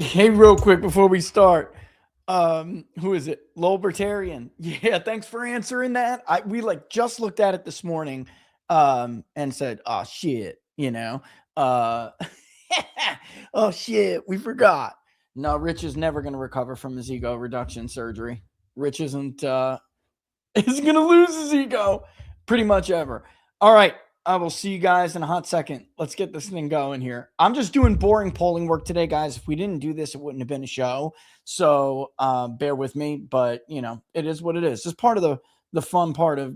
Hey, real quick before we start, who is it? Lolbertarian. Yeah, thanks for answering that. We like just looked at it this morning, and said, "Oh shit," uh, "Oh shit, we forgot." No, Rich is never going to recover from his ego reduction surgery. Rich isn't is going to lose his ego pretty much ever. All right. I will see you guys in a hot second. Let's get this thing going here. I'm just doing boring polling work today, guys. If we didn't do this, it wouldn't have been a show. So bear with me. But, it is what it is. It's part of the fun part of,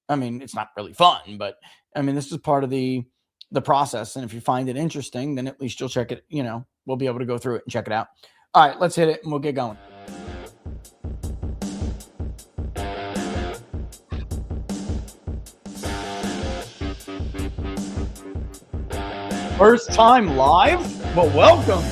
I mean, it's not really fun, but I mean, this is part of the process. And if you find it interesting, then at least you'll check it, we'll be able to go through it and check it out. All right, let's hit it and we'll get going. First time live? Well, welcome.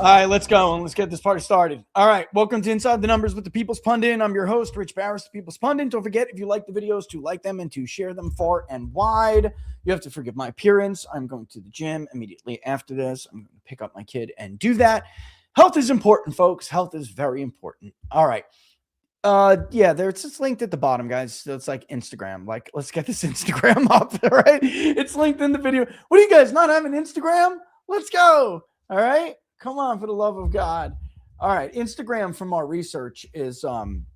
All right, let's go and let's get this party started. All right, welcome to Inside the Numbers with the People's Pundit. I'm your host, Rich Barris, the People's Pundit. Don't forget, if you like the videos, to like them and to share them far and wide. You have to forgive my appearance. I'm going to the gym immediately after this. I'm going to pick up my kid and do that. Health is important, folks. Health is very important. All right. Yeah, there's this linked at the bottom, guys. So it's like Instagram. Like, let's get this Instagram up. All right. It's linked in the video. What do you guys not have an Instagram? Let's go. All right. Come on, for the love of God. All right. Instagram, from our research, is I'm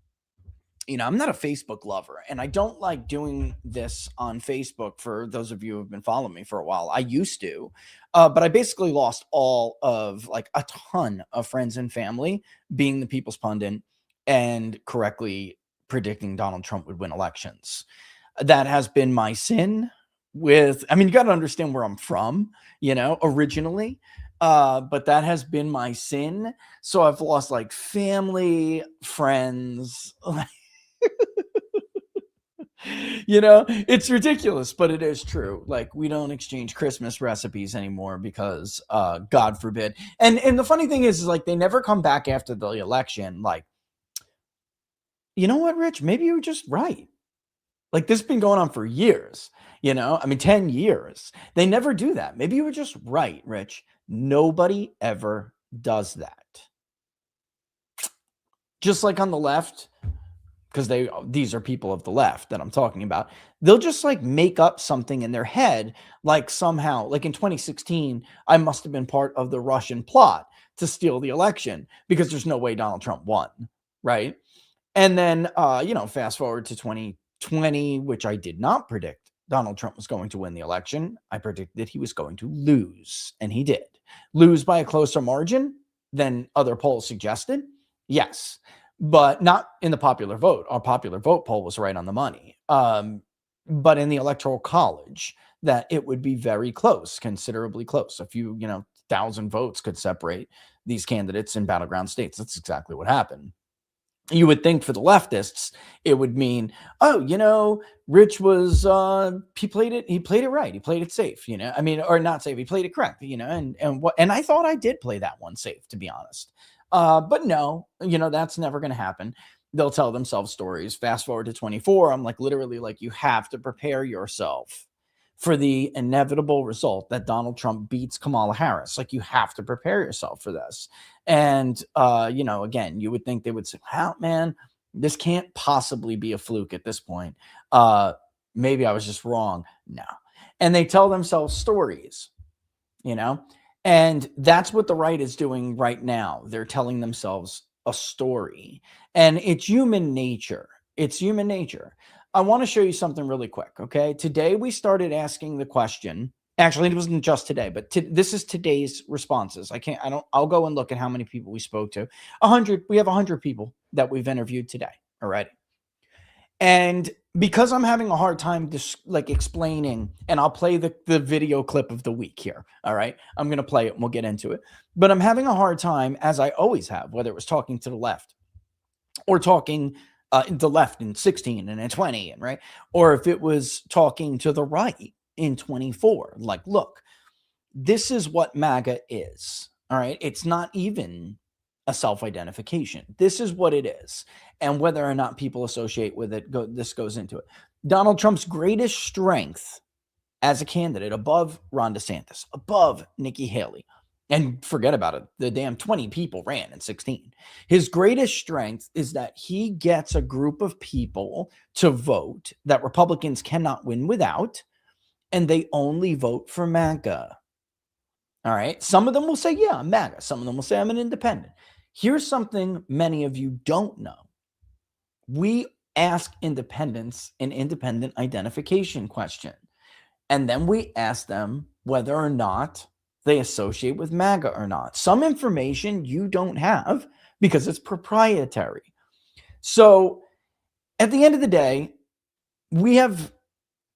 not a Facebook lover, and I don't like doing this on Facebook. For those of you who have been following me for a while, I used to, but I basically lost all of, like, a ton of friends and family being the People's Pundit and correctly predicting Donald Trump would win elections. That has been my sin. You got to understand where I'm from, originally. But that has been my sin. So I've lost, like, family, friends. It's ridiculous, but it is true. Like, we don't exchange Christmas recipes anymore because, God forbid. And the funny thing is like, they never come back after the election. Like, you know what, Rich? Maybe you were just right. Like, this has been going on for years, 10 years. They never do that. Maybe you were just right, Rich. Nobody ever does that. Just like on the left, because these are people of the left that I'm talking about. They'll just, like, make up something in their head, like somehow, like in 2016, I must have been part of the Russian plot to steal the election because there's no way Donald Trump won, right? And then, fast forward to 2020, which I did not predict Donald Trump was going to win the election. I predicted he was going to lose, and he did. Lose by a closer margin than other polls suggested? Yes, but not in the popular vote. Our popular vote poll was right on the money. But in the Electoral College, that it would be very close, considerably close. A few, 1,000 votes could separate these candidates in battleground states. That's exactly what happened. You would think for the leftists, it would mean, Rich was, he played it right. He played it safe, or not safe. He played it correct, and I thought I did play that one safe, to be honest. But no, that's never going to happen. They'll tell themselves stories. Fast forward to 24. I'm like, literally, like, you have to prepare yourself for the inevitable result that Donald Trump beats Kamala Harris. Like, you have to prepare yourself for this. And, again, you would think they would say, wow, man, this can't possibly be a fluke at this point. Maybe I was just wrong. No, and they tell themselves stories, you know, and that's what the right is doing right now. They're telling themselves a story, and it's human nature. It's human nature. I want to show you something really quick. Okay. Today we started asking the question. Actually, it wasn't just today, but this is today's responses. I'll go and look at how many people we spoke to. 100. We have 100 people that we've interviewed today already. And because I'm having a hard time just like explaining, and I'll play the video clip of the week here. All right. I'm going to play it and we'll get into it. But I'm having a hard time, as I always have, whether it was talking to the left or talking the left in 16 and in 20, and right, or if it was talking to the right in 24. Like, look, this is what MAGA is. All right. It's not even a self-identification. This is what it is. And whether or not people associate with it, this goes into it. Donald Trump's greatest strength as a candidate, above Ron DeSantis, above Nikki Haley, and forget about it, the damn 20 people ran in 16. His greatest strength is that he gets a group of people to vote that Republicans cannot win without, and they only vote for MAGA. All right. Some of them will say, yeah, I'm MAGA. Some of them will say I'm an independent. Here's something many of you don't know. We ask independents an independent identification question, and then we ask them whether or not they associate with MAGA or not. Some information you don't have because it's proprietary. So at the end of the day, we have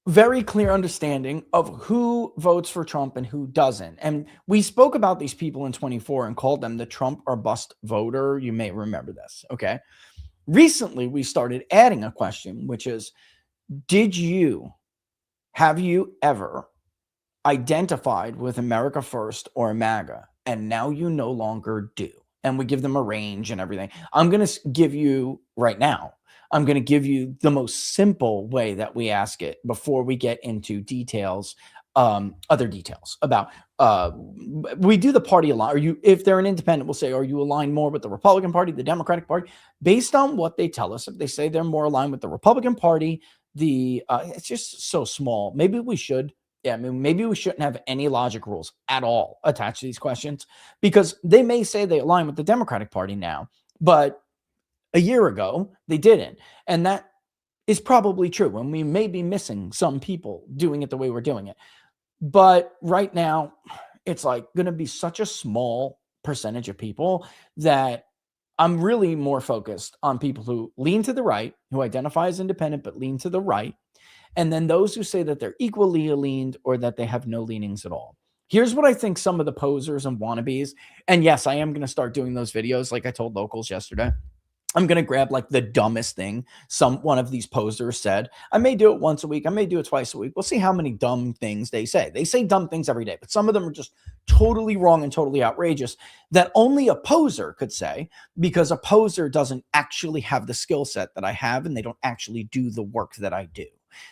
very clear understanding of who votes for Trump and who doesn't. And we spoke about these people in 24 and called them the Trump or bust voter. You may remember this. Okay. Recently, we started adding a question, which is, have you ever identified with America First or MAGA? And now you no longer do. And we give them a range and everything. I'm going to give you right now, I'm going to give you the most simple way that we ask it before we get into details, other details about, we do the party align. If they're an independent, we'll say, are you aligned more with the Republican Party, the Democratic Party? Based on what they tell us, if they say they're more aligned with the Republican Party, it's just so small. Maybe we should. Yeah, I mean, maybe we shouldn't have any logic rules at all attached to these questions, because they may say they align with the Democratic Party now, but a year ago they didn't. And that is probably true. And we may be missing some people doing it the way we're doing it. But right now, it's like going to be such a small percentage of people that I'm really more focused on people who lean to the right, who identify as independent but lean to the right, and then those who say that they're equally leaned or that they have no leanings at all. Here's what I think some of the posers and wannabes, and yes, I am going to start doing those videos like I told locals yesterday. I'm going to grab like the dumbest thing one of these posers said. I may do it once a week. I may do it twice a week. We'll see how many dumb things they say. They say dumb things every day, but some of them are just totally wrong and totally outrageous that only a poser could say, because a poser doesn't actually have the skill set that I have, and they don't actually do the work that I do.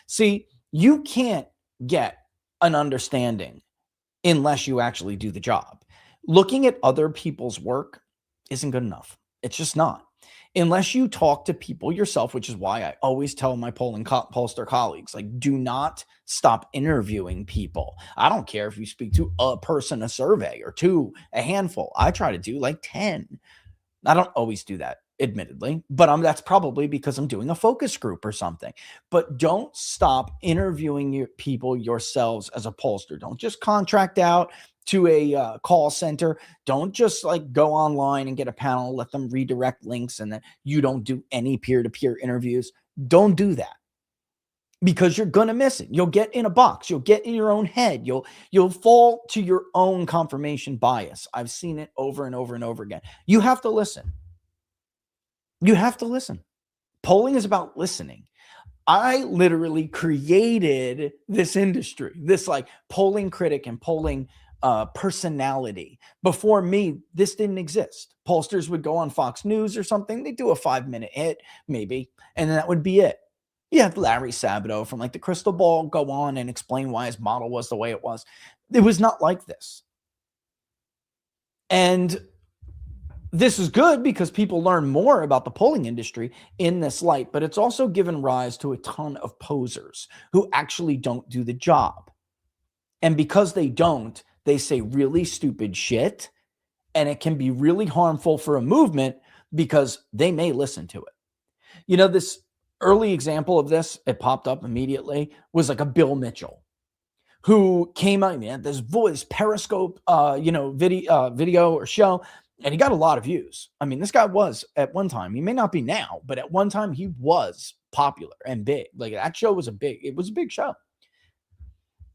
See, you can't get an understanding unless you actually do the job. Looking at other people's work isn't good enough. It's just not. Unless you talk to people yourself, which is why I always tell my pollster colleagues, like, do not stop interviewing people. I don't care if you speak to a person, a survey, or two, a handful. I try to do like 10. I don't always do that, admittedly, but that's probably because I'm doing a focus group or something. But don't stop interviewing your people yourselves as a pollster. Don't just contract out to a call center. Don't just like go online and get a panel, let them redirect links, and then you don't do any peer-to-peer interviews. Don't do that, because you're going to miss it. You'll get in a box. You'll get in your own head. You'll fall to your own confirmation bias. I've seen it over and over and over again. You have to listen. You have to listen. Polling is about listening. I literally created this industry, this like polling critic and polling personality. Before me, this didn't exist. Pollsters would go on Fox News or something. They'd do a 5-minute hit, maybe, and then that would be it. You have Larry Sabato from like the Crystal Ball go on and explain why his model was the way it was. It was not like this. And this is good because people learn more about the polling industry in this light, but it's also given rise to a ton of posers who actually don't do the job. And because they don't, they say really stupid shit, and it can be really harmful for a movement because they may listen to it. This early example of this, it popped up immediately, was like a Bill Mitchell who came out, man, this voice Periscope, video or show, and he got a lot of views. I mean, this guy was at one time, he may not be now, but at one time he was popular and big. Like that show was a big show.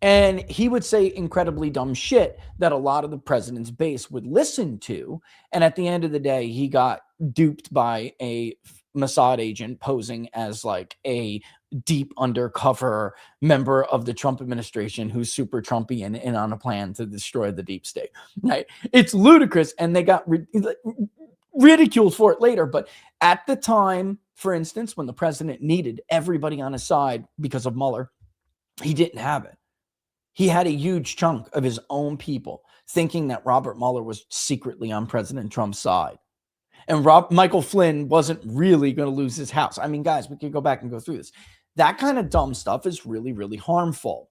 And he would say incredibly dumb shit that a lot of the president's base would listen to. And at the end of the day, he got duped by a Mossad agent posing as like a deep undercover member of the Trump administration who's super Trumpy and on a plan to destroy the deep state. Right? It's ludicrous. And they got ridiculed for it later. But at the time, for instance, when the president needed everybody on his side because of Mueller, he didn't have it. He had a huge chunk of his own people thinking that Robert Mueller was secretly on President Trump's side. And Michael Flynn wasn't really going to lose his house. I mean, guys, we could go back and go through this. That kind of dumb stuff is really, really harmful.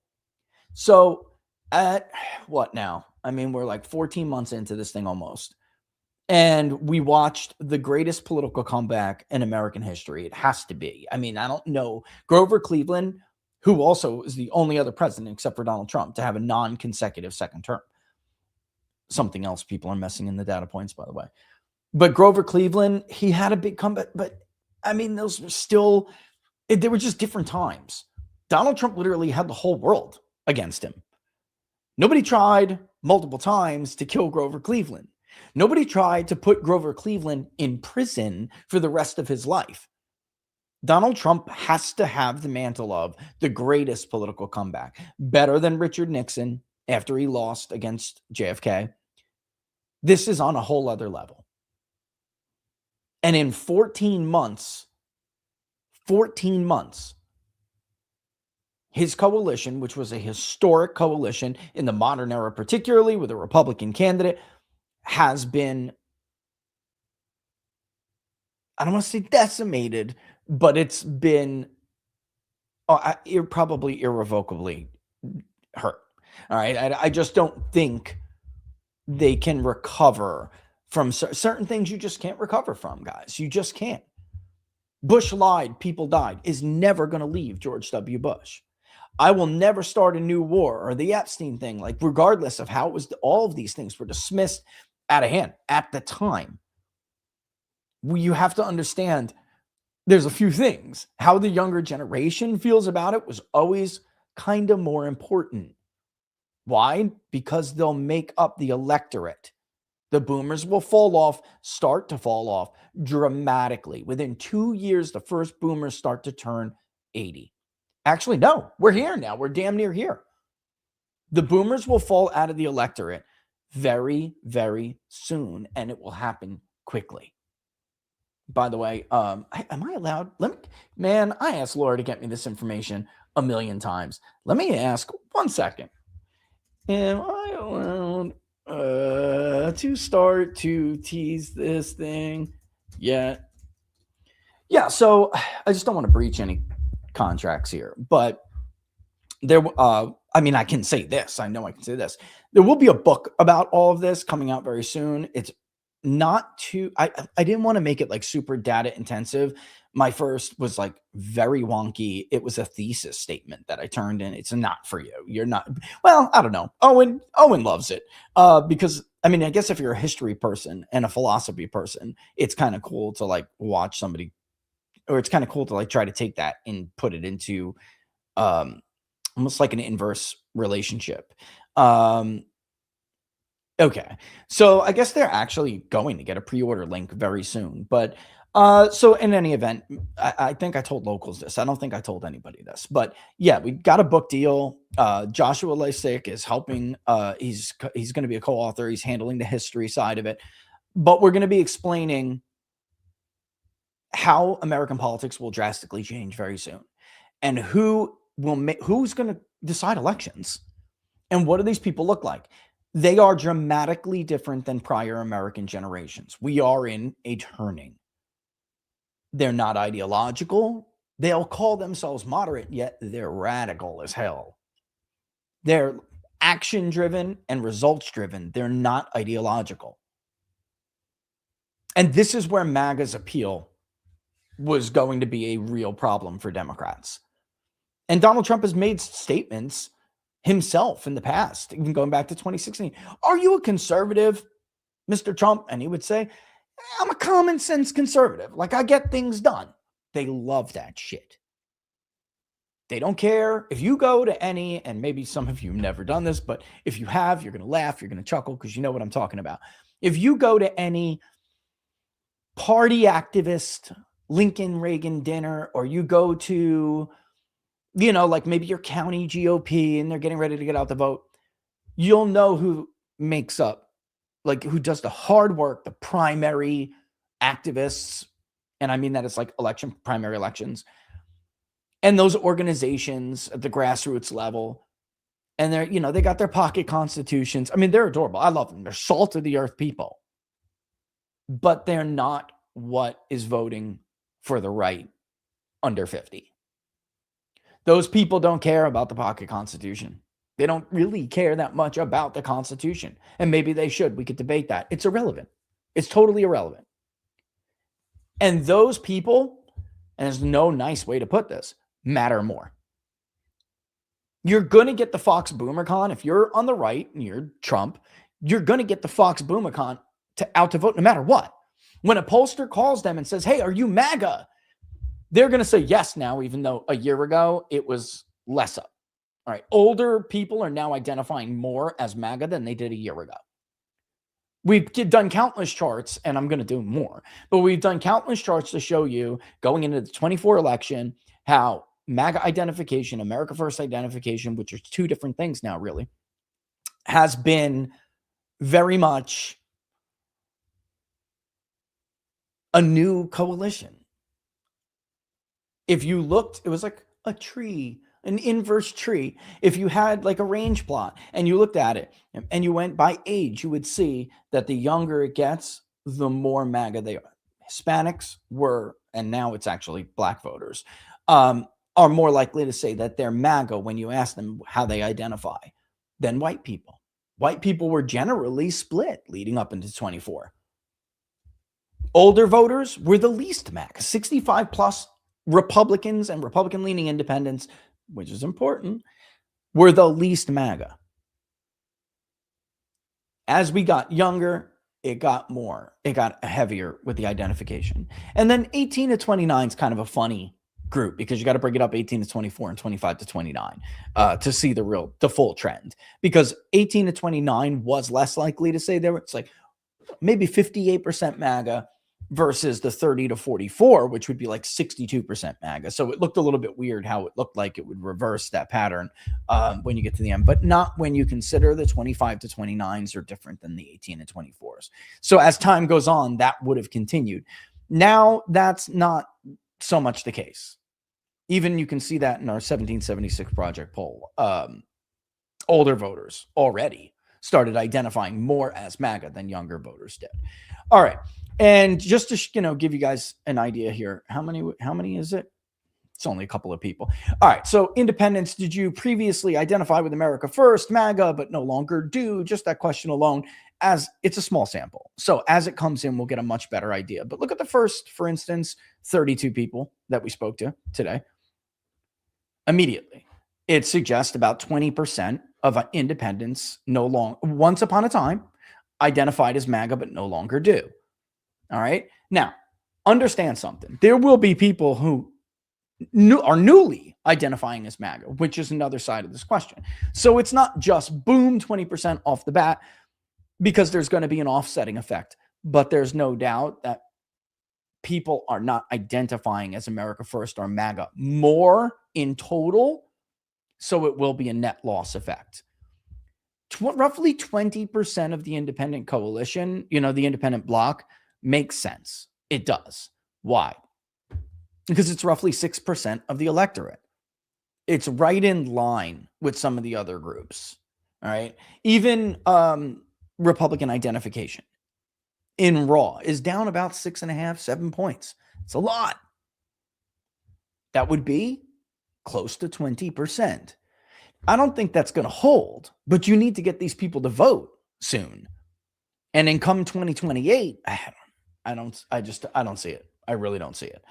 So at what now? I mean, we're like 14 months into this thing almost. And we watched the greatest political comeback in American history. It has to be. I mean, I don't know. Grover Cleveland, who also is the only other president except for Donald Trump to have a non-consecutive second term. Something else people are messing in the data points, by the way. But Grover Cleveland, he had a big comeback. But, I mean, those were still, they were just different times. Donald Trump literally had the whole world against him. Nobody tried multiple times to kill Grover Cleveland. Nobody tried to put Grover Cleveland in prison for the rest of his life. Donald Trump has to have the mantle of the greatest political comeback, better than Richard Nixon after he lost against JFK. This is on a whole other level. And in 14 months, his coalition, which was a historic coalition in the modern era, particularly with a Republican candidate, has been, I don't want to say decimated, but it's been probably irrevocably hurt. All right. I just don't think they can recover from certain things. You just can't recover from, guys. You just can't. Bush lied, people died is never going to leave George W. Bush. I will never start a new war, or the Epstein thing, like regardless of how it was, all of these things were dismissed out of hand at the time. You have to understand there's a few things. How the younger generation feels about it was always kind of more important. Why? Because they'll make up the electorate. The boomers will start to fall off dramatically. Within 2 years, the first boomers start to turn 80. Actually, no, we're here now. We're damn near here. The boomers will fall out of the electorate very, very soon, and it will happen quickly. By the way, am I allowed? I asked Laura to get me this information a million times. Let me ask 1 second. Am I allowed to start to tease this thing yet? Yeah, so I just don't want to breach any contracts here, but there, I can say this. I know I can say this. There will be a book about all of this coming out very soon. It's not too, I didn't want to make it like super data intensive. My first was like very wonky. It was a thesis statement that I turned in. It's not for you. You're not, well, I don't know. Owen loves it. Because I guess if you're a history person and a philosophy person, it's kind of cool to like watch somebody, or it's kind of cool to like try to take that and put it into, almost like an inverse relationship. Okay. So I guess they're actually going to get a pre-order link very soon. But so in any event, I think I told locals this. I don't think I told anybody this. But yeah, we got a book deal. Joshua Lasik is helping. He's going to be a co-author. He's handling the history side of it. But we're going to be explaining how American politics will drastically change very soon, and who's going to decide elections, and what do these people look like. They are dramatically different than prior American generations. We are in a turning. They're not ideological. They'll call themselves moderate, yet they're radical as hell. They're action driven and results driven. They're not ideological. And this is where MAGA's appeal was going to be a real problem for Democrats. And Donald Trump has made statements himself in the past, even going back to 2016. Are you a conservative, Mr. Trump? And he would say, I'm a common sense conservative. Like, I get things done. They love that shit. They don't care if you go to any, and maybe some of you have never done this, but if you have, you're going to laugh, you're going to chuckle because you know what I'm talking about. If you go to any party activist Lincoln Reagan dinner, or you go to, you know, like maybe your county GOP and they're getting ready to get out the vote, you'll know who makes up, like who does the hard work, the primary activists. And I mean that it's like primary elections. And those organizations at the grassroots level, and they're, you know, they got their pocket constitutions. I mean, they're adorable. I love them. They're salt of the earth people. But they're not what is voting for the right under 50. Those people don't care about the pocket constitution. They don't really care that much about the Constitution. And maybe they should. We could debate that. It's irrelevant. It's totally irrelevant. And those people, and there's no nice way to put this, matter more. You're going to get the Fox Boomercon. If you're on the right and you're Trump, you're going to get the Fox Boomercon out to vote no matter what. When a pollster calls them and says, hey, are you MAGA? They're going to say yes now, even though a year ago it was less up. All right. Older people are now identifying more as MAGA than they did a year ago. We've done countless charts, and I'm going to do more, but we've done countless charts to show you going into the 24 election how MAGA identification, America First identification, which are two different things now, really, has been very much a new coalition. If you looked, it was like a tree, an inverse tree. If you had like a range plot and you looked at it and you went by age, you would see that the younger it gets, the more MAGA they are. Hispanics were, and now it's actually black voters, are more likely to say that they're MAGA when you ask them how they identify than white people. White people were generally split leading up into 24. Older voters were the least MAGA. 65 plus Republicans and Republican-leaning independents, which is important, were the least MAGA. As we got younger, it got more. It got heavier with the identification. And then 18 to 29 is kind of a funny group because you got to break it up 18 to 24 and 25 to 29 to see the full trend. Because 18 to 29 was less likely to say there. It's like maybe 58% MAGA versus the 30 to 44, which would be like 62% MAGA. So it looked a little bit weird how it looked like it would reverse that pattern when you get to the end, but not when you consider the 25 to 29s are different than the 18 and 24s. So as time goes on, that would have continued. Now that's not so much the case. Even you can see that in our 1776 Project poll. Older voters already started identifying more as MAGA than younger voters did. All right. And just to, give you guys an idea here, how many is it? It's only a couple of people. All right. So independents, did you previously identify with America First, MAGA, but no longer do? Just that question alone, as it's a small sample. So as it comes in, we'll get a much better idea. But look at the first, for instance, 32 people that we spoke to today. Immediately, it suggests about 20% of independents once upon a time identified as MAGA, but no longer do. All right. Now, understand something. There will be people who are newly identifying as MAGA, which is another side of this question. So it's not just boom, 20% off the bat, because there's going to be an offsetting effect. But there's no doubt that people are not identifying as America First or MAGA more in total. So it will be a net loss effect. Roughly 20% of the independent coalition, the independent bloc, makes sense. It does. Why? Because it's roughly 6% of the electorate. It's right in line with some of the other groups. All right. Even Republican identification in raw is down about 6.5, 7 points. It's a lot. That would be close to 20%. I don't think that's going to hold, but you need to get these people to vote soon. And then come 2028, I don't see it. I really don't see it.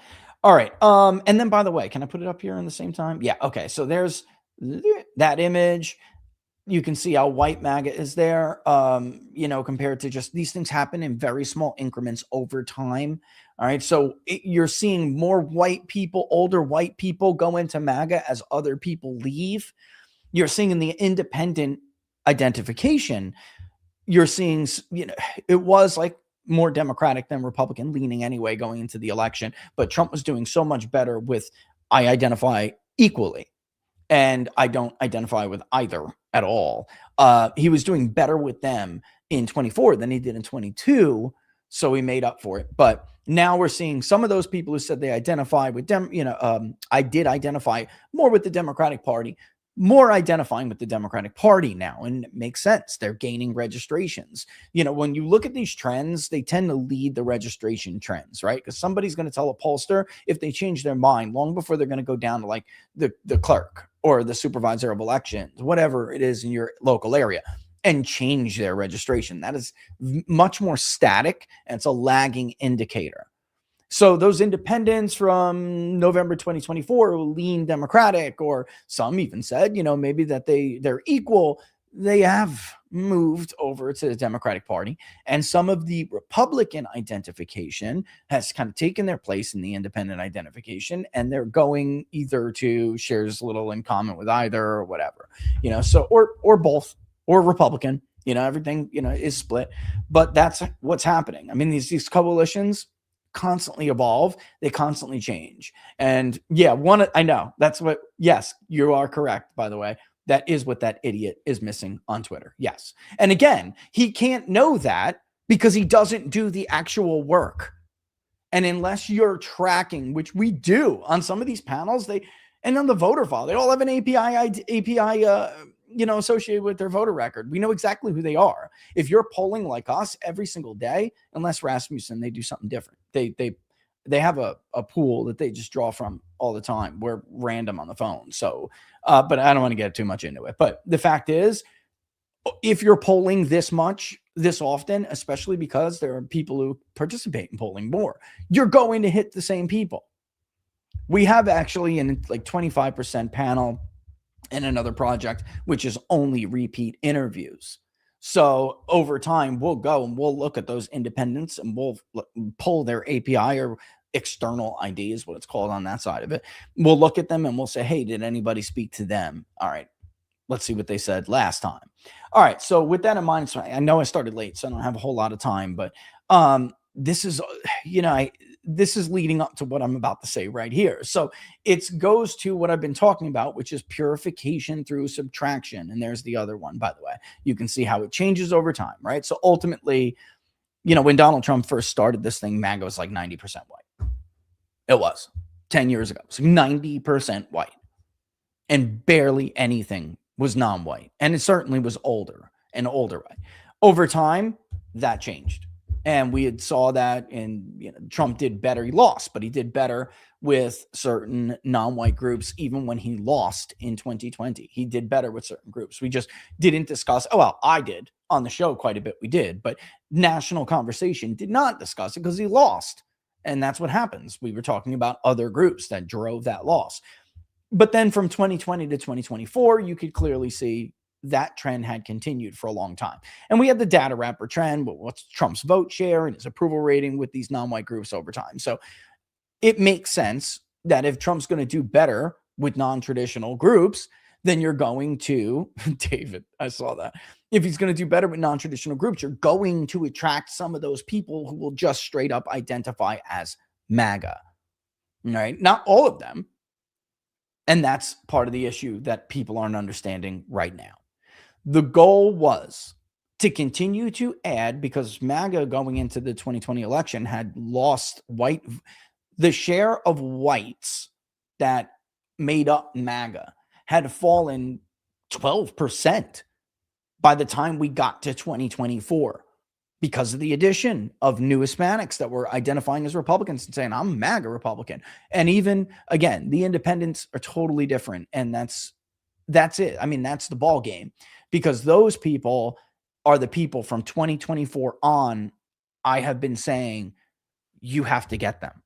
All right. And then by the way, can I put it up here in the same time? Yeah. Okay. So there's that image. You can see how white MAGA is there, compared to just these things happen in very small increments over time. All right. So you're seeing more white people, older white people go into MAGA as other people leave. You're seeing in the independent identification, you're seeing, it was like more Democratic than Republican leaning anyway going into the election, but Trump was doing so much better with I identify equally. And I don't identify with either at all. He was doing better with them in 24 than he did in 22. So he made up for it. But now we're seeing some of those people who said they identify with I did identify more with the Democratic Party, more identifying with the Democratic Party now. And it makes sense. They're gaining registrations. When you look at these trends, they tend to lead the registration trends, right? Because somebody's going to tell a pollster if they change their mind long before they're going to go down to like the clerk or the supervisor of elections, whatever it is in your local area, and change their registration. That is much more static, and it's a lagging indicator. So those independents from November 2024 lean Democratic, or some even said, maybe that they're equal. They have moved over to the Democratic Party, and some of the Republican identification has kind of taken their place in the independent identification, and they're going either to shares little in common with either or whatever, so or both, or Republican, everything, is split. But that's what's happening. I mean, these coalitions constantly evolve, they constantly change. And yeah, I know that's what, yes, you are correct, by the way. That is what that idiot is missing on Twitter. Yes. And again, he can't know that because he doesn't do the actual work. And unless you're tracking, which we do on some of these panels, and on the voter file, they all have an API, associated with their voter record. We know exactly who they are. If you're polling like us every single day, unless Rasmussen, they do something different. They have a pool that they just draw from all the time. We're random on the phone. So, but I don't want to get too much into it. But the fact is, if you're polling this much, this often, especially because there are people who participate in polling more, you're going to hit the same people. We have actually in like 25% panel and another project, which is only repeat interviews. So over time, we'll go and we'll look at those independents and we'll pull their API or external ID is what it's called on that side of it. We'll look at them and we'll say, hey, did anybody speak to them? All right, let's see what they said last time. All right, so with that in mind, so I know I started late, so I don't have a whole lot of time, but this is, this is leading up to what I'm about to say right here. So it goes to what I've been talking about, which is purification through subtraction. And there's the other one, by the way. You can see how it changes over time, right? So ultimately, when Donald Trump first started this thing, MAGA was like 90% white. It was 10 years ago. So 90% white. And barely anything was non-white. And it certainly was older and older white. Over time, that changed. And we had saw that in, Trump did better. He lost, but he did better with certain non-white groups, even when he lost in 2020. He did better with certain groups. We just didn't discuss. Oh, well, I did on the show quite a bit. We did, but national conversation did not discuss it because he lost. And that's what happens. We were talking about other groups that drove that loss. But then from 2020 to 2024, you could clearly see that trend had continued for a long time. And we had the data wrapper trend, what's Trump's vote share and his approval rating with these non-white groups over time. So it makes sense that if Trump's going to do better with non-traditional groups, then you're going to, David, I saw that. If he's going to do better with non-traditional groups, you're going to attract some of those people who will just straight up identify as MAGA. All right? Not all of them. And that's part of the issue that people aren't understanding right now. The goal was to continue to add, because MAGA going into the 2020 election had lost the share of whites that made up MAGA had fallen 12% by the time we got to 2024 because of the addition of new Hispanics that were identifying as Republicans and saying, I'm MAGA Republican. And even, again, the independents are totally different. And that's That's it. I mean, that's the ball game, because those people are the people from 2024 on. I have been saying you have to get them.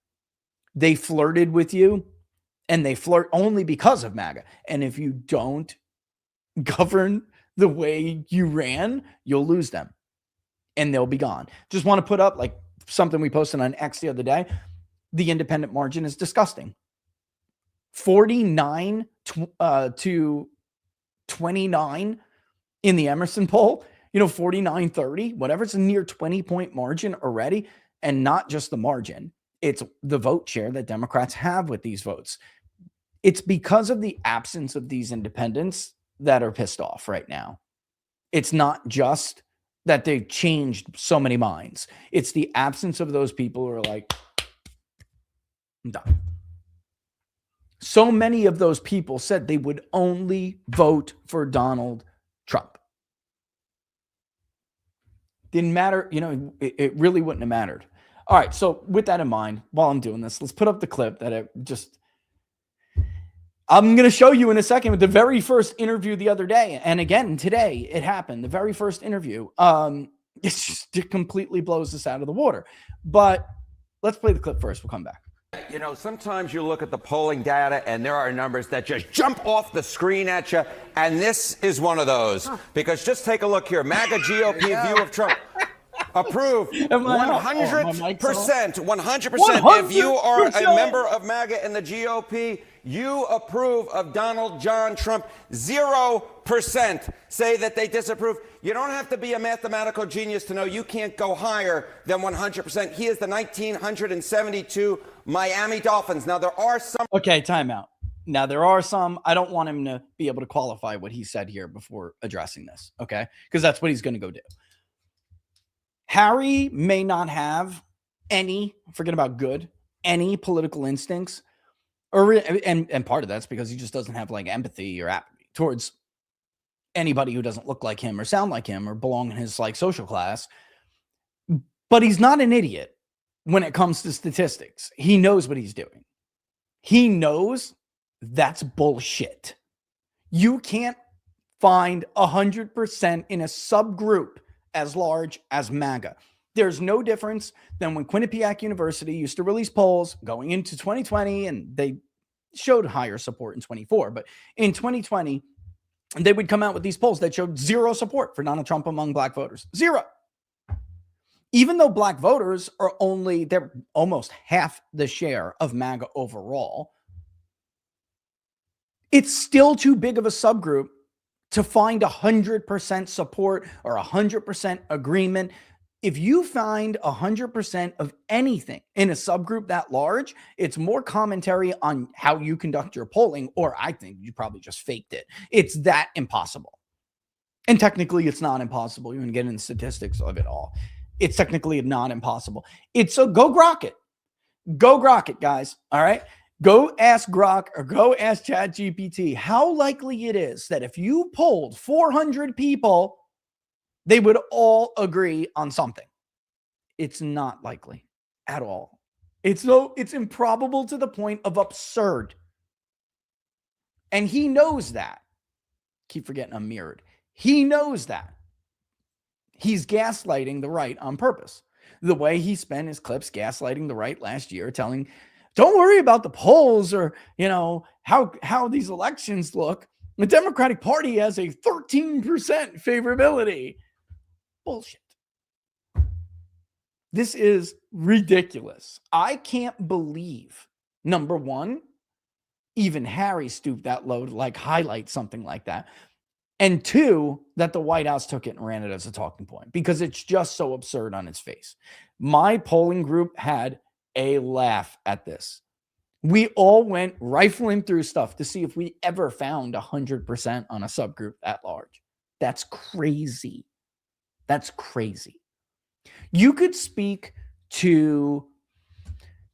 They flirted with you, and they flirt only because of MAGA. And if you don't govern the way you ran, you'll lose them and they'll be gone. Just want to put up like something we posted on X the other day. The independent margin is disgusting. 49 to 29 in the Emerson poll, 49-30, whatever. It's a near 20-point margin already. And not just the margin, it's the vote share that Democrats have with these votes. It's because of the absence of these independents that are pissed off right now. It's not just that they've changed so many minds. It's the absence of those people who are like, I'm done. So many of those people said they would only vote for Donald Trump. Didn't matter. It really wouldn't have mattered. All right. So with that in mind, while I'm doing this, let's put up the clip that I'm going to show you in a second with the very first interview the other day. And again, today it happened. The very first interview. It completely blows us out of the water. But let's play the clip first. We'll come back. Sometimes you look at the polling data and there are numbers that just jump off the screen at you. And this is one of those. Because just take a look here. MAGA GOP view of Trump. Approved 100%. 100%. If you are a member of MAGA and the GOP, you approve of Donald John Trump. 0% say that they disapprove. You don't have to be a mathematical genius to know you can't go higher than 100%. He is the 1972 Miami Dolphins. Now, there are some. Okay, timeout. Now, there are some. I don't want him to be able to qualify what he said here before addressing this, okay? Because that's what he's going to go do. Harry may not have any, forget about good, any political instincts, and part of that's because he just doesn't have like empathy or apathy towards anybody who doesn't look like him or sound like him or belong in his like social class. But he's not an idiot when it comes to statistics. He knows what he's doing. He knows that's bullshit. You can't find 100% in a subgroup as large as MAGA. There's no difference than when Quinnipiac University used to release polls going into 2020, and they showed higher support in 24. But in 2020, they would come out with these polls that showed zero support for Donald Trump among black voters. Zero. Even though black voters they're almost half the share of MAGA overall, it's still too big of a subgroup to find 100% support or 100% agreement. If you find 100% of anything in a subgroup that large, it's more commentary on how you conduct your polling, or I think you probably just faked it. It's that impossible. And technically, it's not impossible. You can get into statistics of it all. It's technically not impossible. It's a go grok it. Go grok it, guys. All right. Go ask Grok or go ask ChatGPT how likely it is that if you polled 400 people, they would all agree on something. It's not likely at all. It's improbable to the point of absurd. And he knows that. Keep forgetting I'm mirrored. He knows that. He's gaslighting the right on purpose. The way he spent his clips gaslighting the right last year, telling, don't worry about the polls or, how these elections look. The Democratic Party has a 13% favorability. Bullshit. This is ridiculous. I can't believe, number one, even Harry stooped that low to highlight something like that. And two, that the White House took it and ran it as a talking point because it's just so absurd on its face. My polling group had a laugh at this. We all went rifling through stuff to see if we ever found 100% on a subgroup that large. That's crazy. That's crazy. You could speak to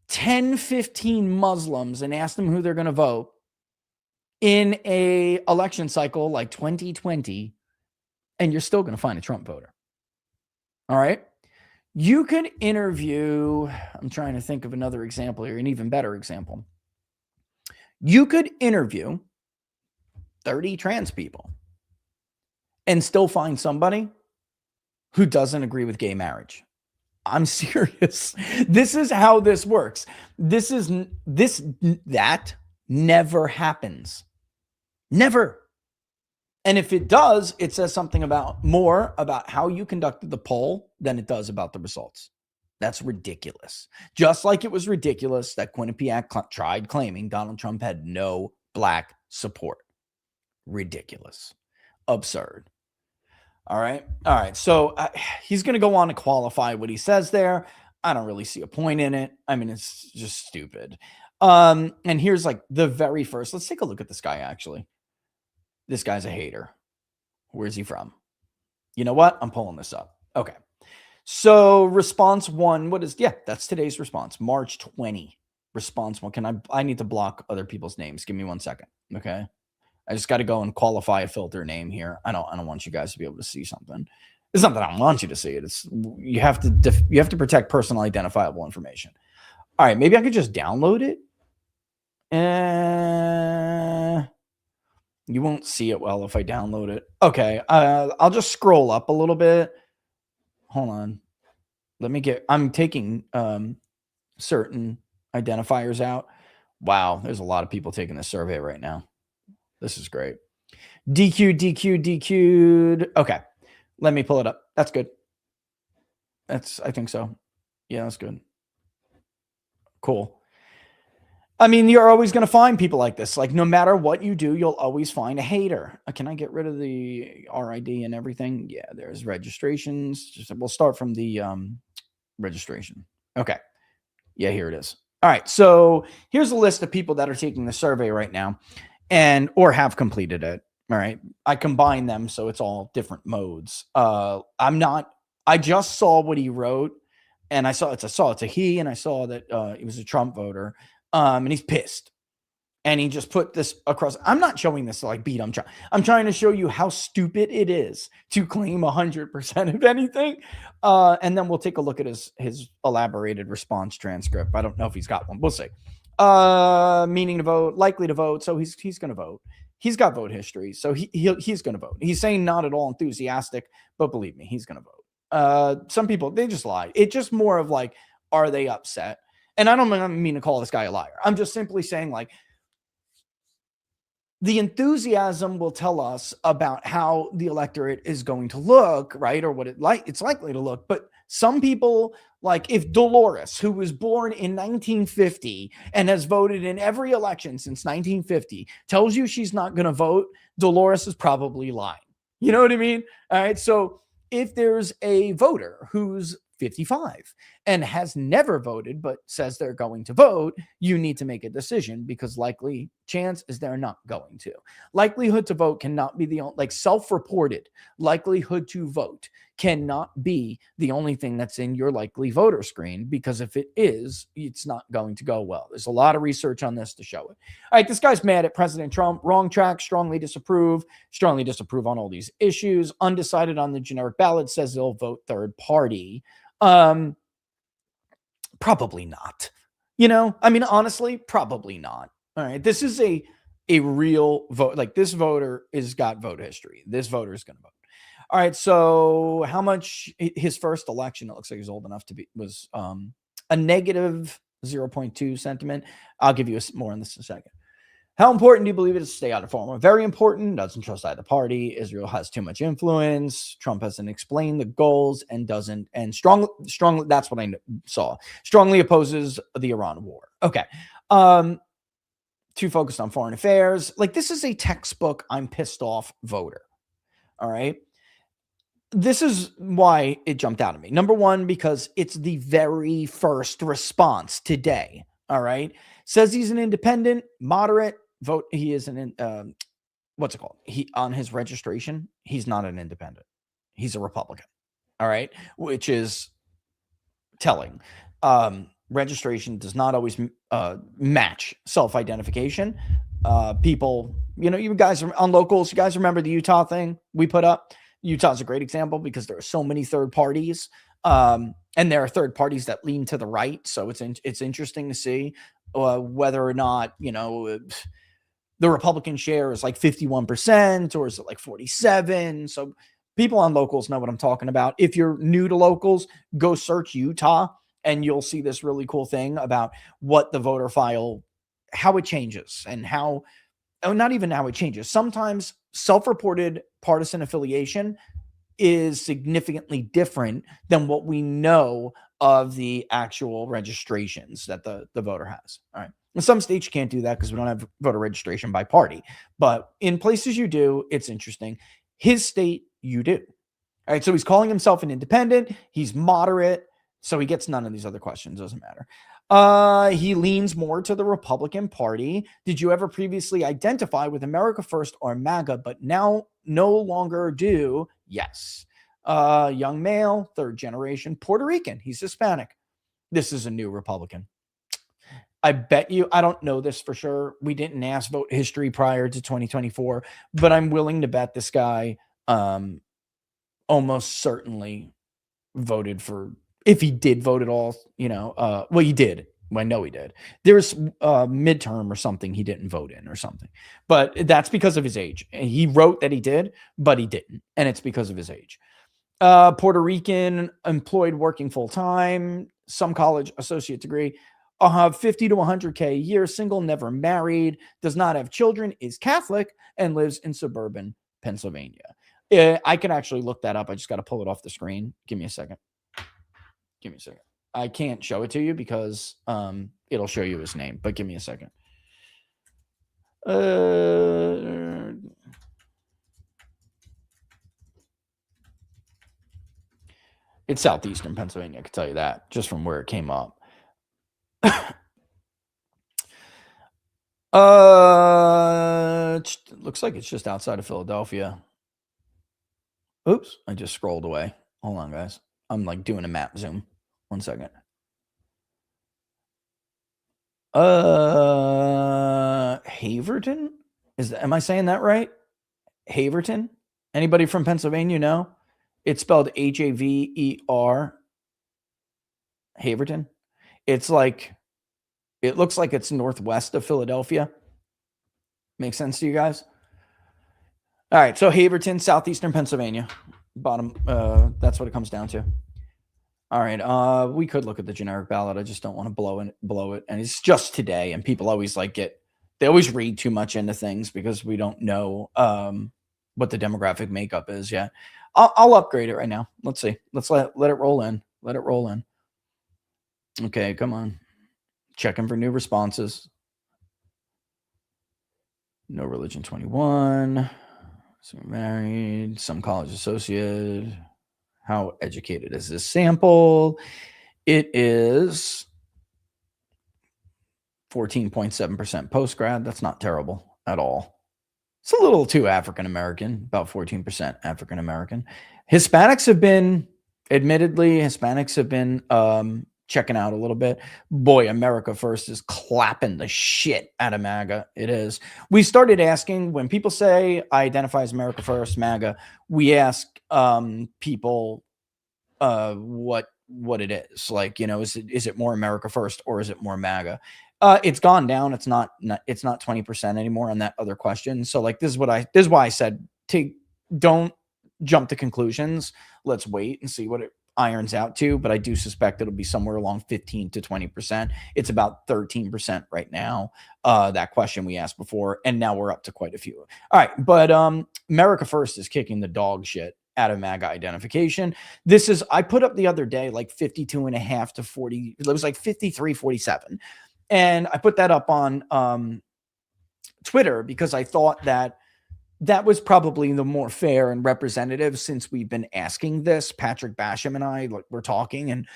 10, 15 Muslims and ask them who they're going to vote in a election cycle like 2020, and you're still going to find a Trump voter. All right. You could interview, I'm trying to think of another example here, an even better example. You could interview 30 trans people and still find somebody who doesn't agree with gay marriage. I'm serious. This is how this works. That never happens. Never. And if it does, it says something more about how you conducted the poll than it does about the results. That's ridiculous. Just like it was ridiculous that Quinnipiac tried claiming Donald Trump had no black support. Ridiculous. Absurd. All right. So he's going to go on to qualify what he says there. I don't really see a point in it. I mean, it's just stupid. And here's like the very first. Let's take a look at this guy, actually. This guy's a hater. Where's he from? You know what? I'm pulling this up. Okay. So response 1, that's today's response. March 20. Response 1. I need to block other people's names. Give me 1 second. Okay. I just got to go and qualify a filter name here. I don't want you guys to be able to see something. It's not that I don't want you to see it. It's you have to protect personal identifiable information. All right, maybe I could just download it. You won't see it well if I download it. Okay, I'll just scroll up a little bit. Hold on. I'm taking certain identifiers out. Wow, there's a lot of people taking this survey right now. This is great. DQ'd. Okay, let me pull it up. That's good. I think so. Yeah, that's good. Cool. I mean, you're always going to find people like this. Like, no matter what you do, you'll always find a hater. Can I get rid of the RID and everything? Yeah, there's registrations. We'll start from the registration. Okay. Yeah, here it is. All right. So here's a list of people that are taking the survey right now or have completed it. All right. I combine them, so it's all different modes. I just saw what he wrote, and I saw it's a he, and I saw that he was a Trump voter. And he's pissed, and he just put this across. I'm not showing this to like beat him. I'm trying to show you how stupid it is to claim 100% of anything. And then we'll take a look at his elaborated response transcript. I don't know if he's got one. We'll see. Meaning to vote, likely to vote. So he's going to vote. He's got vote history, so he's going to vote. He's saying not at all enthusiastic, but believe me, he's going to vote. Some people, they just lie. It's just more of like, are they upset? And I don't mean to call this guy a liar. I'm just simply saying, like, the enthusiasm will tell us about how the electorate is going to look, right? Or what it's likely to look. But some people, like if Dolores, who was born in 1950 and has voted in every election since 1950, tells you she's not going to vote, Dolores is probably lying. You know what I mean? All right. So if there's a voter who's 55 and has never voted but says they're going to vote, you need to make a decision, because likely chance is they're not going to. Likelihood to vote cannot be the only, like self-reported likelihood to vote cannot be the only thing that's in your likely voter screen, because if it is, it's not going to go well. There's a lot of research on this to show it. All right, this guy's mad at President Trump. Wrong track, strongly disapprove on all these issues. Undecided on the generic ballot, says they'll vote third party. Probably not. I mean, honestly, probably not. All right. This is a real vote. Like, this voter is got vote history. This voter is going to vote. All right. So how much his first election, it looks like he's old enough to be, was a negative 0.2 sentiment. I'll give you more on this in a second. How important do you believe it is to stay out of foreign? Very important. Doesn't trust either party. Israel has too much influence. Trump hasn't explained the goals and strongly, that's what I saw. Strongly opposes the Iran war. Okay. Too focused on foreign affairs. Like, this is a textbook I'm pissed off voter. All right. This is why it jumped out at me. Number one, because it's the very first response today. All right. Says he's an independent, moderate vote. He is what's it called? On his registration, he's not an independent. He's a Republican. All right. Which is telling. Registration does not always match self-identification. People, you guys are on locals. You guys remember the Utah thing we put up? Utah's a great example because there are so many third parties. And there are third parties that lean to the right. So it's interesting to see whether or not, the Republican share is like 51%, or is it like 47? So people on locals know what I'm talking about. If you're new to locals, go search Utah and you'll see this really cool thing about what the voter file, how it changes, and how, oh, not even how it changes. Sometimes self-reported partisan affiliation is significantly different than what we know of the actual registrations that the voter has. All right. In some states, you can't do that because we don't have voter registration by party. But in places you do, it's interesting. His state, you do. All right. So he's calling himself an independent. He's moderate. So he gets none of these other questions. Doesn't matter. He leans more to the Republican Party. Did you ever previously identify with America First or MAGA, but now no longer do? Yes. Young male, third generation, Puerto Rican. He's Hispanic. This is a new Republican. I bet you, I don't know this for sure. We didn't ask vote history prior to 2024, but I'm willing to bet this guy almost certainly voted for, if he did vote at all, well, he did. I know he did. There's a midterm or something he didn't vote in or something, but that's because of his age. He wrote that he did, but he didn't, and it's because of his age. Puerto Rican, employed, working full time, some college associate degree, 50 to 100K a year, single, never married, does not have children, is Catholic, and lives in suburban Pennsylvania. I can actually look that up. I just got to pull it off the screen. Give me a second. I can't show it to you because it'll show you his name, but give me a second. It's southeastern Pennsylvania, I can tell you that, just from where it came up. Looks like it's just outside of Philadelphia. Oops, I just scrolled away. Hold on, guys. I'm like doing a map zoom. 1 second. Haverton? Am I saying that right? Haverton? Anybody from Pennsylvania know? It's spelled Haver. Haverton. It's like, it looks like it's northwest of Philadelphia. Makes sense to you guys? All right, so Haverton, southeastern Pennsylvania. Bottom, that's what it comes down to. All right, we could look at the generic ballot. I just don't want to blow it. And it's just today, and people always they always read too much into things because we don't know what the demographic makeup is yet. I'll upgrade it right now. Let's see. Let's let it roll in. Let it roll in. Okay, come on. Checking for new responses. No religion 21. So married. Some college associate. How educated is this sample? It is 14.7% post-grad. That's not terrible at all. It's a little too African-American, about 14% African-American. Hispanics have been checking out a little bit. Boy, America First is clapping the shit out of MAGA. It is. We started asking, when people say I identify as America First, MAGA, we ask people what it is. Like, is it more America First or is it more MAGA? It's gone down. It's not 20% anymore on that other question. So like, this is why I said, don't jump to conclusions. Let's wait and see what it irons out to, but I do suspect it'll be somewhere along 15 to 20%. It's about 13% right now. That question we asked before, and now we're up to quite a few. All right, but America First is kicking the dog shit out of MAGA identification. I put up the other day like 52.5 to 40. It was like 53.47. And I put that up on Twitter because I thought that was probably the more fair and representative, since we've been asking this. Patrick Basham and I, like, we're talking, and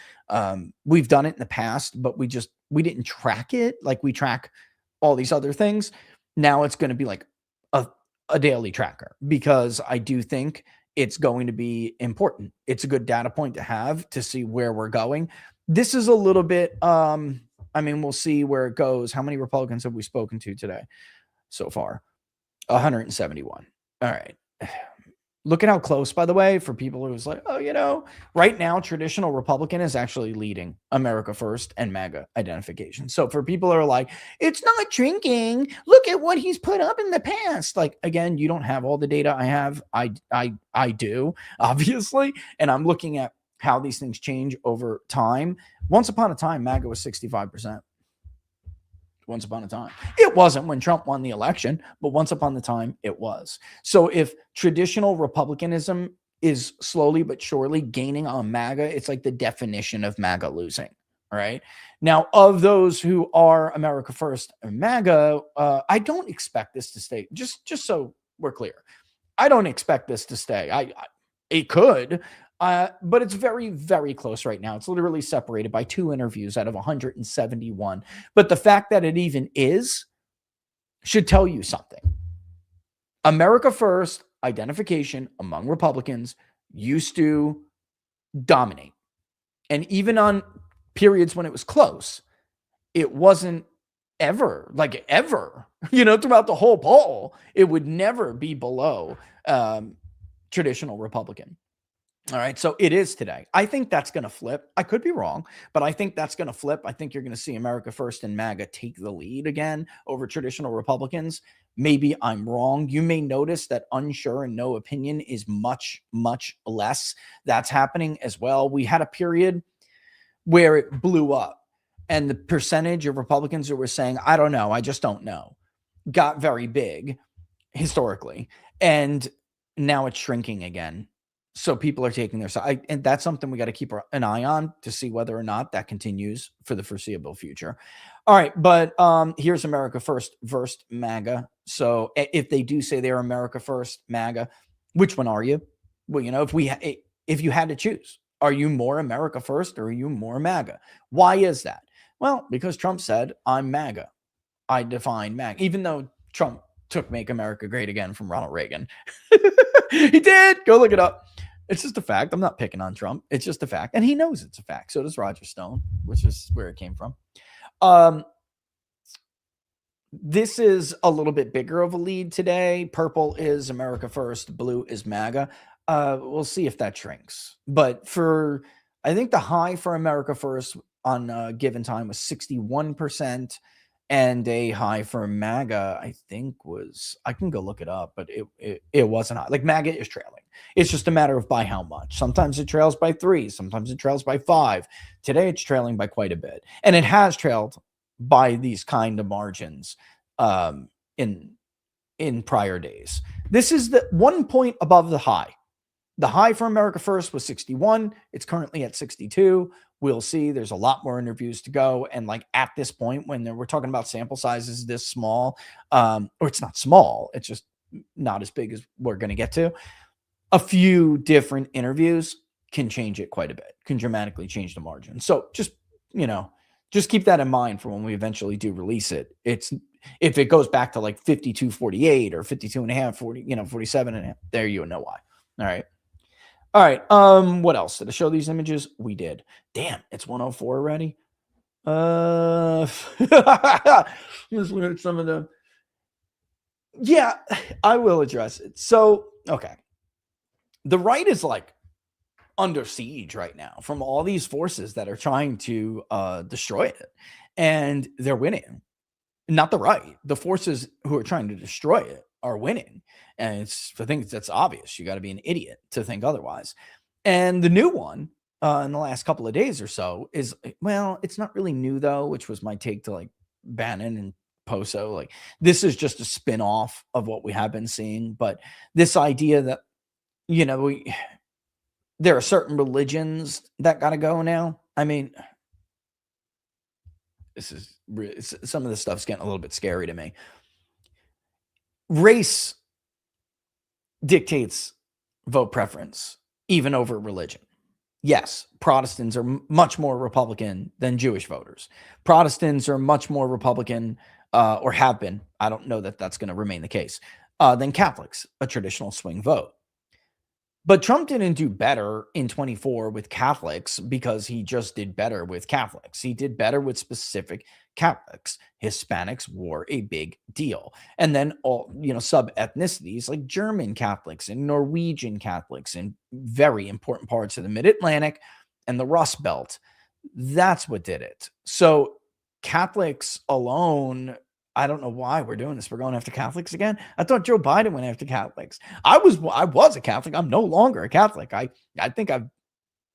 we've done it in the past, but we didn't track it like we track all these other things. Now it's going to be like a daily tracker, because I do think it's going to be important. It's a good data point to have to see where we're going. This is a little bit, we'll see where it goes. How many Republicans have we spoken to today so far? 171. All right. Look at how close, by the way, for people who's like, oh, right now, traditional Republican is actually leading America First and MAGA identification. So for people who are like, it's not shrinking, look at what he's put up in the past. Like, again, you don't have all the data I have. I do, obviously. And I'm looking at how these things change over time. Once upon a time, MAGA was 65%. Once upon a time. It wasn't when Trump won the election, but once upon a time it was. So if traditional Republicanism is slowly but surely gaining on MAGA, it's like the definition of MAGA losing. All right. Now, of those who are America First and MAGA, I don't expect this to stay. Just so we're clear, I don't expect this to stay. It could. But it's very, very close right now. It's literally separated by 2 interviews out of 171. But the fact that it even is should tell you something. America First identification among Republicans used to dominate. And even on periods when it was close, it wasn't ever, throughout the whole poll, it would never be below traditional Republican. All right. So it is today. I think that's going to flip. I could be wrong, but I think that's going to flip. I think you're going to see America First and MAGA take the lead again over traditional Republicans. Maybe I'm wrong. You may notice that unsure and no opinion is much, much less. That's happening as well. We had a period where it blew up and the percentage of Republicans who were saying, I don't know, I just don't know, got very big historically. And now it's shrinking again. So people are taking their side. And that's something we got to keep an eye on to see whether or not that continues for the foreseeable future. All right. But here's America First versus MAGA. So if they do say they're America First, MAGA, which one are you? Well, if you had to choose, are you more America First or are you more MAGA? Why is that? Well, because Trump said, I'm MAGA. I define MAGA, even though Trump took Make America Great Again from Ronald Reagan. He did. Go look it up. It's just a fact. I'm not picking on Trump. It's just a fact. And he knows it's a fact. So does Roger Stone, which is where it came from. This is a little bit bigger of a lead today. Purple is America First. Blue is MAGA. We'll see if that shrinks. But I think the high for America First on a given time was 61%. And a high for MAGA, I think I can go look it up, but it wasn't high. Like MAGA is trailing. It's just a matter of by how much. Sometimes it trails by 3. Sometimes it trails by 5. Today it's trailing by quite a bit. And it has trailed by these kind of margins in prior days. This is the 1 point above the high. The high for America First was 61. It's currently at 62. We'll see. There's a lot more interviews to go. And like at this point, when we're talking about sample sizes this small, or it's not small, it's just not as big as we're going to get to. A few different interviews can change it quite a bit, can dramatically change the margin. So just keep that in mind for when we eventually do release it. If it goes back to like 52-48 or 52.5, 40, 47.5, there you know why. All right. All right. What else? Did I show these images? We did. Damn, it's 104 already. Let's look at some of the. Yeah, I will address it. So, okay. The right is like under siege right now from all these forces that are trying to destroy it. And they're winning. Not the right. The forces who are trying to destroy it are winning. And I think that's obvious. You got to be an idiot to think otherwise. And the new one in the last couple of days or so is, well, it's not really new though, which was my take to like Bannon and Poso. Like this is just a spin-off of what we have been seeing. But this idea that, there are certain religions that got to go now. I mean, this is really, some of this stuff's getting a little bit scary to me. Race dictates vote preference, even over religion. Yes, Protestants are much more Republican than Jewish voters. Protestants are much more Republican, or have been. I don't know that that's going to remain the case, than Catholics, a traditional swing vote. But Trump didn't do better in 24 with Catholics because he just did better with Catholics. He did better with specific Catholics. Hispanics were a big deal. And then all, sub ethnicities like German Catholics and Norwegian Catholics in very important parts of the Mid-Atlantic and the Rust Belt. That's what did it. So Catholics alone, I don't know why we're doing this. We're going after Catholics again. I thought Joe Biden went after Catholics. I was a Catholic. I'm no longer a Catholic. I think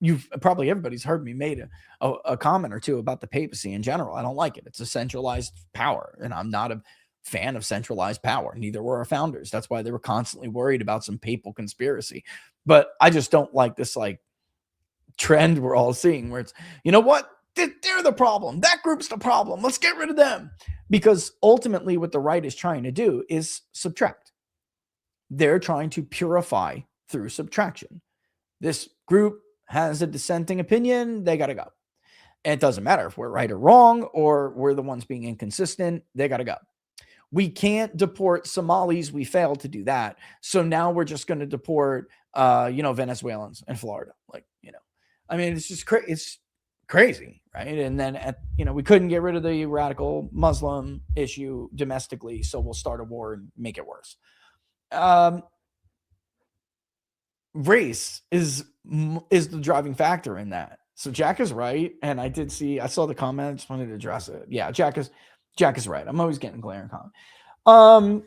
you've probably everybody's heard me made a comment or two about the papacy in general. I don't like it. It's a centralized power, and I'm not a fan of centralized power. Neither were our founders. That's why they were constantly worried about some papal conspiracy. But I just don't like this trend we're all seeing where it's, you know what? They're the problem. That group's the problem. Let's get rid of them. Because ultimately what the right is trying to do is subtract. They're trying to purify through subtraction. This group has a dissenting opinion, they got to go. And it doesn't matter if we're right or wrong, or we're the ones being inconsistent, they got to go. We can't deport Somalis. We failed to do that. So now we're just going to deport, Venezuelans in Florida. It's just it's crazy, right? And then, we couldn't get rid of the radical Muslim issue domestically, so we'll start a war and make it worse. Race is the driving factor in that. So Jack is right, and I saw the comment. I just wanted to address it. Yeah, Jack is right. I'm always getting glaring comment.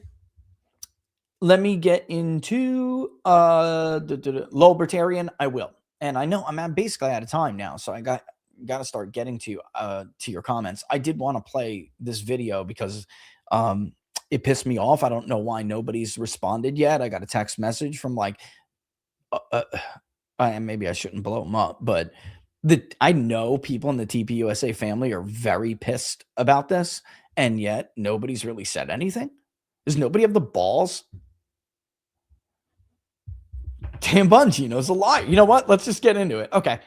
Let me get into the Libertarian. I will, and I know I'm basically out of time now, so I got to start getting to your comments. I did want to play this video because it pissed me off. I don't know why nobody's responded yet. I got a text message from maybe I shouldn't blow them up, but I know people in the TPUSA family are very pissed about this, and yet nobody's really said anything. Does nobody have the balls? Dan Bongino's a liar. You know what? Let's just get into it. Okay,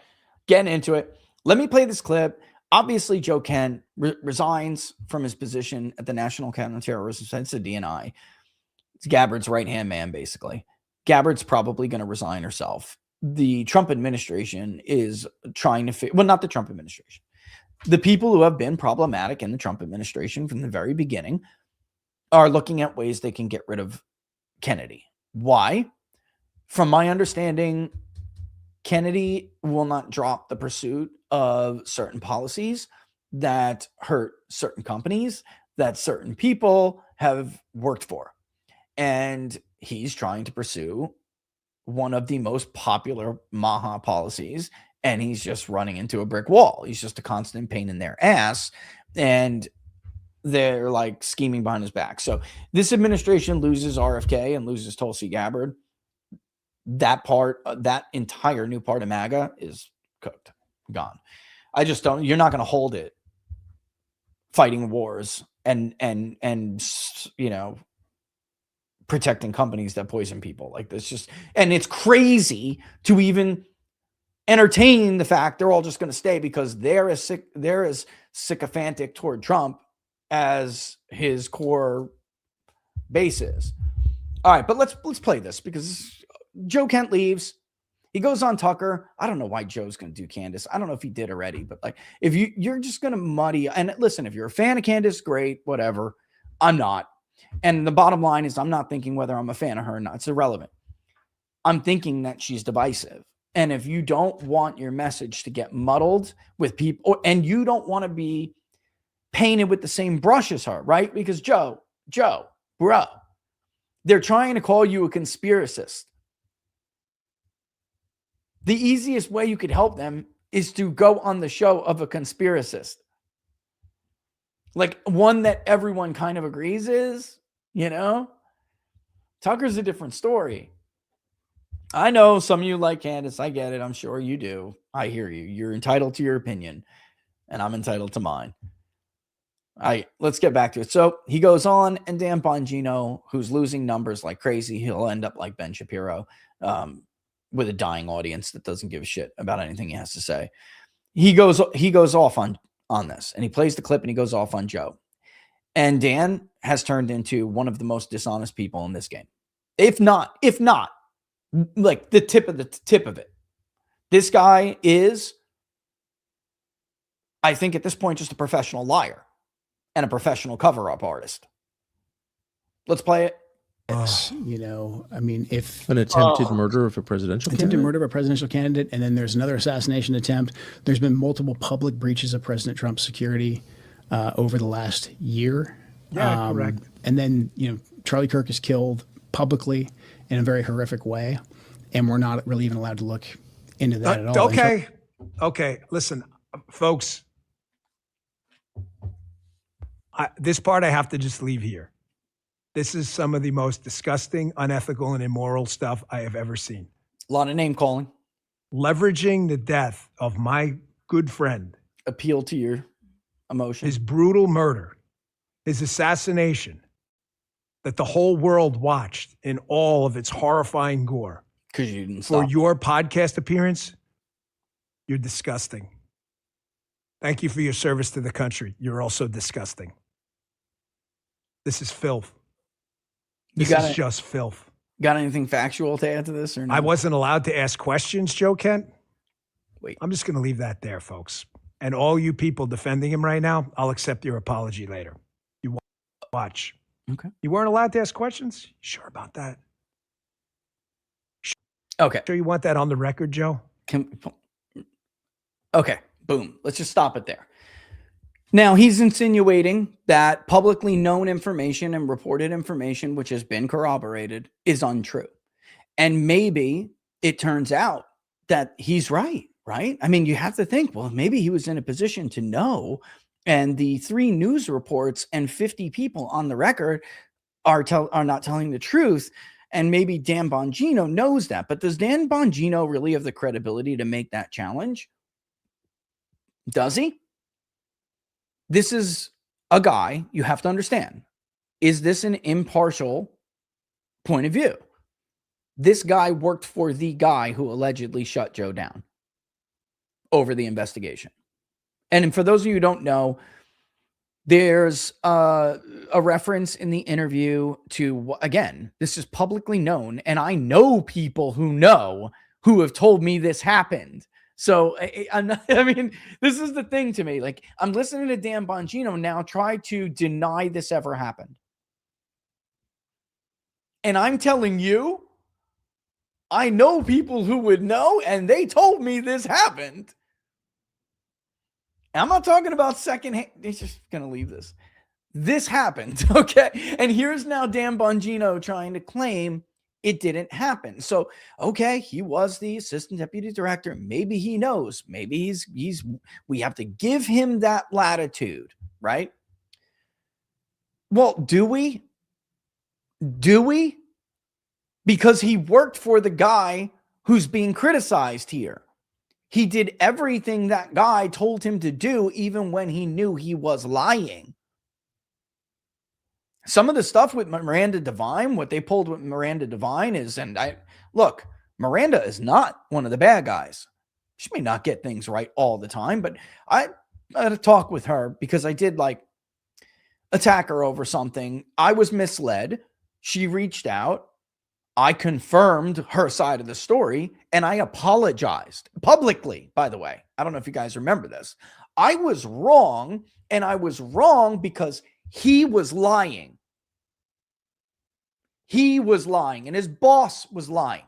getting into it. Let me play this clip. Obviously, Joe Kent resigns from his position at the National Counterterrorism Center, it's a DNI. It's Gabbard's right-hand man, basically. Gabbard's probably going to resign herself. The Trump administration is trying to not the Trump administration. The people who have been problematic in the Trump administration from the very beginning are looking at ways they can get rid of Kennedy. Why? From my understanding, Kennedy will not drop the pursuit of certain policies that hurt certain companies that certain people have worked for. And he's trying to pursue one of the most popular MAGA policies, and he's just running into a brick wall. He's just a constant pain in their ass, and they're scheming behind his back. So this administration loses RFK and loses Tulsi Gabbard. That entire new part of MAGA is cooked, gone. I just don't. You're not going to hold it fighting wars and protecting companies that poison people like this. And it's crazy to even entertain the fact they're all just going to stay because they're as sycophantic toward Trump as his core base is. All right, but let's play this because Joe Kent leaves. He goes on Tucker. I don't know why Joe's going to do Candace. I don't know if he did already, but if you're just going to muddy, and listen, if you're a fan of Candace, great, whatever. I'm not. And the bottom line is I'm not thinking whether I'm a fan of her or not. It's irrelevant. I'm thinking that she's divisive. And if you don't want your message to get muddled with people, and you don't want to be painted with the same brush as her, right? Because Joe, bro, they're trying to call you a conspiracist. The easiest way you could help them is to go on the show of a conspiracist. One that everyone kind of agrees is, Tucker's a different story. I know some of you like Candace. I get it. I'm sure you do. I hear you. You're entitled to your opinion, and I'm entitled to mine. All right, let's get back to it. So he goes on, and Dan Bongino, who's losing numbers like crazy, he'll end up like Ben Shapiro, with a dying audience that doesn't give a shit about anything he has to say. He goes off on this, and he plays the clip, and he goes off on Joe. And Dan has turned into one of the most dishonest people in this game. If not, the tip of it. This guy is, I think at this point, just a professional liar. and a professional cover-up artist. Let's play it. You know, I mean, if An attempted murder of a presidential attempted candidate? murder of a presidential candidate, and then there's another assassination attempt. There's been multiple public breaches of President Trump's security over the last year. Yeah, correct. And then, you know, Charlie Kirk is killed publicly in a very horrific way, and we're not really even allowed to look into that at all. Okay. Listen, folks, this part I have to just leave here. This is some of the most disgusting, unethical, and immoral stuff I have ever seen. A lot of name calling. Leveraging the death of my good friend. Appeal to your emotion. His brutal murder, his assassination that the whole world watched in all of its horrifying gore. Because you didn't For stop. your podcast appearance, you're disgusting. Thank you for your service to the country. You're also disgusting. This is filth. This is just filth. Got anything factual to add to this or no? I wasn't allowed to ask questions, Joe Kent. Wait. I'm just going to leave that there, folks. And all you people defending him right now, I'll accept your apology later. You watch. Okay. You weren't allowed to ask questions? Sure about that? Okay. Sure you want that on the record, Joe? Okay. Boom. Let's just stop it there. Now, he's insinuating that publicly known information and reported information, which has been corroborated, is untrue. And maybe it turns out that he's right? I mean, you have to think, well, maybe he was in a position to know, and the 3 news reports and 50 people on the record are not telling the truth, and maybe Dan Bongino knows that. But does Dan Bongino really have the credibility to make that challenge? Does he? This is a guy, you have to understand. Is this an impartial point of view? This guy worked for the guy who allegedly shut Joe down over the investigation. And for those of you who don't know, there's a reference in the interview to, again, this is publicly known, and I know people who have told me this happened. So, I mean, this is the thing to me. Like, I'm listening to Dan Bongino now try to deny this ever happened. And I'm telling you, I know people who would know, and they told me this happened. I'm not talking about secondhand. He's just going to leave this. This happened, okay? And here's now Dan Bongino trying to claim it didn't happen. So, okay, he was the assistant deputy director. Maybe he knows. Maybe we have to give him that latitude, right? Well, do we? Do we? Because he worked for the guy who's being criticized here. He did everything that guy told him to do, even when he knew he was lying. Some of the stuff with Miranda Devine, what they pulled with Miranda Devine is, look, Miranda is not one of the bad guys. She may not get things right all the time, but I had a talk with her because I did attack her over something. I was misled. She reached out. I confirmed her side of the story, and I apologized publicly, by the way. I don't know if you guys remember this. I was wrong, and I was wrong because he was lying. He was lying, and his boss was lying.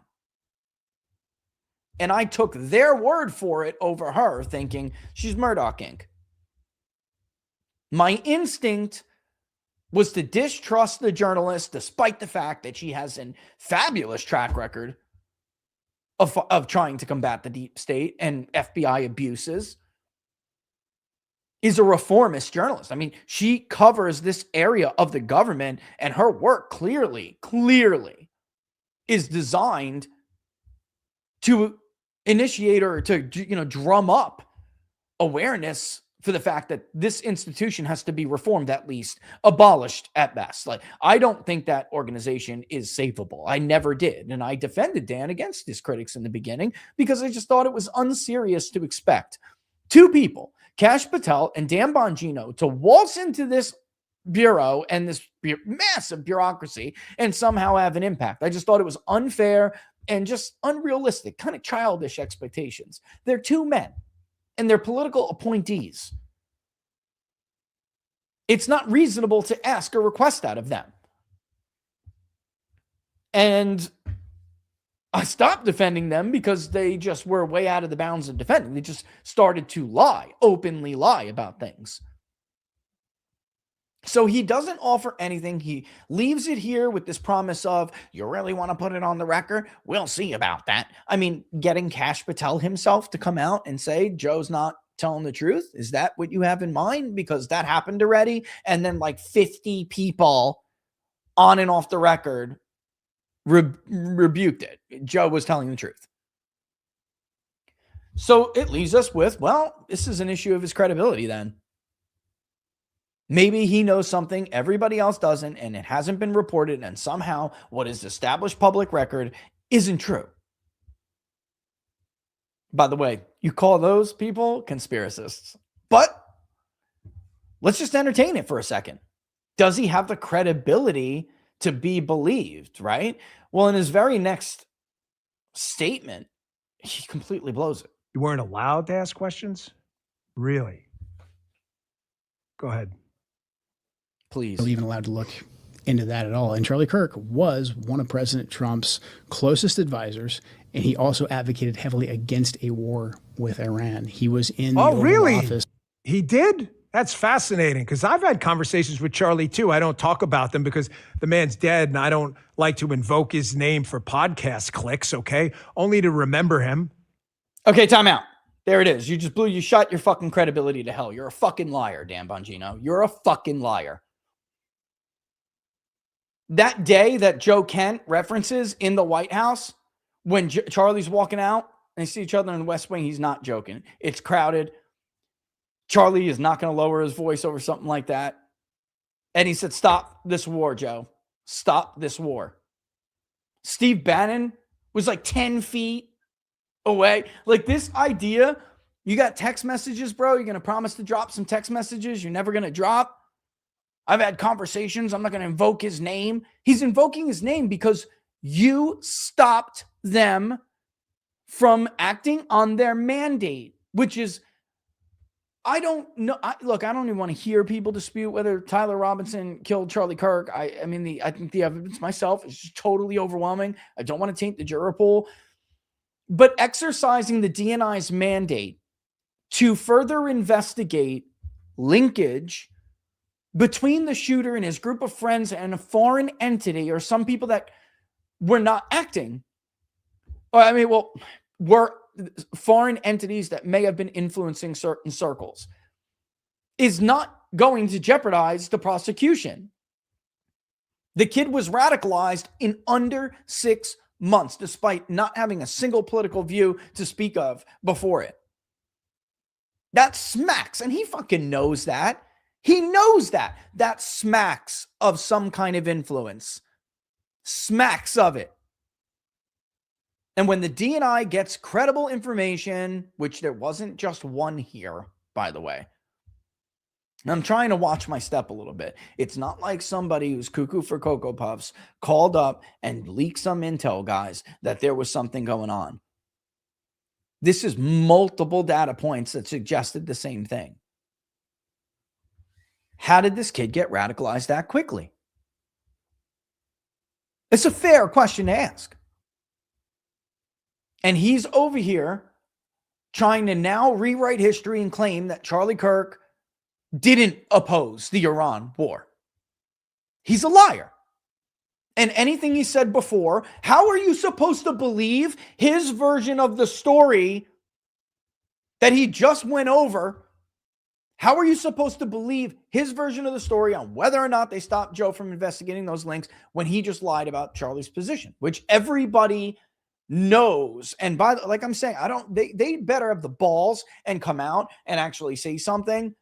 And I took their word for it over her, thinking she's Murdoch Inc. My instinct was to distrust the journalist, despite the fact that she has a fabulous track record of trying to combat the deep state and FBI abuses. Is a reformist journalist. I mean, she covers this area of the government, and her work clearly is designed to initiate or to, drum up awareness for the fact that this institution has to be reformed, at least abolished at best. I don't think that organization is savable. I never did. And I defended Dan against his critics in the beginning because I just thought it was unserious to expect 2 people, Kash Patel and Dan Bongino, to waltz into this bureau and this massive bureaucracy and somehow have an impact. I just thought it was unfair and just unrealistic, kind of childish expectations. They're 2 men and they're political appointees. It's not reasonable to ask or request that of them. And I stopped defending them because they just were way out of the bounds of defending. They just started to lie, openly lie about things. So he doesn't offer anything. He leaves it here with this promise of, you really want to put it on the record? We'll see about that. I mean, getting Kash Patel himself to come out and say Joe's not telling the truth. Is that what you have in mind? Because that happened already. And then like 50 people on and off the record rebuked it. Joe was telling the truth. So it leaves us with, well, this is an issue of his credibility then. Maybe he knows something everybody else doesn't, and it hasn't been reported, and somehow what is established public record isn't true. By the way, you call those people conspiracists. But let's just entertain it for a second. Does he have the credibility to be believed, right? Well, in his very next statement, he completely blows it. You weren't allowed to ask questions? Really? Go ahead. Please. Not even allowed to look into that at all. And Charlie Kirk was one of President Trump's closest advisors, and he also advocated heavily against a war with Iran. He was in the Oval Office. He did? That's fascinating, because I've had conversations with Charlie too. I don't talk about them because the man's dead and I don't like to invoke his name for podcast clicks, okay? Only to remember him. Okay, time out. There it is. You shot your fucking credibility to hell. You're a fucking liar, Dan Bongino. You're a fucking liar. That day that Joe Kent references in the White House, when Charlie's walking out and they see each other in the West Wing, he's not joking. It's crowded. Charlie is not going to lower his voice over something like that. And he said, stop this war, Joe. Stop this war. Steve Bannon was like 10 feet away. Like this idea, you got text messages, bro. You're going to promise to drop some text messages you're never going to drop. I've had conversations. I'm not going to invoke his name. He's invoking his name because you stopped them from acting on their mandate, which is, I don't know. Look, I don't even want to hear people dispute whether Tyler Robinson killed Charlie Kirk. I think the evidence myself is just totally overwhelming. I don't want to taint the juror pool. But exercising the DNI's mandate to further investigate linkage between the shooter and his group of friends and a foreign entity, or some people that were not acting, were foreign entities that may have been influencing certain circles, is not going to jeopardize the prosecution. The kid was radicalized in under 6 months, despite not having a single political view to speak of before it. That smacks, and he fucking knows that. He knows that. That smacks of some kind of influence. Smacks of it. And when the DNI gets credible information, which there wasn't just one here, by the way. And I'm trying to watch my step a little bit. It's not like somebody who's cuckoo for Cocoa Puffs called up and leaked some intel, guys, that there was something going on. This is multiple data points that suggested the same thing. How did this kid get radicalized that quickly? It's a fair question to ask. And he's over here trying to now rewrite history and claim that Charlie Kirk didn't oppose the Iran war. He's a liar. And anything he said before, how are you supposed to believe his version of the story that he just went over? How are you supposed to believe his version of the story on whether or not they stopped Joe from investigating those links when he just lied about Charlie's position, which everybody knows? And like I'm saying, they better have the balls and come out and actually say something,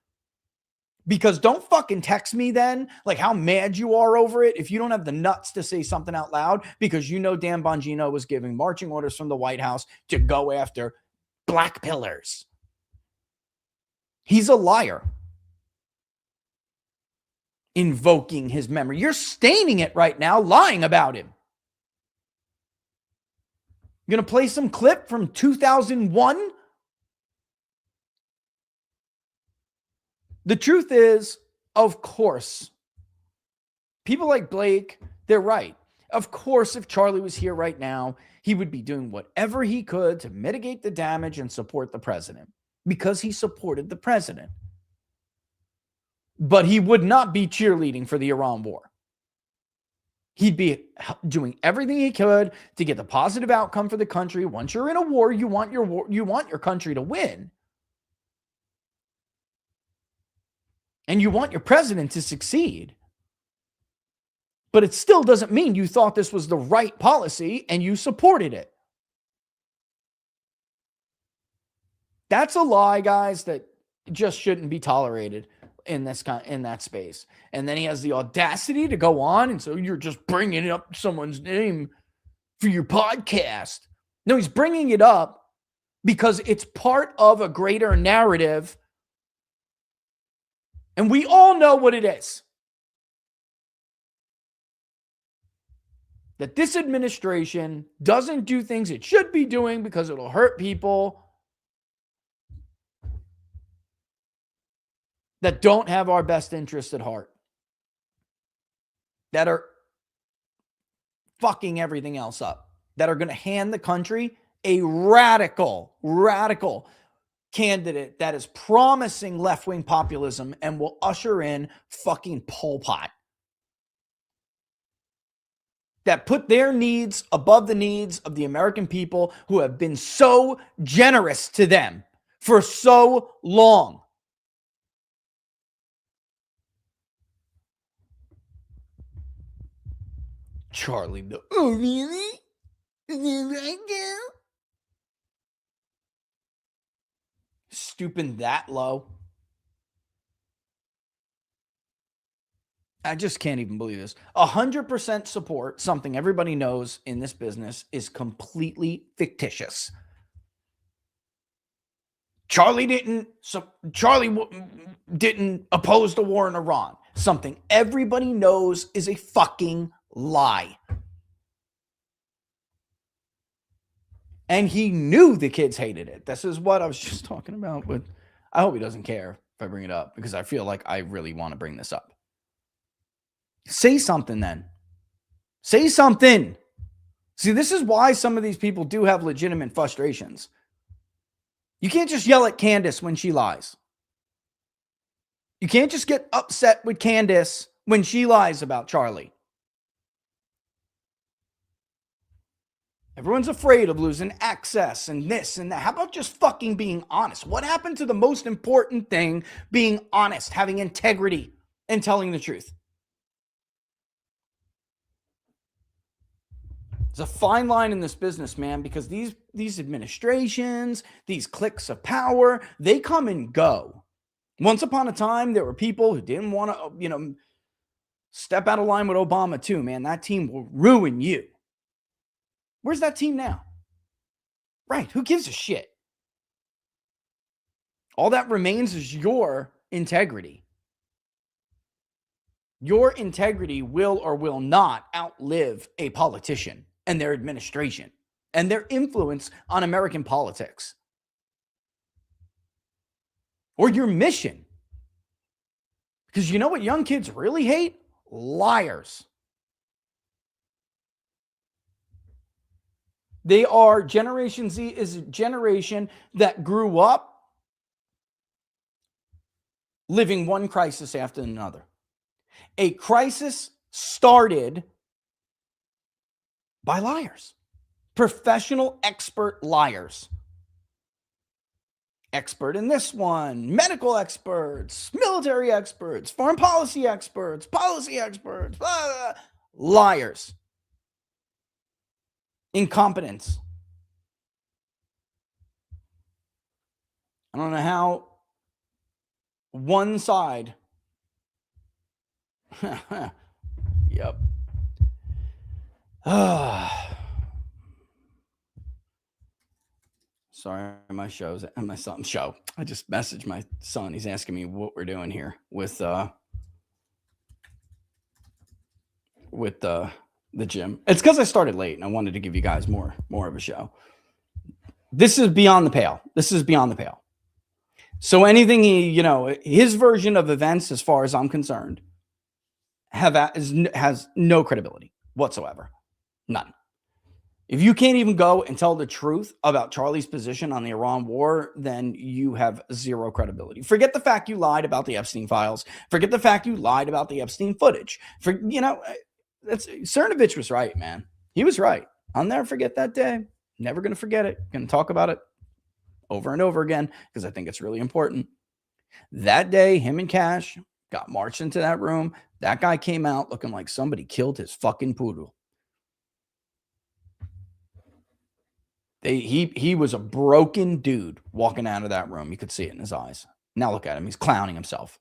because don't fucking text me then like how mad you are over it if you don't have the nuts to say something out loud, because you know Dan Bongino was giving marching orders from the White House to go after black pillars. He's a liar. Invoking his memory. You're staining it right now, lying about him. You're going to play some clip from 2001? The truth is, Of course. People like Blake, they're right. Of course, if Charlie was here right now, he would be doing whatever he could to mitigate the damage and support the president because he supported the president. But he would not be cheerleading for the Iran war. He'd be doing everything he could to get the positive outcome for the country. Once you're in a war, you want your country to win. And you want your president to succeed. But it still doesn't mean you thought this was the right policy and you supported it. That's a lie, guys, that just shouldn't be tolerated in that space. And then he has the audacity to go on, and so you're just bringing up someone's name for your podcast. No, he's bringing it up because it's part of a greater narrative, and we all know what it is. That this administration doesn't do things it should be doing because it'll hurt people that don't have our best interest at heart, that are fucking everything else up, that are going to hand the country a radical candidate that is promising left-wing populism and will usher in fucking Pol Pot. That put their needs above the needs of the American people who have been so generous to them for so long. Charlie, oh, really? Right now? Stooping that low. I just can't even believe this. 100% support, something everybody knows in this business, is completely fictitious. Charlie didn't oppose the war in Iran. Something everybody knows is a fucking lie. And he knew the kids hated it. This is what I was just talking about. But I hope he doesn't care if I bring it up, because I feel like I really want to bring this up. Say something then. Say something. See, this is why some of these people do have legitimate frustrations. You can't just yell at Candace when she lies. You can't just get upset with Candace when she lies about Charlie. Everyone's afraid of losing access and this and that. How about just fucking being honest? What happened to the most important thing? Being honest, having integrity, and telling the truth. There's a fine line in this business, man, because these administrations, these cliques of power, they come and go. Once upon a time, there were people who didn't want to, step out of line with Obama too, man. That team will ruin you. Where's that team now? Right. Who gives a shit? All that remains is your integrity. Your integrity will or will not outlive a politician and their administration and their influence on American politics. Or your mission. Because you know what young kids really hate? Liars. They are, Generation Z is a generation that grew up living one crisis after another. A crisis started by liars. Professional expert liars. Expert in this one, medical experts, military experts, foreign policy experts, policy experts, blah, blah, blah. Liars. Incompetence. I don't know how one side. Yep. Sorry, my son's show. I just messaged my son. He's asking me what we're doing here with the gym. It's because I started late and I wanted to give you guys more of a show. This is beyond the pale. This is beyond the pale. So anything his version of events, as far as I'm concerned, has no credibility whatsoever. None. If you can't even go and tell the truth about Charlie's position on the Iran war, then you have zero credibility. Forget the fact you lied about the Epstein files. Forget the fact you lied about the Epstein footage. Cernovich was right, man. He was right. I'll never forget that day. Never going to forget it. Going to talk about it over and over again because I think it's really important. That day, him and Cash got marched into that room. That guy came out looking like somebody killed his fucking poodle. He was a broken dude walking out of that room. You could see it in his eyes. Now look at him. He's clowning himself.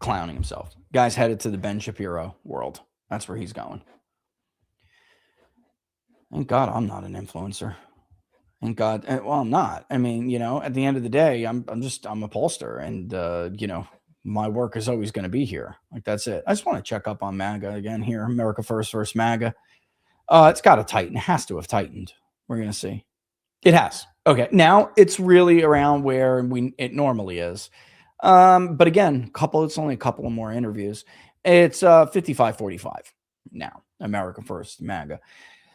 Guy's headed to the Ben Shapiro world. That's where he's going. Thank God I'm not an influencer. Thank God. Well, I'm not. I mean, at the end of the day, I'm a pollster, and my work is always going to be here. Like, that's it. I just want to check up on MAGA again here. America First versus MAGA. It's got to tighten. It has to have tightened. We're going to see. It has. Okay. Now it's really around where it normally is. But again, it's only a couple of more interviews. It's 55-45 now. America First, MAGA.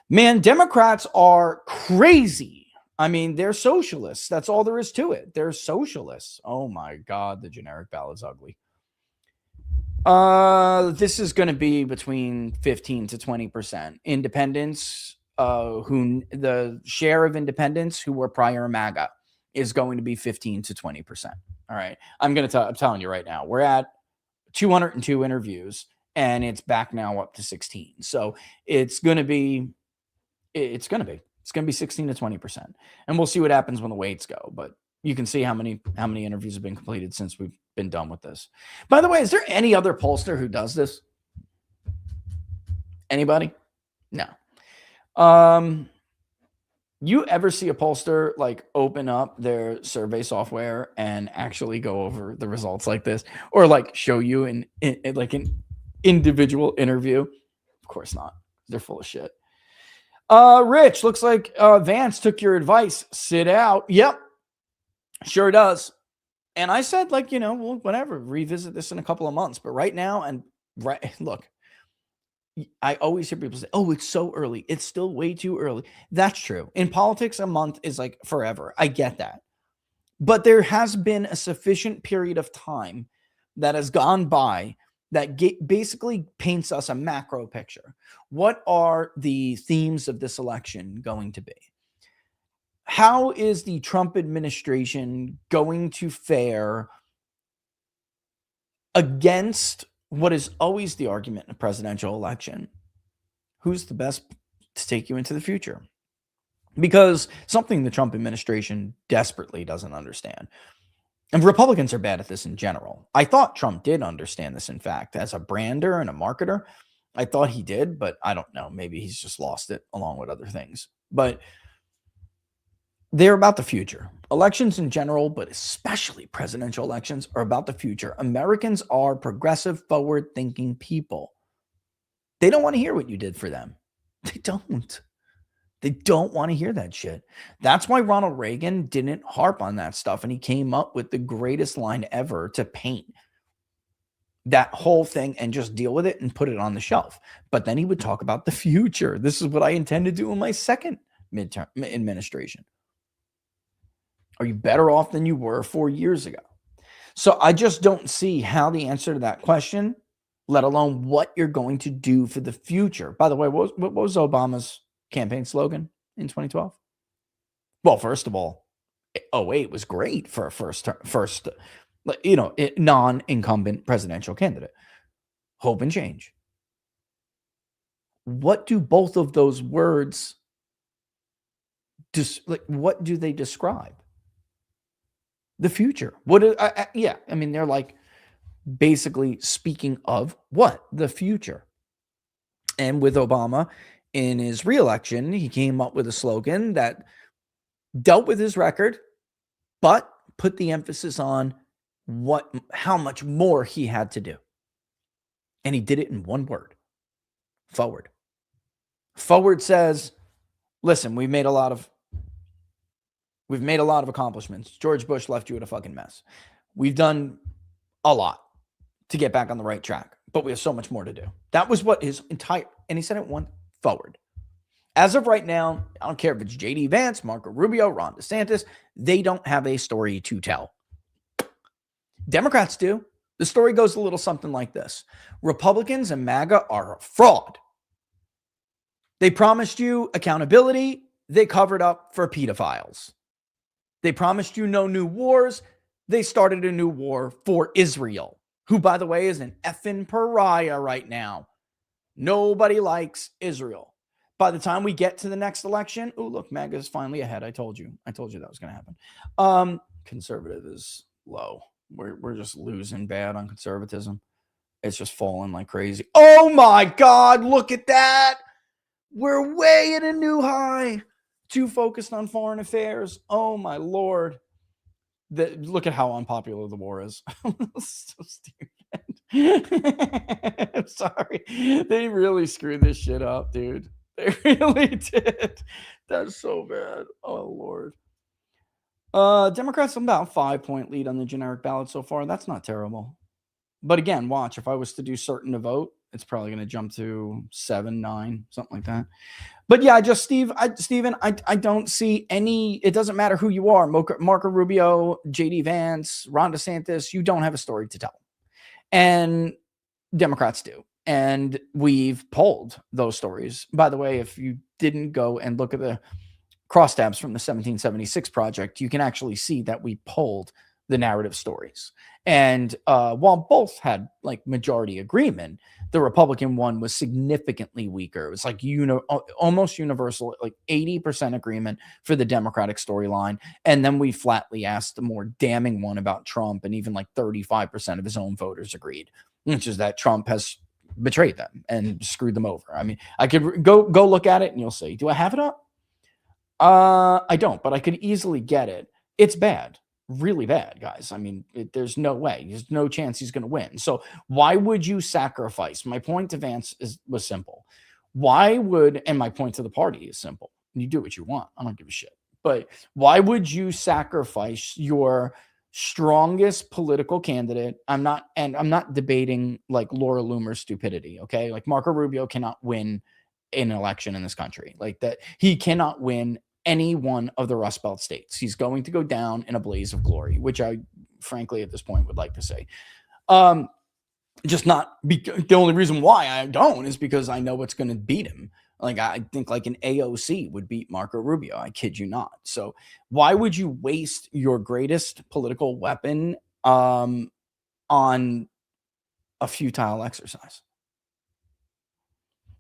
Man, Democrats are crazy. I mean, they're socialists. That's all there is to it. They're socialists. Oh my God, the generic ballot's ugly. This is going to be between 15 to 20%. Independents, who the share of independents who were prior MAGA is going to be 15 to 20%. All right. I'm telling you right now, we're at 202 interviews and it's back now up to 16. So it's going to be 16 to 20%. And we'll see what happens when the weights go. But you can see how many interviews have been completed since we've been done with this. By the way, is there any other pollster who does this? Anybody? No. You ever see a pollster like open up their survey software and actually go over the results like this, or like show you in like an individual interview? Of course not. They're full of shit. Rich, looks like Vance took your advice. Sit out. Yep. Sure does. And I said, well, whatever, revisit this in a couple of months. But right now, look, I always hear people say, oh, it's so early. It's still way too early. That's true. In politics, a month is like forever. I get that. But there has been a sufficient period of time that has gone by that basically paints us a macro picture. What are the themes of this election going to be? How is the Trump administration going to fare against what is always the argument in a presidential election? Who's the best to take you into the future? Because something the Trump administration desperately doesn't understand. And Republicans are bad at this in general. I thought Trump did understand this, in fact, as a brander and a marketer. I thought he did, but I don't know. Maybe he's just lost it along with other things. But they're about the future. Elections in general, but especially presidential elections, are about the future. Americans are progressive, forward-thinking people. They don't want to hear what you did for them. They don't. They don't want to hear that shit. That's why Ronald Reagan didn't harp on that stuff, and he came up with the greatest line ever to paint that whole thing and just deal with it and put it on the shelf. But then he would talk about the future. This is what I intend to do in my second midterm administration. Are you better off than you were 4 years ago? So I just don't see how the answer to that question, let alone what you're going to do for the future. By the way, what was Obama's campaign slogan in 2012? Well, first of all, 08 was great for a first non-incumbent presidential candidate. Hope and change. What do both of those words what do they describe? The future. They're like basically speaking of what? The future. And with Obama in his reelection, he came up with a slogan that dealt with his record, but put the emphasis on how much more he had to do. And he did it in one word: forward. Forward says, listen, we've made a lot of We've made a lot of accomplishments. George Bush left you at a fucking mess. We've done a lot to get back on the right track, but we have so much more to do. That was what his entire, and he said it went forward. As of right now, I don't care if it's J.D. Vance, Marco Rubio, Ron DeSantis, they don't have a story to tell. Democrats do. The story goes a little something like this. Republicans and MAGA are a fraud. They promised you accountability. They covered up for pedophiles. They promised you no new wars. They started a new war for Israel, who, by the way, is an effing pariah right now. Nobody likes Israel. By the time we get to the next election, oh, look, MAGA is finally ahead. I told you that was going to happen. Conservative is low. We're just losing bad on conservatism. It's just falling like crazy. Oh my God, look at that. We're way at a new high. Too focused on foreign affairs. Oh my Lord. Look at how unpopular the war is. So stupid. I'm sorry. They really screwed this shit up, dude. They really did. That's so bad. Oh Lord. Democrats about 5-point lead on the generic ballot so far. That's not terrible. But again, watch. If I was to do certain to vote, it's probably going to jump to 7, 9, something like that. But yeah, Steven, I don't see any. It doesn't matter who you are. Marco Rubio, J.D. Vance, Ron DeSantis. You don't have a story to tell. And Democrats do. And we've polled those stories. By the way, if you didn't go and look at the crosstabs from the 1776 project, you can actually see that we polled the narrative stories. And while both had like majority agreement, the Republican one was significantly weaker. It was like almost universal, like 80% agreement for the Democratic storyline. And then we flatly asked the more damning one about Trump, and even like 35% of his own voters agreed, which is that Trump has betrayed them and screwed them over. I mean, I could go look at it and you'll see. Do I have it up? I don't, but I could easily get it. It's bad. Really bad, guys. I mean, there's no way. There's no chance he's going to win. So why would you sacrifice? My point to Vance was simple. And my point to the party is simple. You do what you want. I don't give a shit. But why would you sacrifice your strongest political candidate? I'm not debating like Laura Loomer's stupidity, okay? Like Marco Rubio cannot win an election in this country. Like that, he cannot win any one of the Rust Belt states. He's going to go down in a blaze of glory, which I frankly at this point would like to say. Just not the only reason why I don't is because I know what's going to beat him. Like I think like an AOC would beat Marco Rubio. I kid you not. So why would you waste your greatest political weapon on a futile exercise?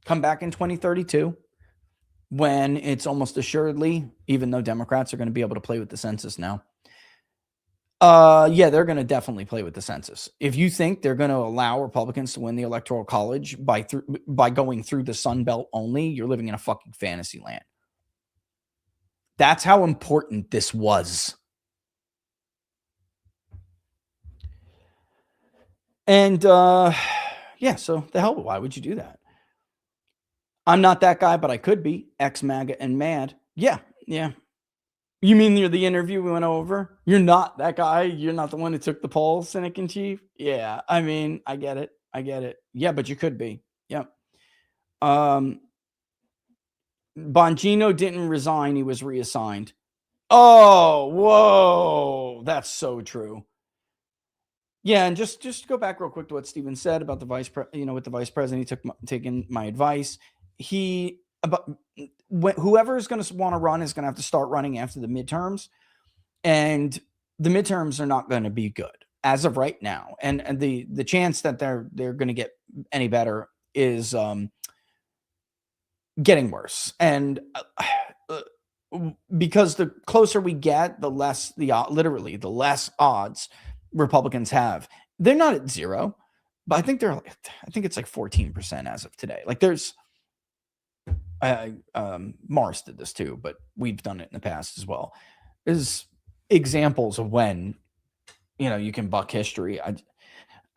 Come back in 2032. When it's almost assuredly, even though Democrats are going to be able to play with the census now. Yeah, they're going to definitely play with the census. If you think they're going to allow Republicans to win the Electoral College by going through the Sun Belt only, you're living in a fucking fantasy land. That's how important this was. And yeah, so the hell, why would you do that? I'm not that guy, but I could be. Ex-MAGA and mad. Yeah. You mean you're the interview we went over? You're not that guy? You're not the one who took the poll, Cynic in Chief? Yeah, I mean, I get it. Yeah, but you could be. Yep. Bongino didn't resign. He was reassigned. Oh, whoa. That's so true. Yeah, and just go back real quick to what Steven said about the with the vice president. He taking my advice. Whoever is going to want to run is going to have to start running after the midterms, and the midterms are not going to be good as of right now. And the chance that they're going to get any better is getting worse. And because the closer we get, the less literally the less odds Republicans have. They're not at 0, but I think it's like 14% as of today. Like there's Morris did this too, but we've done it in the past as well. There's examples of when, you can buck history.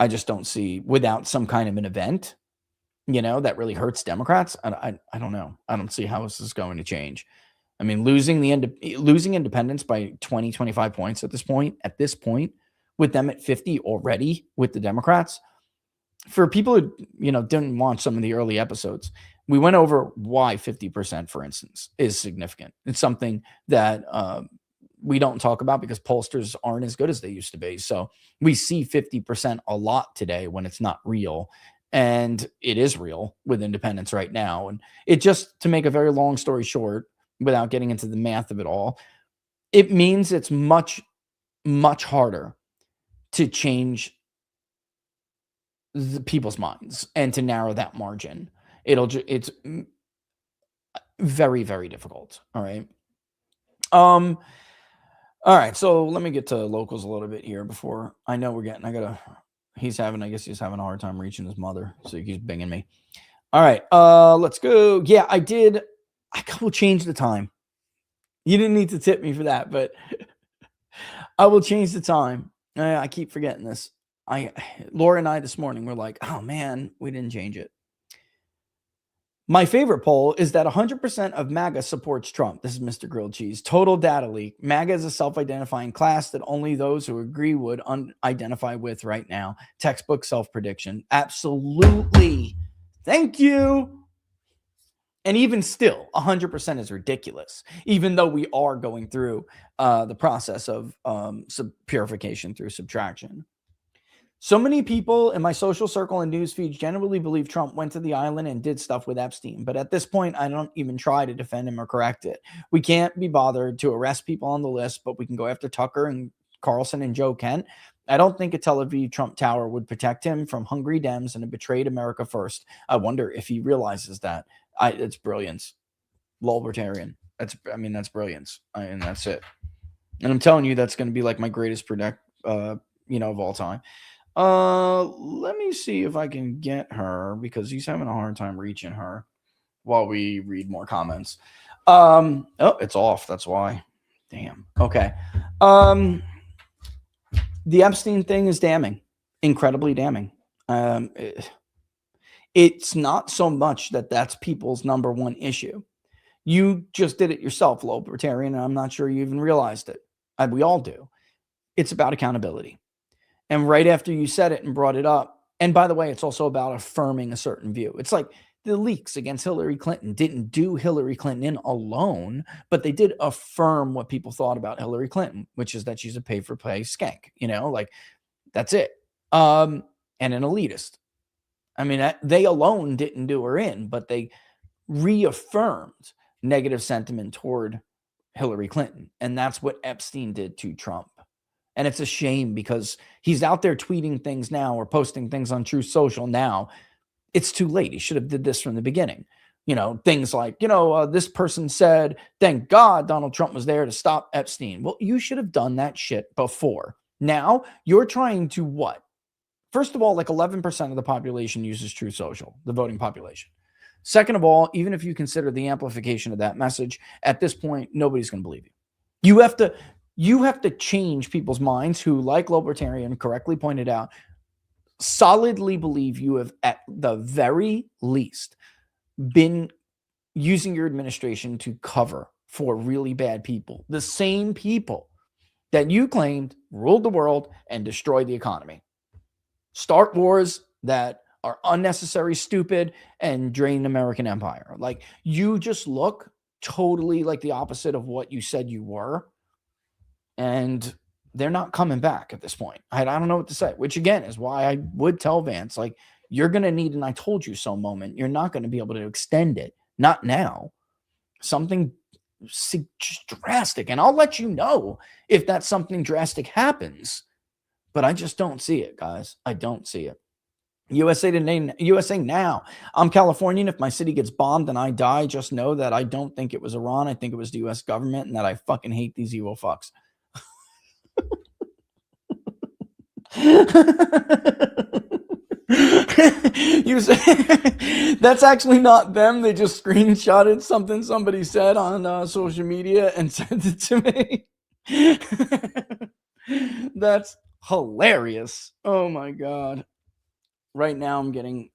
I just don't see, without some kind of an event, that really hurts Democrats. I don't know. I don't see how this is going to change. I I mean, losing independence by 20, 25 points at this point, with them at 50 already with the Democrats. For people who, didn't watch some of the early episodes, we went over why 50%, for instance, is significant. It's something that we don't talk about because pollsters aren't as good as they used to be. So we see 50% a lot today when it's not real. And it is real with independents right now. And it just, to make a very long story short, without getting into the math of it all, it means it's much, much harder to change the people's minds and to narrow that margin. It's very, very difficult. All right. All right. So let me get to locals a little bit here before I know he's having a hard time reaching his mother. So he's binging me. All right. Let's go. Yeah, I will change the time. You didn't need to tip me for that, but I will change the time. I keep forgetting this. Laura and I this morning were like, oh man, we didn't change it. My favorite poll is that 100% of MAGA supports Trump. This is Mr. Grilled Cheese. Total data leak. MAGA is a self-identifying class that only those who agree would identify with right now. Textbook self-prediction. Absolutely. Thank you. And even still, 100% is ridiculous, even though we are going through the process of purification through subtraction. So many people in my social circle and news feeds generally believe Trump went to the island and did stuff with Epstein. But at this point, I don't even try to defend him or correct it. We can't be bothered to arrest people on the list, but we can go after Tucker and Carlson and Joe Kent. I don't think a Tel Aviv Trump Tower would protect him from hungry Dems and a betrayed America first. I wonder if he realizes that. It's brilliance. Libertarian. That's brilliance. And that's it. And I'm telling you, that's going to be like my greatest predict, of all time. Let me see if I can get her because he's having a hard time reaching her while we read more comments. Oh, it's off. That's why. Damn. Okay. The Epstein thing is damning, incredibly damning. It's not so much that that's people's number one issue. You just did it yourself, libertarian, and I'm not sure you even realized it. We all do. It's about accountability. And right after you said it and brought it up, and by the way, it's also about affirming a certain view. It's like the leaks against Hillary Clinton didn't do Hillary Clinton in alone, but they did affirm what people thought about Hillary Clinton, which is that she's a pay-for-play skank, like that's it. And an elitist. I mean, they alone didn't do her in, but they reaffirmed negative sentiment toward Hillary Clinton. And that's what Epstein did to Trump. And it's a shame because he's out there tweeting things now or posting things on Truth Social now. It's too late. He should have did this from the beginning. Things like, this person said, thank God Donald Trump was there to stop Epstein. Well, you should have done that shit before. Now you're trying to what? First of all, like 11% of the population uses Truth Social, the voting population. Second of all, even if you consider the amplification of that message, at this point, nobody's going to believe you. You have to change people's minds who, like Libertarian correctly pointed out, solidly believe you have at the very least been using your administration to cover for really bad people. The same people that you claimed ruled the world and destroyed the economy. Start wars that are unnecessary, stupid, and drain American empire. Like, you just look totally like the opposite of what you said you were. And they're not coming back at this point. I don't know what to say, which again is why I would tell Vance, like, you're going to need an I told you so moment. You're not going to be able to extend it. Not now. Something drastic. And I'll let you know if that something drastic happens. But I just don't see it, guys. I don't see it. USA Now. I'm Californian. If my city gets bombed and I die, just know that I don't think it was Iran. I think it was the U.S. government and that I fucking hate these evil fucks. You say that's actually not them. They just screenshotted something somebody said on social media and sent it to me. That's hilarious. Oh my god. Right now I'm getting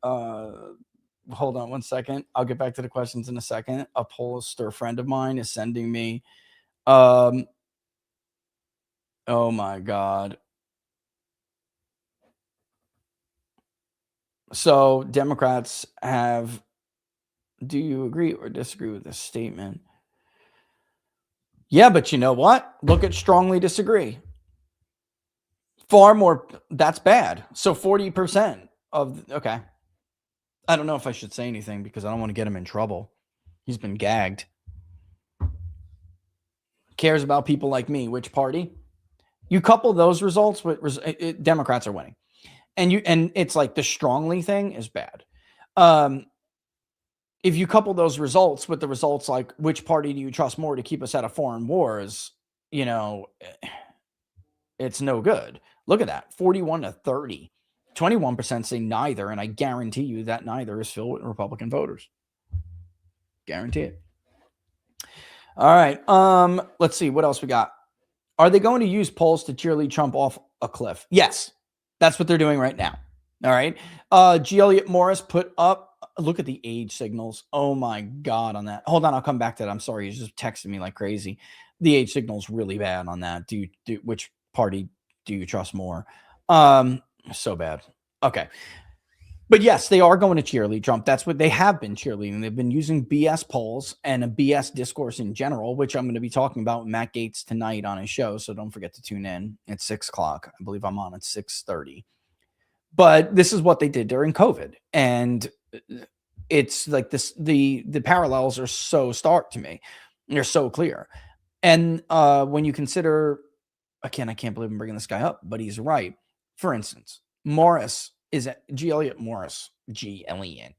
hold on one second. I'll get back to the questions in a second. A pollster friend of mine is sending me, oh my God. So Democrats have, do you agree or disagree with this statement? Yeah, but you know what? Look at strongly disagree. Far more, that's bad. So 40% of, okay. I don't know if I should say anything because I don't want to get him in trouble. He's been gagged. Cares about people like me. Which party? You couple those results with Democrats are winning. And it's like the strongly thing is bad. If you couple those results with the results like which party do you trust more to keep us out of foreign wars, you know, it's no good. Look at that, 41 to 30. 21% say neither, and I guarantee you that neither is filled with Republican voters. Guarantee it. All right, let's see what else we got. Are they going to use polls to cheerlead Trump off a cliff? Yes, that's what they're doing right now. All right. G. Elliott Morris put up, look at the age signals. Oh my God on that. Hold on, I'll come back to that. I'm sorry, he's just texting me like crazy. The age signal's really bad on that. Which party do you trust more? So bad. Okay. But yes, they are going to cheerlead Trump. That's what they have been cheerleading. They've been using BS polls and a BS discourse in general, which I'm going to be talking about with Matt Gaetz tonight on his show. So don't forget to tune in at 6 o'clock. I believe I'm on at 6:30. But this is what they did during COVID. And it's like this, the parallels are so stark to me. They're so clear. And when you consider, again, I can't believe I'm bringing this guy up, but he's right. For instance, Morris is G. Elliott Morris, G. Elliott.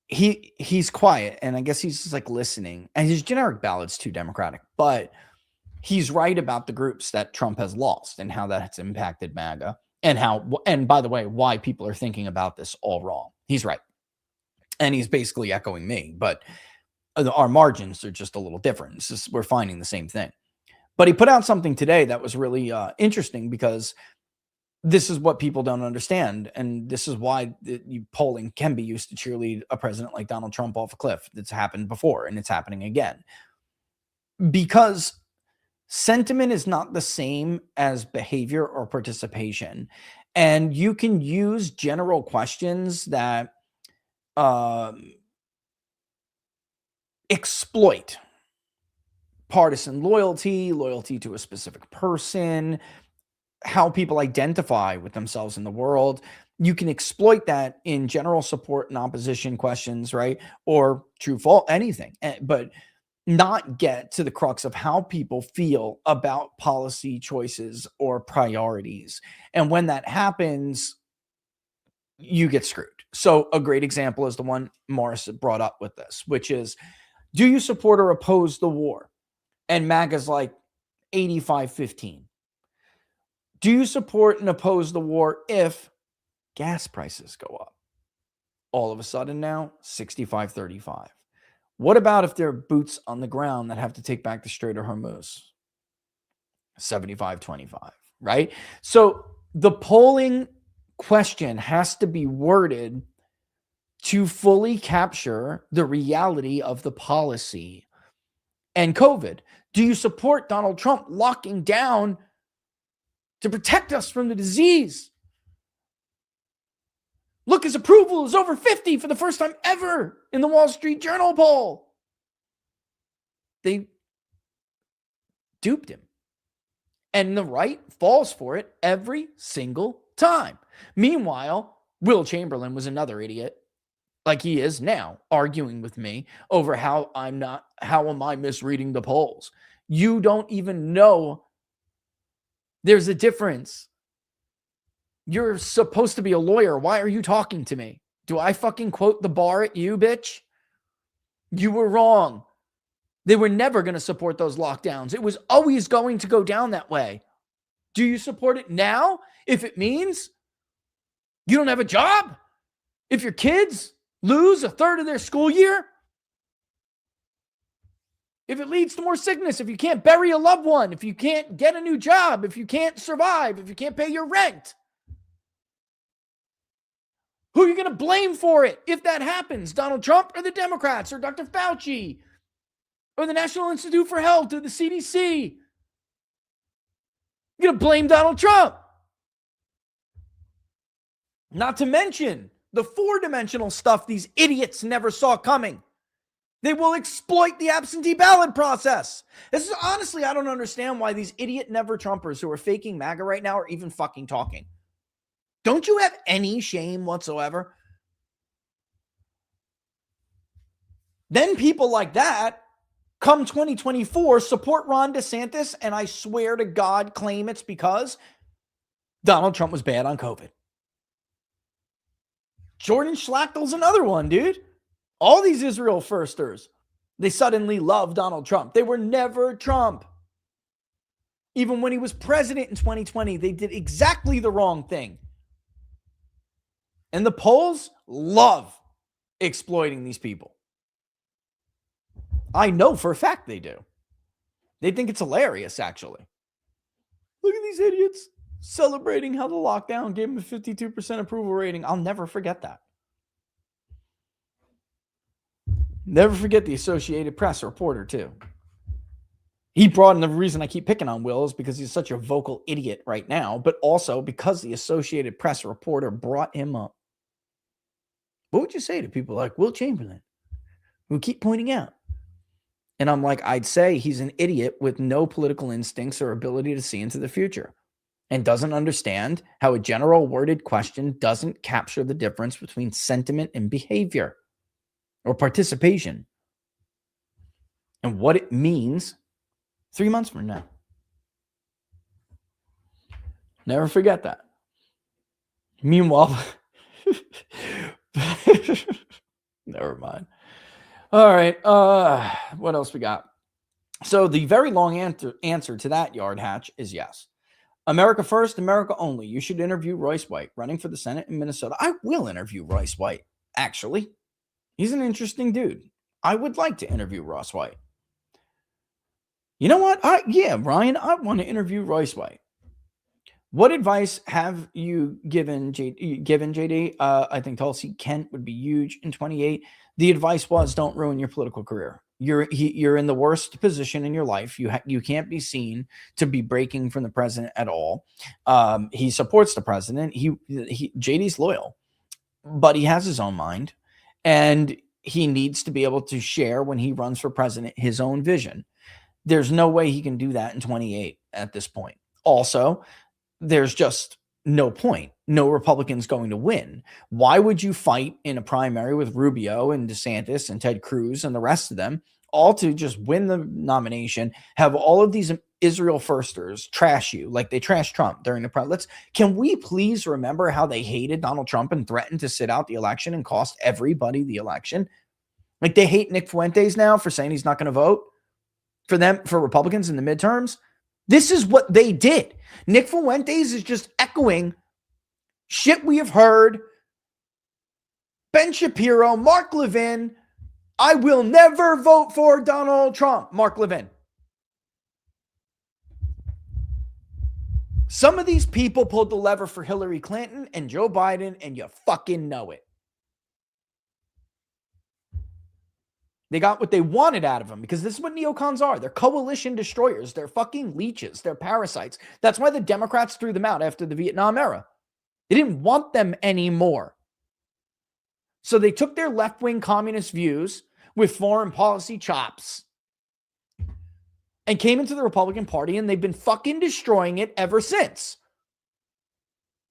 He's quiet, and I guess he's just like listening. And his generic ballot's too Democratic, but he's right about the groups that Trump has lost and how that has impacted MAGA. And by the way, why people are thinking about this all wrong. He's right. And he's basically echoing me, but our margins are just a little different. We're finding the same thing. But he put out something today that was really interesting because this is what people don't understand. And this is why polling can be used to cheerlead a president like Donald Trump off a cliff. It's happened before and it's happening again. Because sentiment is not the same as behavior or participation. And you can use general questions that exploit partisan loyalty to a specific person, how people identify with themselves in the world. You can exploit that in general support and opposition questions, right? Or true fault, anything. But not get to the crux of how people feel about policy choices or priorities. And when that happens, you get screwed. So a great example is the one Morris brought up with this, which is, do you support or oppose the war? And MAGA's like 85-15. Do you support and oppose the war if gas prices go up? All of a sudden now, 65-35. What about if there are boots on the ground that have to take back the Strait of Hormuz? 75-25, right? So the polling question has to be worded to fully capture the reality of the policy. And COVID, do you support Donald Trump locking down to protect us from the disease? Look, his approval is over 50 for the first time ever in the Wall Street Journal poll. They duped him. And the right falls for it every single time. Meanwhile, Will Chamberlain was another idiot, like he is now, arguing with me over how am I misreading the polls? You don't even know there's a difference. You're supposed to be a lawyer. Why are you talking to me? Do I fucking quote the bar at you, bitch? You were wrong. They were never going to support those lockdowns. It was always going to go down that way. Do you support it now if it means you don't have a job? If your kids lose a third of their school year? If it leads to more sickness, if you can't bury a loved one, if you can't get a new job, if you can't survive, if you can't pay your rent? Who are you going to blame for it if that happens? Donald Trump or the Democrats or Dr. Fauci or the National Institute for Health or the CDC? You're going to blame Donald Trump. Not to mention the four-dimensional stuff these idiots never saw coming. They will exploit the absentee ballot process. This is honestly, I don't understand why these idiot never Trumpers who are faking MAGA right now are even fucking talking. Don't you have any shame whatsoever? Then people like that come 2024 support Ron DeSantis, and I swear to God claim it's because Donald Trump was bad on COVID. Jordan Schlachtel's another one, dude. All these Israel firsters, they suddenly love Donald Trump. They were never Trump. Even when he was president in 2020, they did exactly the wrong thing. And the polls love exploiting these people. I know for a fact they do. They think it's hilarious, actually. Look at these idiots celebrating how the lockdown gave them a 52% approval rating. I'll never forget that. Never forget the Associated Press reporter, too. He brought in the reason I keep picking on Will is because he's such a vocal idiot right now, but also because the Associated Press reporter brought him up. What would you say to people like Will Chamberlain, who keep pointing out? And I'm like, I'd say he's an idiot with no political instincts or ability to see into the future and doesn't understand how a general worded question doesn't capture the difference between sentiment and behavior or participation and what it means 3 months from now. Never forget that. Meanwhile, never mind. All right. What else we got? So the very long answer to that, Yard Hatch, is yes. America first, America only. You should interview Royce White, running for the Senate in Minnesota. I will interview Royce White, actually. He's an interesting dude. I would like to interview Royce White. You know what? Ryan, I want to interview Royce White. What advice have you given, JD? I think Tulsi Kent would be huge in 28. The advice was don't ruin your political career. You're in the worst position in your life. You can't be seen to be breaking from the president at all. He supports the president. JD's loyal, but he has his own mind, and he needs to be able to share when he runs for president his own vision. There's no way he can do that in 28 at this point. Also, there's just no point. No Republican's going to win. Why would you fight in a primary with Rubio and DeSantis and Ted Cruz and the rest of them, all to just win the nomination, have all of these Israel firsters trash you like they trashed Trump during the primary? Can we please remember how they hated Donald Trump and threatened to sit out the election and cost everybody the election? Like they hate Nick Fuentes now for saying he's not going to vote for Republicans in the midterms. This is what they did. Nick Fuentes is just echoing shit we have heard. Ben Shapiro, Mark Levin. I will never vote for Donald Trump. Mark Levin. Some of these people pulled the lever for Hillary Clinton and Joe Biden, and you fucking know it. They got what they wanted out of them because this is what neocons are. They're coalition destroyers. They're fucking leeches. They're parasites. That's why the Democrats threw them out after the Vietnam era. They didn't want them anymore. So they took their left-wing communist views with foreign policy chops and came into the Republican Party, and they've been fucking destroying it ever since.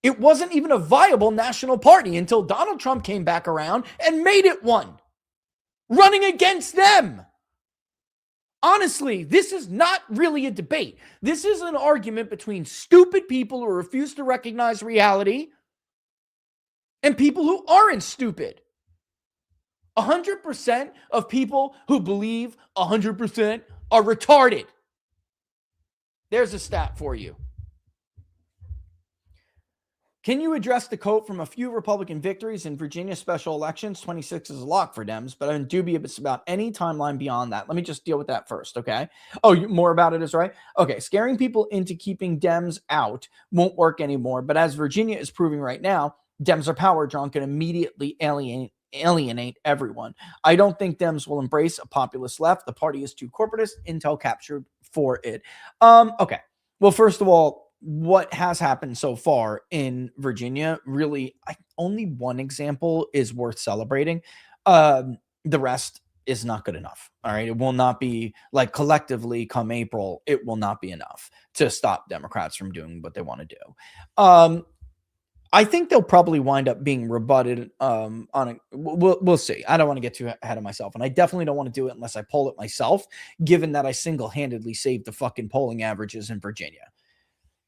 It wasn't even a viable national party until Donald Trump came back around and made it one. Running against them. Honestly, this is not really a debate. This is an argument between stupid people who refuse to recognize reality and people who aren't stupid. 100% of people who believe 100% are retarded. There's a stat for you. Can you address the quote from a few Republican victories in Virginia special elections? 26 is a lock for Dems, but I'm dubious about any timeline beyond that. Let me just deal with that first, okay? Oh, more about it is right? Okay, scaring people into keeping Dems out won't work anymore, but as Virginia is proving right now, Dems are power drunk and immediately alienate everyone. I don't think Dems will embrace a populist left. The party is too corporatist. Intel captured for it. Okay. Well, first of all, what has happened so far in Virginia, really, only one example is worth celebrating. The rest is not good enough. All right. It will not be like collectively come April, it will not be enough to stop Democrats from doing what they want to do. I think they'll probably wind up being rebutted on a, we'll see. I don't want to get too ahead of myself, and I definitely don't want to do it unless I poll it myself, given that I single-handedly saved the fucking polling averages in Virginia.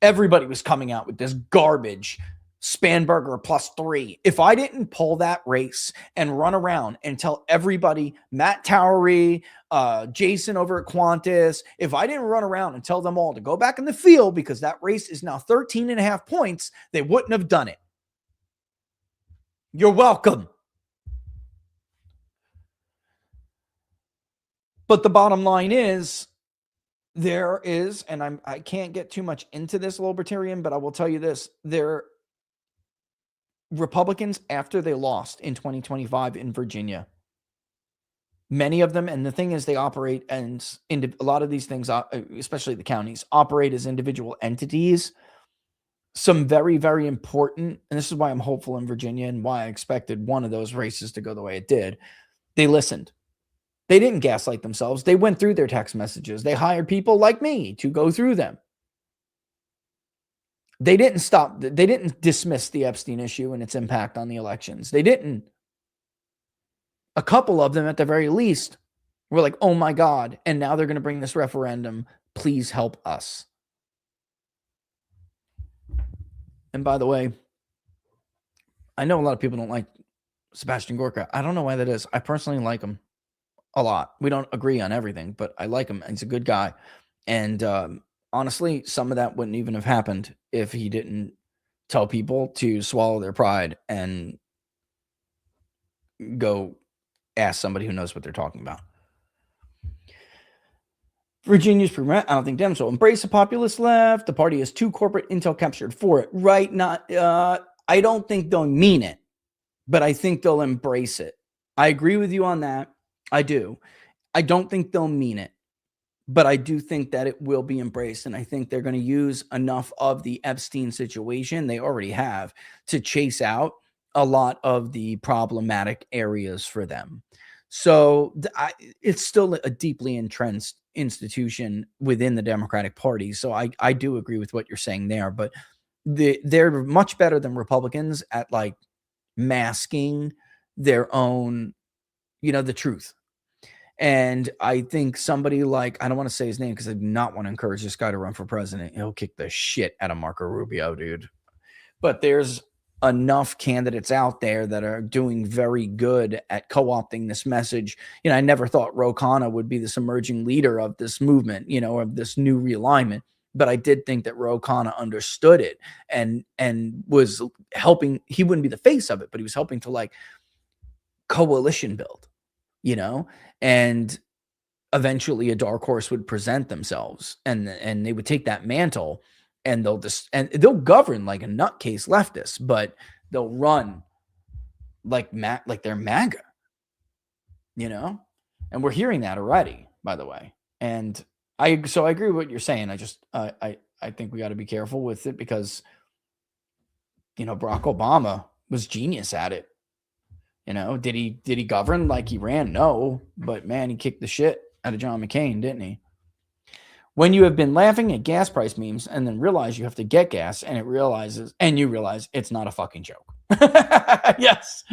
Everybody was coming out with this garbage Spanberger +3. If I didn't pull that race and run around and tell everybody, Matt Towery, Jason over at Qantas, if I didn't run around and tell them all to go back in the field because that race is now 13.5 points, they wouldn't have done it. You're welcome. But the bottom line is, there is, and I can't get too much into this, libertarian, but I will tell you this, Republicans, after they lost in 2025 in Virginia, many of them, and the thing is, they operate, and a lot of these things, especially the counties, operate as individual entities. Some very, very important, and this is why I'm hopeful in Virginia and why I expected one of those races to go the way it did. They listened. They didn't gaslight themselves. They went through their text messages. They hired people like me to go through them. They didn't stop. They didn't dismiss the Epstein issue and its impact on the elections. They didn't. A couple of them, at the very least, were like, oh my God, and now they're going to bring this referendum. Please help us. And by the way, I know a lot of people don't like Sebastian Gorka. I don't know why that is. I personally like him a lot. We don't agree on everything, but I like him. He's a good guy. And honestly, some of that wouldn't even have happened if he didn't tell people to swallow their pride and go ask somebody who knows what they're talking about. Virginia's prevent. I don't think Dems will embrace a populist left. The party is too corporate. Intel captured for it. Right? Not. I don't think they'll mean it, but I think they'll embrace it. I agree with you on that. I do. I don't think they'll mean it, but I do think that it will be embraced. And I think they're going to use enough of the Epstein situation, they already have, to chase out a lot of the problematic areas for them. So it's still a deeply entrenched institution within the Democratic Party. So I do agree with what you're saying there, but they're much better than Republicans at like masking their own, the truth. And I think somebody like, I don't want to say his name because I do not want to encourage this guy to run for president. He'll kick the shit out of Marco Rubio, dude. But there's enough candidates out there that are doing very good at co-opting this message. I never thought Ro Khanna would be this emerging leader of this movement, of this new realignment. But I did think that Ro Khanna understood it and was helping. He wouldn't be the face of it, but he was helping to like coalition build, and eventually a dark horse would present themselves and they would take that mantle and they'll govern like a nutcase leftist, but they'll run like they're MAGA, and we're hearing that already, by the way. And I agree with what you're saying. I think we got to be careful with it because, Barack Obama was genius at it. Did he govern like he ran? No, but man, he kicked the shit out of John McCain, didn't he? When you have been laughing at gas price memes and then realize you have to get gas and you realize it's not a fucking joke. Yes.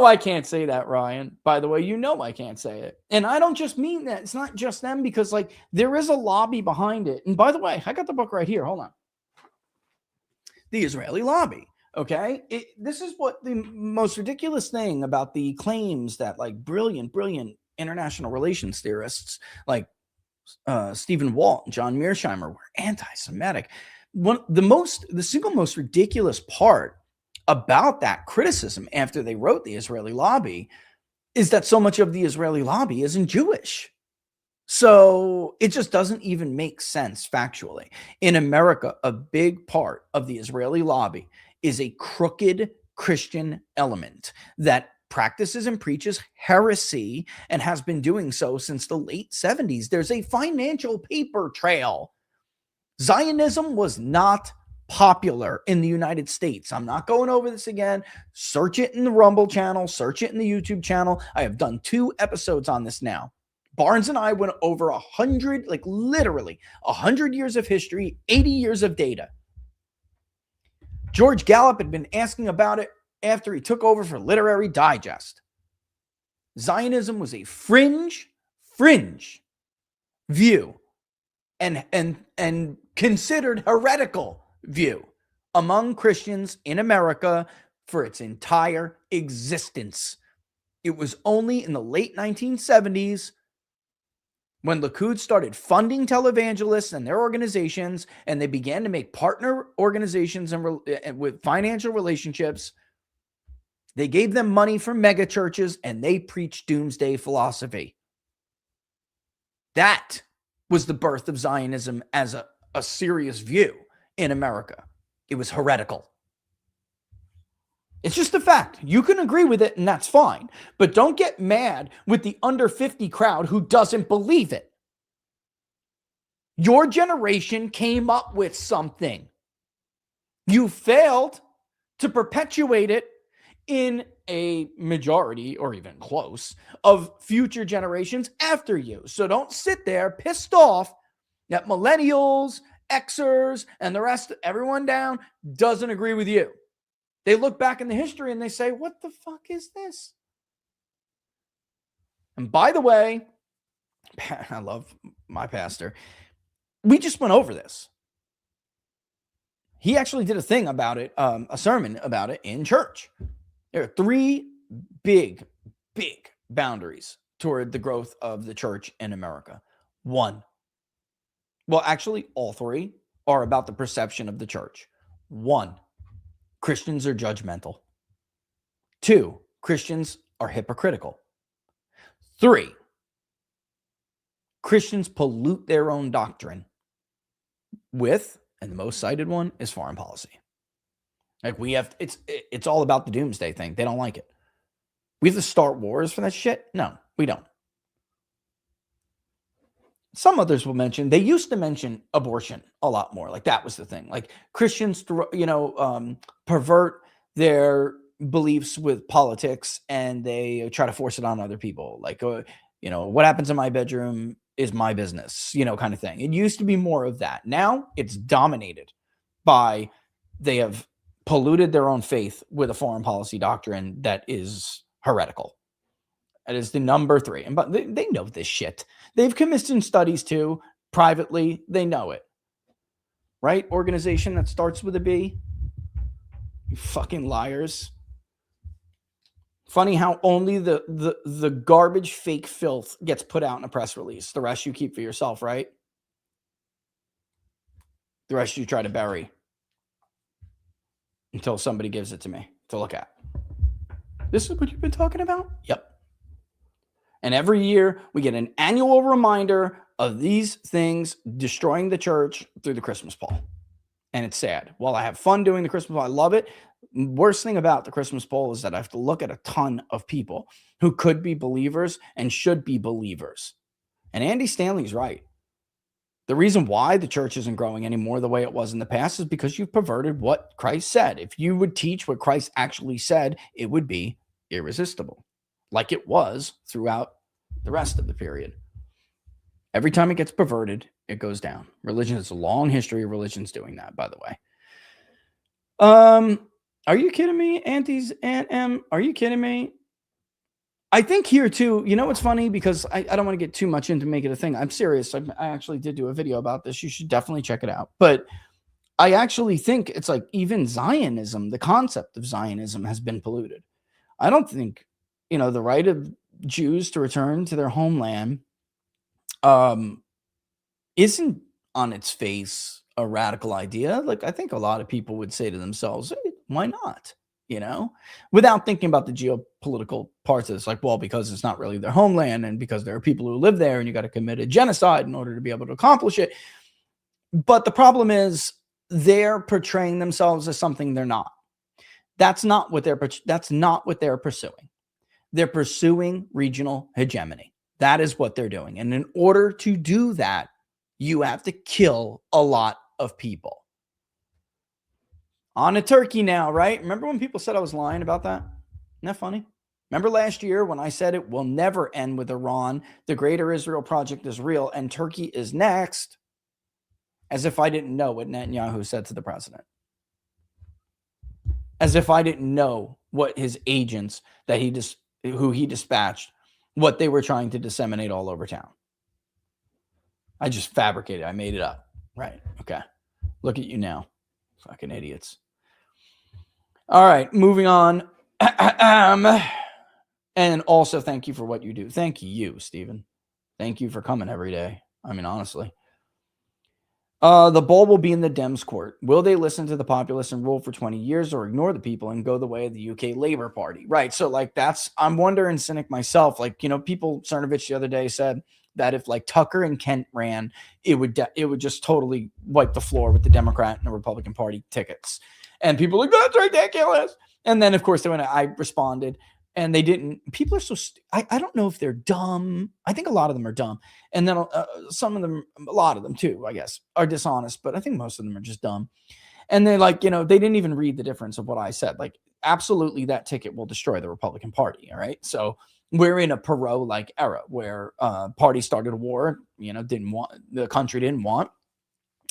I can't say that, Ryan. By the way, I can't say it. And I don't just mean that. It's not just them because like there is a lobby behind it. And by the way, I got the book right here. Hold on. The Israeli lobby. Okay. This is what the most ridiculous thing about the claims that like brilliant international relations theorists like Stephen Walt and John Mearsheimer were anti-Semitic. The single most ridiculous part about that criticism after they wrote the Israeli lobby is that so much of the Israeli lobby isn't Jewish. So it just doesn't even make sense factually. In America, a big part of the Israeli lobby is a crooked Christian element that practices and preaches heresy and has been doing so since the late 70s. There's a financial paper trail. Zionism was not popular in the United States. I'm not going over this again. Search it in the Rumble channel, search it in the YouTube channel. I have done 2 episodes on this now. Barnes and I went over 100, like literally 100 years of history, 80 years of data. George Gallup had been asking about it after he took over for Literary Digest. Zionism was a fringe view and considered heretical view among Christians in America for its entire existence. It was only in the late 1970s when Likud started funding televangelists and their organizations, and they began to make partner organizations and with financial relationships. They gave them money for mega churches, and they preached doomsday philosophy. That was the birth of Zionism as a serious view in America. It was heretical. It's just a fact. You can agree with it, and that's fine. But don't get mad with the under 50 crowd who doesn't believe it. Your generation came up with something. You failed to perpetuate it in a majority, or even close, of future generations after you. So don't sit there pissed off that millennials, Xers, and the rest, everyone down, doesn't agree with you. They look back in the history and they say, what the fuck is this? And by the way, I love my pastor. We just went over this. He actually did a thing about it, a sermon about it in church. There are 3 big boundaries toward the growth of the church in America. 1, well, actually, all 3 are about the perception of the church. 1, Christians are judgmental. 2, Christians are hypocritical. 3, Christians pollute their own doctrine with, and the most cited one is foreign policy. Like it's all about the doomsday thing. They don't like it. We have to start wars for that shit? No, we don't. Some others will mention, they used to mention abortion a lot more. Like that was the thing. Like Christians, pervert their beliefs with politics and they try to force it on other people. Like, what happens in my bedroom is my business, kind of thing. It used to be more of that. Now it's dominated by, they have polluted their own faith with a foreign policy doctrine that is heretical. That is the number 3. But they know this shit. They've commissioned studies too, privately. They know it. Right? Organization that starts with a B. You fucking liars. Funny how only the garbage fake filth gets put out in a press release. The rest you keep for yourself, right? The rest you try to bury until somebody gives it to me to look at. This is what you've been talking about? Yep. And every year we get an annual reminder of these things destroying the church through the Christmas poll. And it's sad. While I have fun doing the Christmas poll, I love it. Worst thing about the Christmas poll is that I have to look at a ton of people who could be believers and should be believers. And Andy Stanley's right. The reason why the church isn't growing anymore the way it was in the past is because you've perverted what Christ said. If you would teach what Christ actually said, it would be irresistible, like it was throughout the rest of the period. Every time it gets perverted, it goes down. Religion has a long history of religions doing that, by the way. Are you kidding me, Aunties Aunt M? Are you kidding me? I think here too, what's funny, because I don't want to get too much into make it a thing. I'm serious. I actually did do a video about this. You should definitely check it out. But I actually think it's like even Zionism, the concept of Zionism has been polluted. I don't think, the right of Jews to return to their homeland isn't on its face a radical idea. Like I think a lot of people would say to themselves, hey, why not? without thinking about the geopolitical parts of this. Like, well, because it's not really their homeland and because there are people who live there and you got to commit a genocide in order to be able to accomplish it. But the problem is they're portraying themselves as something they're not. That's not what they're pursuing. They're pursuing regional hegemony. That is what they're doing. And in order to do that, you have to kill a lot of people. On to Turkey now, right? Remember when people said I was lying about that? Isn't that funny? Remember last year when I said it will never end with Iran, the Greater Israel Project is real, and Turkey is next? As if I didn't know what Netanyahu said to the president. As if I didn't know what his agents who he dispatched, what they were trying to disseminate all over town. I just fabricated. I made it up. Right. Okay. Look at you now. Fucking idiots. All right. Moving on. And also thank you for what you do. Thank you, Stephen. Thank you for coming every day. I mean, honestly. The ball will be in the Dems' court. Will they listen to the populace and rule for 20 years or ignore the people and go the way of the UK Labour Party? Right. So like I'm wondering, cynic myself, like, people, Cernovich the other day said that if like Tucker and Kent ran, it would just totally wipe the floor with the Democrat and the Republican Party tickets. And people were like, that's ridiculous. And then of course I responded. And they didn't. People are so. I don't know if they're dumb. I think a lot of them are dumb. And then some of them, a lot of them too, I guess, are dishonest. But I think most of them are just dumb. And they they didn't even read the difference of what I said. Like, absolutely, that ticket will destroy the Republican Party. All right. So we're in a Perot-like era where parties started a war, the country didn't want.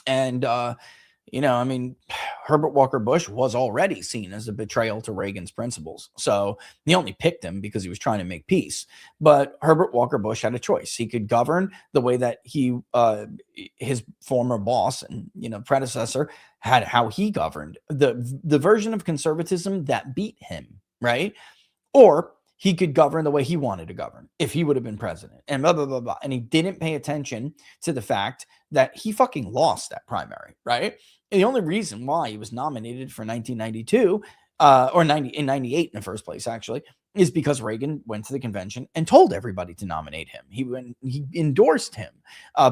And, I mean, Herbert Walker Bush was already seen as a betrayal to Reagan's principles. So he only picked him because he was trying to make peace. But Herbert Walker Bush had a choice. He could govern the way that his former boss and, predecessor had how he governed, the version of conservatism that beat him, right? Or he could govern the way he wanted to govern if he would have been president, and blah, blah, blah, blah. And he didn't pay attention to the fact that he fucking lost that primary, right? And the only reason why he was nominated for 1992 in 98 in the first place, actually, is because Reagan went to the convention and told everybody to nominate him. He endorsed him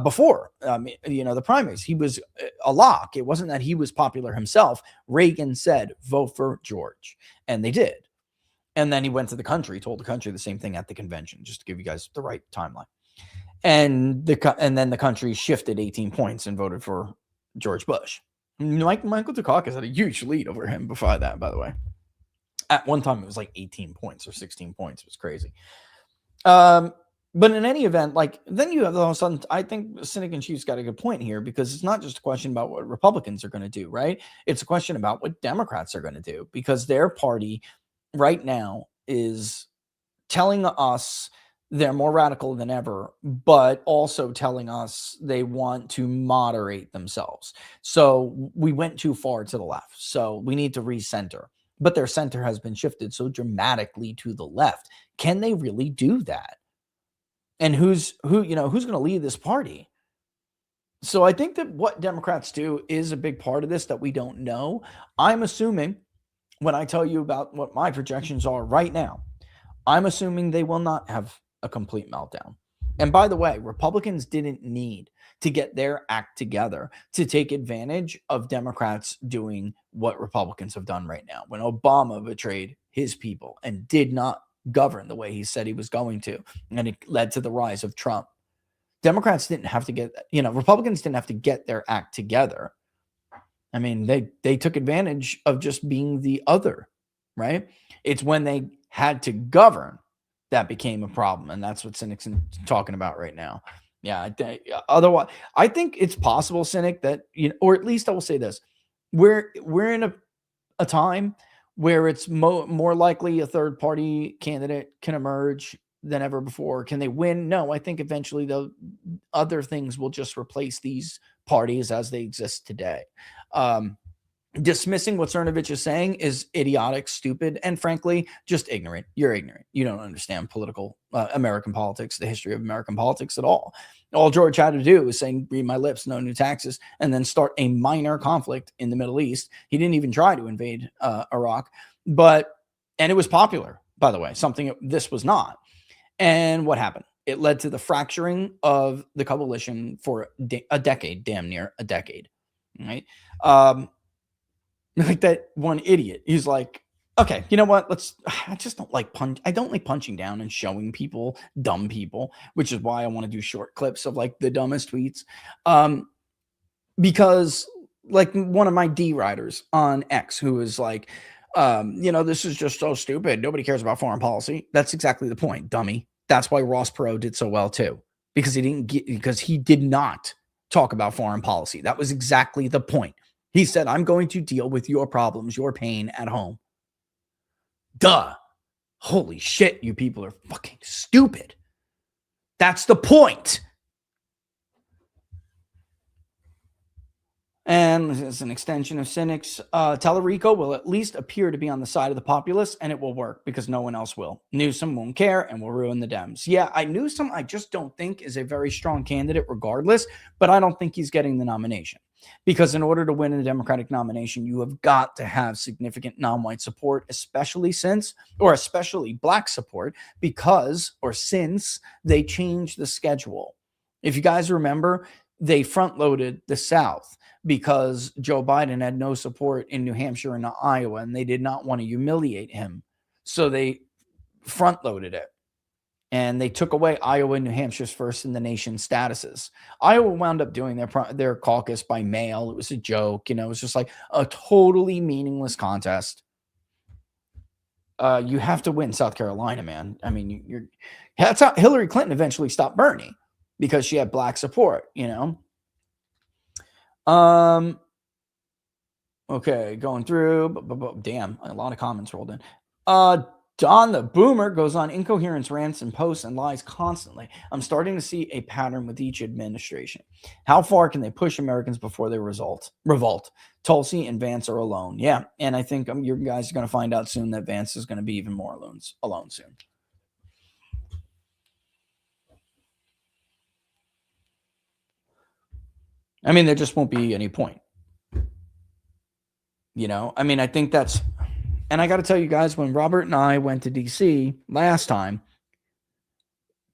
before, the primaries. He was a lock. It wasn't that he was popular himself. Reagan said, vote for George. And they did. And then he went to the country, told the country the same thing at the convention, just to give you guys the right timeline. And then the country shifted 18 points and voted for George Bush. Michael Dukakis had a huge lead over him before that, by the way. At one time, it was like 18 points or 16 points. It was crazy. But in any event, then you have all of a sudden, I think Cynic and Chief's got a good point here, because it's not just a question about what Republicans are going to do, right? It's a question about what Democrats are going to do, because their party right now is telling us they're more radical than ever, but also telling us they want to moderate themselves. So we went too far to the left. So we need to recenter. But their center has been shifted so dramatically to the left. Can they really do that? And who's going to lead this party? So I think that what Democrats do is a big part of this that we don't know. I'm assuming, when I tell you about what my projections are right now, I'm assuming they will not have a complete meltdown. And by the way, Republicans didn't need to get their act together to take advantage of Democrats doing what Republicans have done right now. When Obama betrayed his people and did not govern the way he said he was going to, and it led to the rise of Trump. Democrats didn't have to Republicans didn't have to get their act together. I mean, they took advantage of just being the other, right? It's when they had to govern that became a problem. And that's what Cynic's talking about right now. Yeah. Otherwise, I think it's possible, Cynic, that, or at least I will say this, we're in a time where it's more likely a third party candidate can emerge than ever before. Can they win? No, I think eventually the other things will just replace these parties as they exist today. Dismissing what Cernovich is saying is idiotic, stupid, and frankly, just ignorant. You're ignorant. You don't understand American politics, the history of American politics at all. All George had to do was say, read my lips, no new taxes, and then start a minor conflict in the Middle East. He didn't even try to invade Iraq, and it was popular, by the way, something this was not. And what happened? It led to the fracturing of the coalition for a decade, damn near a decade, right? Like that one idiot, he's like, okay, you know what? I just don't like I don't like punching down and showing people, dumb people, which is why I want to do short clips of like the dumbest tweets. Because like one of my D writers on X who is like, this is just so stupid. Nobody cares about foreign policy. That's exactly the point, dummy. That's why Ross Perot did so well too, because he did not talk about foreign policy. That was exactly the point. He said, I'm going to deal with your problems, your pain at home. Duh. Holy shit, you people are fucking stupid. That's the point. And as an extension of cynics, Tallarico will at least appear to be on the side of the populace, and it will work because no one else will. Newsom won't care and will ruin the Dems. Yeah, Newsom, I just don't think is a very strong candidate regardless, but I don't think he's getting the nomination. Because in order to win a Democratic nomination, you have got to have significant non-white support, especially black support, since they changed the schedule. If you guys remember, they front-loaded the South because Joe Biden had no support in New Hampshire and Iowa, and they did not want to humiliate him. So they front-loaded it. And they took away Iowa and New Hampshire's first in the nation statuses. Iowa wound up doing their caucus by mail. It was a joke. It was just like a totally meaningless contest. You have to win South Carolina, man. I mean, that's how Hillary Clinton eventually stopped Bernie, because she had black support, Okay, going through. Damn, a lot of comments rolled in. Don the Boomer goes on incoherence rants and posts and lies constantly. I'm starting to see a pattern with each administration. How far can they push Americans before they revolt? Tulsi and Vance are alone. Yeah, and I think you guys are going to find out soon that Vance is going to be even more alone soon. I mean, there just won't be any point. I think that's... And I got to tell you guys, when Robert and I went to D.C. last time,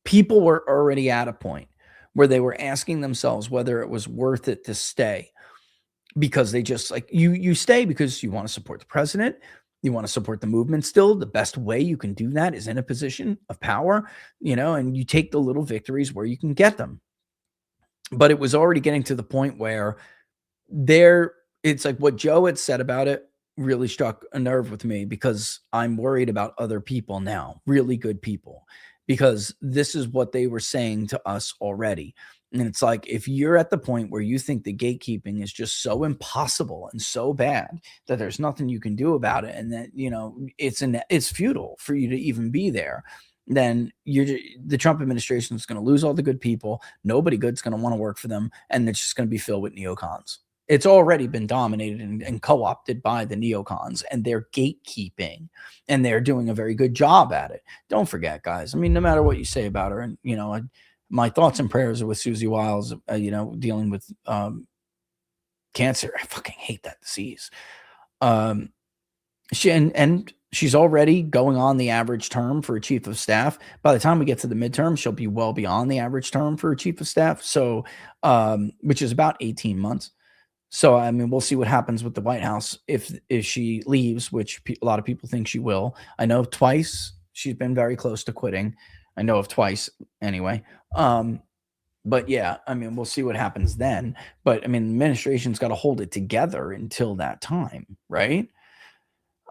people were already at a point where they were asking themselves whether it was worth it to stay, because they just like, you stay because you want to support the president. You want to support the movement still. The best way you can do that is in a position of power, and you take the little victories where you can get them. But it was already getting to the point where it's like what Joe had said about it really struck a nerve with me, because I'm worried about other people now, really good people, because this is what they were saying to us already. And it's like, if you're at the point where you think the gatekeeping is just so impossible and so bad that there's nothing you can do about it, and that, it's futile for you to even be there, then the Trump administration is going to lose all the good people. Nobody good's going to want to work for them. And it's just going to be filled with neocons. It's already been dominated and co-opted by the neocons and their gatekeeping, and they're doing a very good job at it. Don't forget, guys. I mean, no matter what you say about her, and my thoughts and prayers are with Susie Wiles, dealing with cancer. I fucking hate that disease. She's already going on the average term for a chief of staff. By the time we get to the midterm, she'll be well beyond the average term for a chief of staff. So, which is about 18 months. So, I mean, we'll see what happens with the White House if she leaves, which a lot of people think she will. I know twice she's been very close to quitting. I know of twice anyway. But yeah, I mean, we'll see what happens then. But I mean, the administration's got to hold it together until that time, right?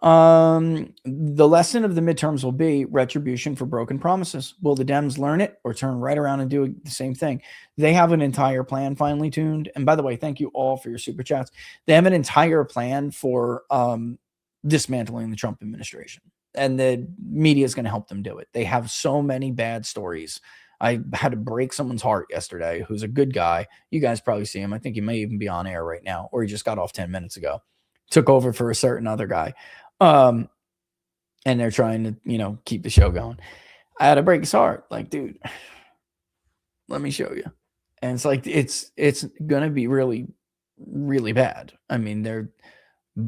The lesson of the midterms will be retribution for broken promises. Will the Dems learn it or turn right around and do the same thing? They have an entire plan finely tuned. And by the way, thank you all for your super chats. They have an entire plan for dismantling the Trump administration, and the media is going to help them do it. They have so many bad stories. I had to break someone's heart yesterday who's a good guy. You guys probably see him. I think he may even be on air right now, or he just got off 10 minutes ago. Took over for a certain other guy. And they're trying to, keep the show going. I had to break his heart. Like, dude, let me show you. And it's like it's gonna be really, really bad. I mean,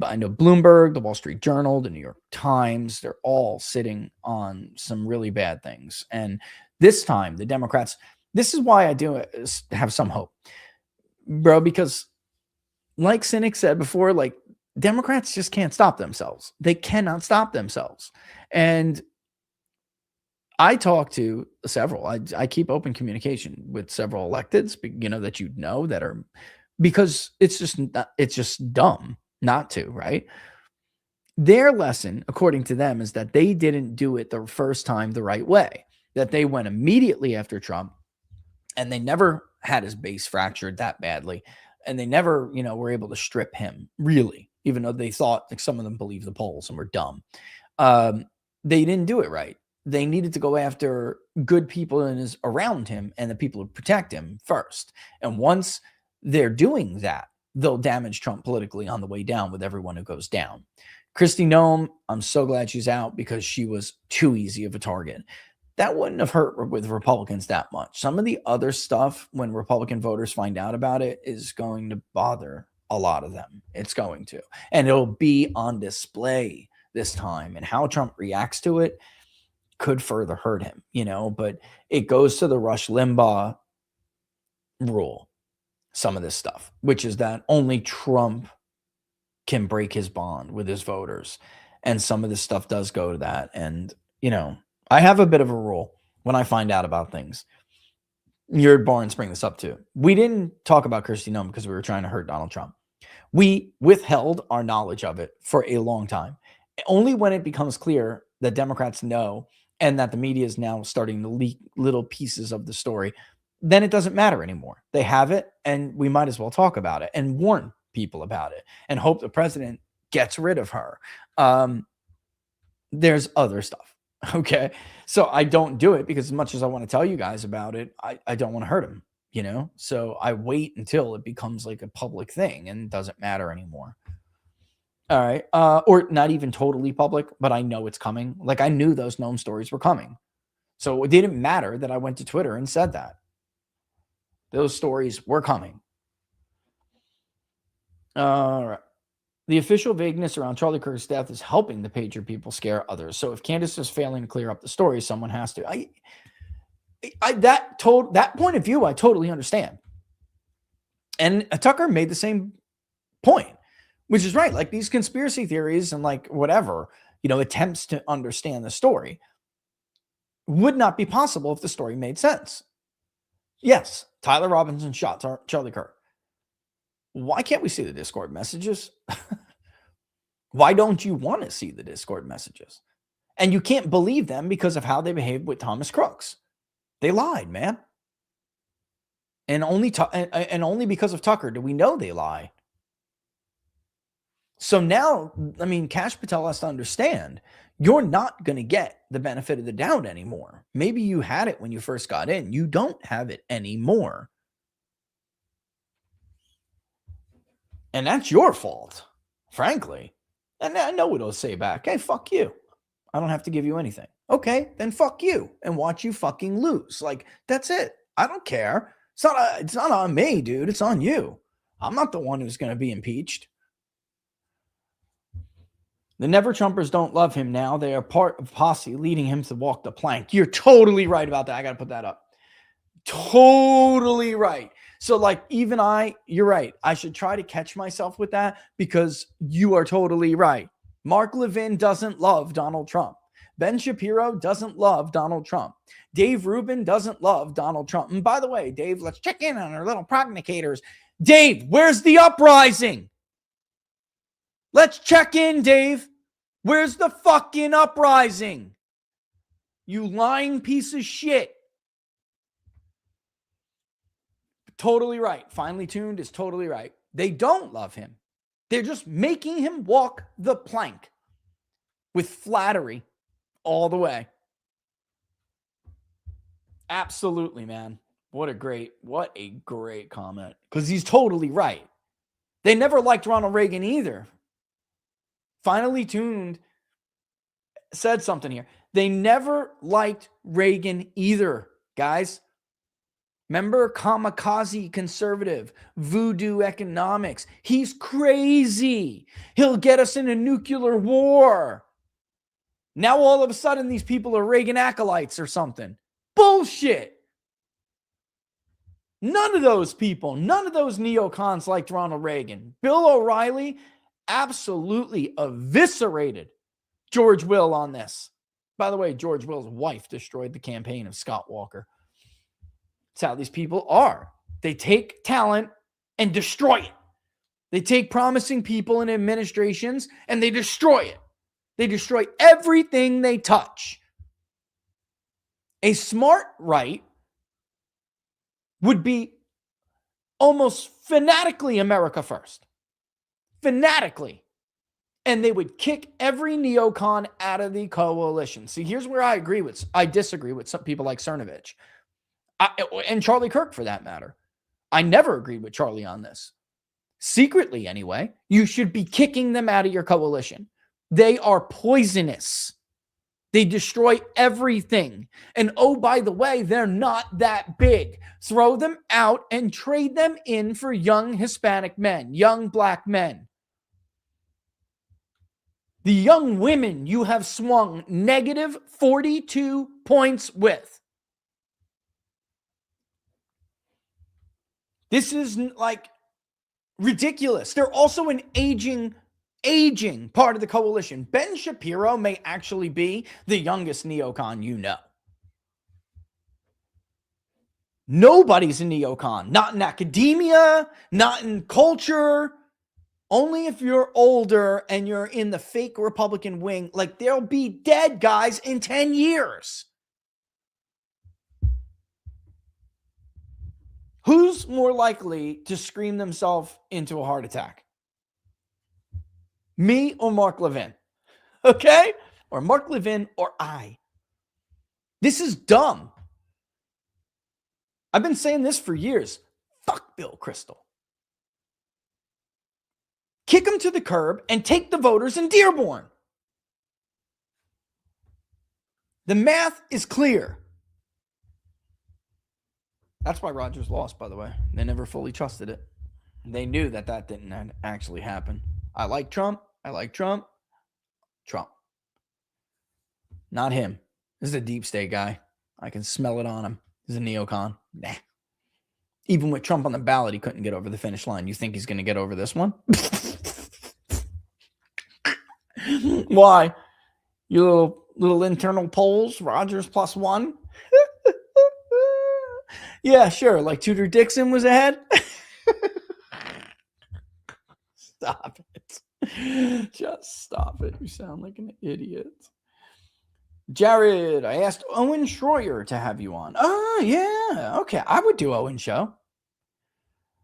I know Bloomberg, the Wall Street Journal, the New York Times, they're all sitting on some really bad things. And this time, the Democrats, this is why I do have some hope, bro, because like Cynic said before, like Democrats just can't stop themselves. They cannot stop themselves. And I talk to several, I keep open communication with several electeds, that that are, because it's just dumb not to, right? Their lesson, according to them, is that they didn't do it the first time the right way, that they went immediately after Trump and they never had his base fractured that badly. And they never, were able to strip him, really, even though they thought, like, some of them believed the polls and were dumb. They didn't do it right. They needed to go after good people around him and the people who protect him first. And once they're doing that, they'll damage Trump politically on the way down with everyone who goes down. Kristi Noem, I'm so glad she's out because she was too easy of a target. That wouldn't have hurt with Republicans that much. Some of the other stuff, when Republican voters find out about it, is going to bother a lot of them. It's going to. And it'll be on display this time. And how Trump reacts to it could further hurt him, but it goes to the Rush Limbaugh rule, some of this stuff, which is that only Trump can break his bond with his voters. And some of this stuff does go to that. And, I have a bit of a rule when I find out about things. You heard Barnes bring this up too. We didn't talk about Kristi Noem because we were trying to hurt Donald Trump. We withheld our knowledge of it for a long time. Only when it becomes clear that Democrats know and that the media is now starting to leak little pieces of the story, then it doesn't matter anymore. They have it, and we might as well talk about it and warn people about it and hope the president gets rid of her. There's other stuff. Okay. So I don't do it because as much as I want to tell you guys about it, I don't want to hurt him, So I wait until it becomes like a public thing and doesn't matter anymore. All right. Or not even totally public, but I know it's coming. Like, I knew those Noem stories were coming. So it didn't matter that I went to Twitter and said that. Those stories were coming. All right. The official vagueness around Charlie Kirk's death is helping the pager people scare others. So if Candace is failing to clear up the story, someone has to. That point of view, I totally understand. And Tucker made the same point, which is right. Like, these conspiracy theories and like whatever, attempts to understand the story would not be possible if the story made sense. Yes, Tyler Robinson shot Charlie Kirk. Why can't we see the Discord messages? Why don't you want to see the Discord messages? And you can't believe them because of how they behaved with Thomas Crooks. They lied, man. And only because of Tucker do we know they lie. So now, Kash Patel has to understand, you're not going to get the benefit of the doubt anymore. Maybe you had it when you first got in. You don't have it anymore. And that's your fault, frankly. And I know what he'll say back. Hey, fuck you. I don't have to give you anything. Okay, then fuck you and watch you fucking lose. Like, that's it. I don't care. It's not on me, dude. It's on you. I'm not the one who's going to be impeached. The Never Trumpers don't love him now. They are part of posse leading him to walk the plank. You're totally right about that. I got to put that up. Totally right. So like, you're right. I should try to catch myself with that because you are totally right. Mark Levin doesn't love Donald Trump. Ben Shapiro doesn't love Donald Trump. Dave Rubin doesn't love Donald Trump. And by the way, Dave, let's check in on our little prognicators. Dave, where's the uprising? Let's check in, Dave. Where's the fucking uprising? You lying piece of shit. Totally right. Finely Tuned is totally right. They don't love him. They're just making him walk the plank with flattery all the way. Absolutely, man. What a great comment. Because he's totally right. They never liked Ronald Reagan either. Finely Tuned said something here. They never liked Reagan either, guys. Remember, kamikaze conservative, voodoo economics. He's crazy. He'll get us in a nuclear war. Now all of a sudden these people are Reagan acolytes or something. Bullshit. None of those people, none of those neocons liked Ronald Reagan. Bill O'Reilly absolutely eviscerated George Will on this. By the way, George Will's wife destroyed the campaign of Scott Walker. That's how these people are. They take talent and destroy it. They take promising people in administrations and they destroy it. They destroy everything they touch. A smart right would be almost fanatically America first. Fanatically. And they would kick every neocon out of the coalition. See, here's where I disagree with some people like Cernovich. And Charlie Kirk, for that matter. I never agreed with Charlie on this. Secretly, anyway, you should be kicking them out of your coalition. They are poisonous. They destroy everything. And oh, by the way, they're not that big. Throw them out and trade them in for young Hispanic men, young black men. The young women you have swung negative 42 points with. This is like ridiculous. They're also an aging part of the coalition. Ben Shapiro may actually be the youngest neocon you know. Nobody's a neocon. Not in academia, not in culture. Only if you're older and you're in the fake Republican wing. Like, they'll be dead, guys, in 10 years. Who's more likely to scream themselves into a heart attack? Me or Mark Levin? Okay? Or Mark Levin or I. This is dumb. I've been saying this for years. Fuck Bill Kristol. Kick him to the curb and take the voters in Dearborn. The math is clear. That's why Rogers lost, by the way. They never fully trusted it. They knew that didn't actually happen. I like Trump. Trump. Not him. This is a deep state guy. I can smell it on him. He's a neocon. Nah. Even with Trump on the ballot, he couldn't get over the finish line. You think he's going to get over this one? Why? You little internal polls, Rogers +1? Yeah, sure. Like Tudor Dixon was ahead. Stop it. Just stop it. You sound like an idiot. Jared, I asked Owen Schroyer to have you on. Oh, yeah. Okay. I would do Owen's show.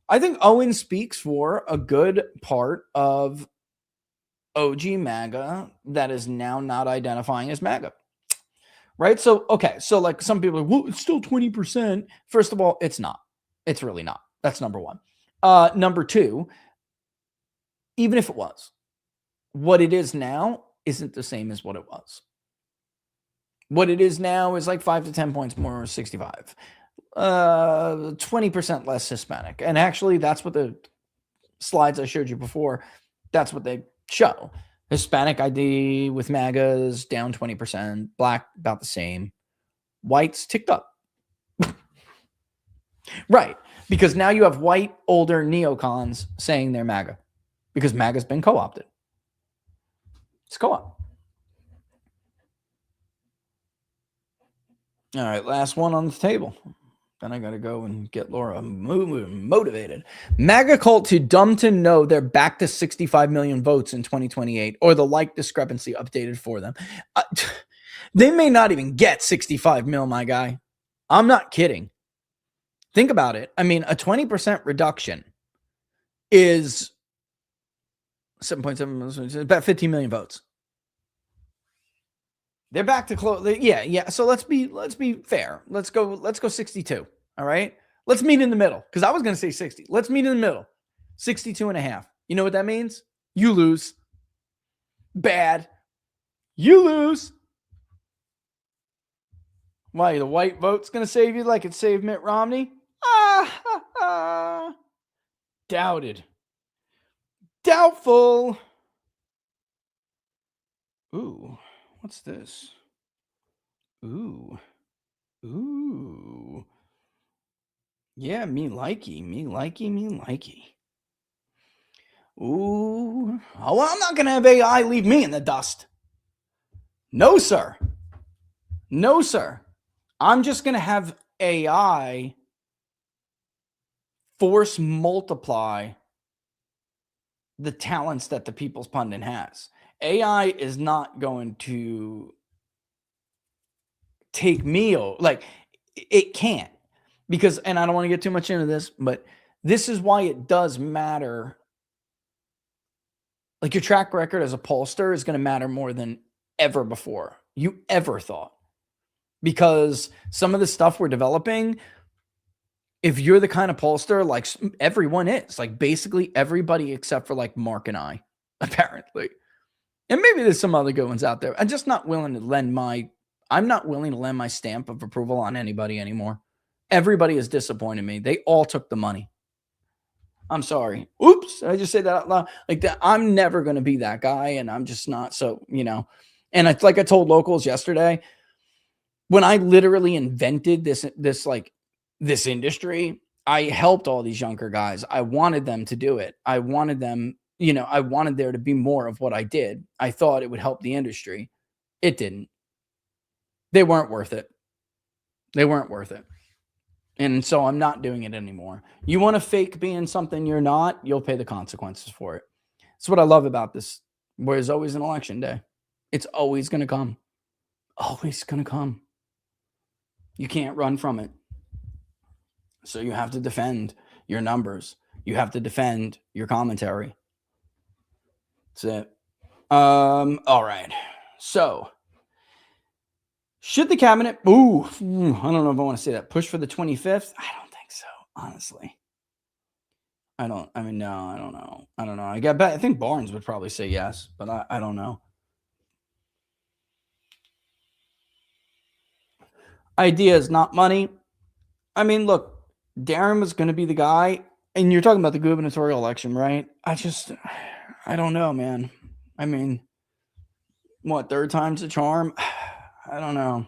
I think Owen speaks for a good part of OG MAGA that is now not identifying as MAGA. Right? So, okay. So, like, some people are like, well, it's still 20%. First of all, it's not. It's really not. That's number one. Number two, even if it was, what it is now isn't the same as what it was. What it is now is like 5 to 10 points more, 65. 20% less Hispanic. And actually, that's what the slides I showed you before, that's what they show. Hispanic ID with MAGA is down 20%. Black, about the same. Whites ticked up. Right. Because now you have white, older neocons saying they're MAGA. Because MAGA's been co-opted. It's co-op. All right, last one on the table. Then I got to go and get Laura motivated. MAGA cult too dumb to know they're back to 65 million votes in 2028 or the like discrepancy updated for them. They may not even get 65 mil, my guy. I'm not kidding. Think about it. I mean, a 20% reduction is 7.7, about 15 million votes. They're back to close. Yeah. So let's be fair. Let's go 62. All right. Let's meet in the middle. Because I was going to say 60. Let's meet in the middle. 62 and a half. You know what that means? You lose. Bad. You lose. Why? The white vote's going to save you like it saved Mitt Romney? Doubted. Doubtful. Ooh, what's this? Ooh. Ooh. Yeah, me likey. Ooh. Oh, well, I'm not going to have AI leave me in the dust. No, sir. No, sir. I'm just going to have AI force multiply the talents that the People's Pundit has. AI is not going to take me over. Like, it can't. Because, and I don't want to get too much into this, but this is why it does matter. Like, your track record as a pollster is going to matter more than ever before you ever thought. Because some of the stuff we're developing, if you're the kind of pollster, like everyone is, like basically everybody except for like Mark and I, apparently. And maybe there's some other good ones out there. I'm just not willing to lend my stamp of approval on anybody anymore. Everybody has disappointed me. They all took the money. I'm sorry. Oops. I just say that out loud. Like that. I'm never going to be that guy. And I'm just not. So, and it's like I told locals yesterday, when I literally invented this industry, I helped all these younger guys. I wanted them to do it. I wanted them, I wanted there to be more of what I did. I thought it would help the industry. It didn't. They weren't worth it. And so I'm not doing it anymore. You want to fake being something you're not, you'll pay the consequences for it. That's what I love about this. There's always an election day. It's always going to come. Always going to come. You can't run from it. So you have to defend your numbers. You have to defend your commentary. That's it. All right. So should the cabinet, I don't know if I want to say that, push for the 25th? I don't think so, honestly. I don't know. I think Barnes would probably say yes, but I don't know. Idea is not money. I mean, look, Darren was going to be the guy, and you're talking about the gubernatorial election, right? I don't know, man. I mean, what, third time's a charm? I don't know.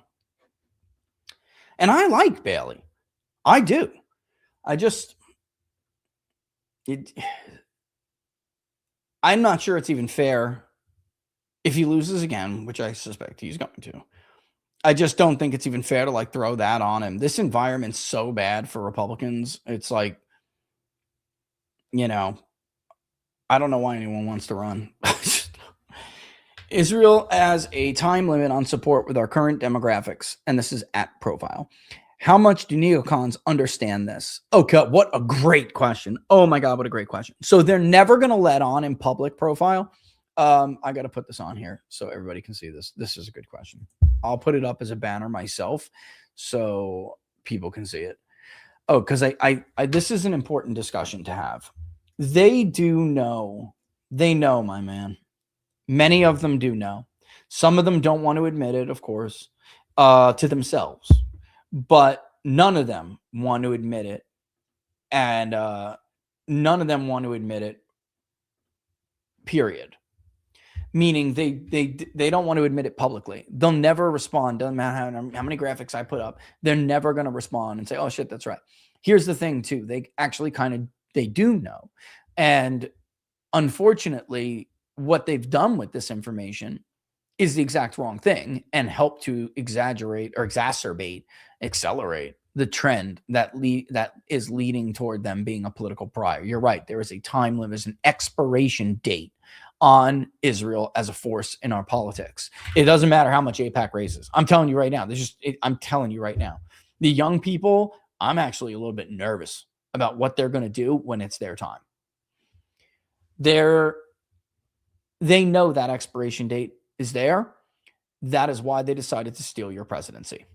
And I like Bailey. I do. I'm not sure it's even fair if he loses again, which I suspect he's going to. I just don't think it's even fair to like throw that on him. This environment's so bad for Republicans. It's like, I don't know why anyone wants to run. Israel has a time limit on support with our current demographics, and this is at Profile. How much do neocons understand this? Okay, what a great question. Oh my God, what a great question. So they're never going to let on in public Profile. I got to put this on here so everybody can see this. This is a good question. I'll put it up as a banner myself so people can see it. Oh, because I this is an important discussion to have. They do know. They know, my man. Many of them do know. Some of them don't want to admit it, of course, to themselves. But none of them want to admit it. And none of them want to admit it, period. Meaning they don't want to admit it publicly. They'll never respond. Doesn't matter how many graphics I put up. They're never going to respond and say, oh, shit, that's right. Here's the thing, too. They actually they do know. And unfortunately, what they've done with this information is the exact wrong thing and help to exaggerate or accelerate the trend that is leading toward them being a political pariah. You're right. There is a time limit, an expiration date on Israel as a force in our politics. It doesn't matter how much AIPAC raises. I'm telling you right now. I'm telling you right now. The young people, I'm actually a little bit nervous about what they're going to do when it's their time. They know that expiration date is there. That is why they decided to steal your presidency.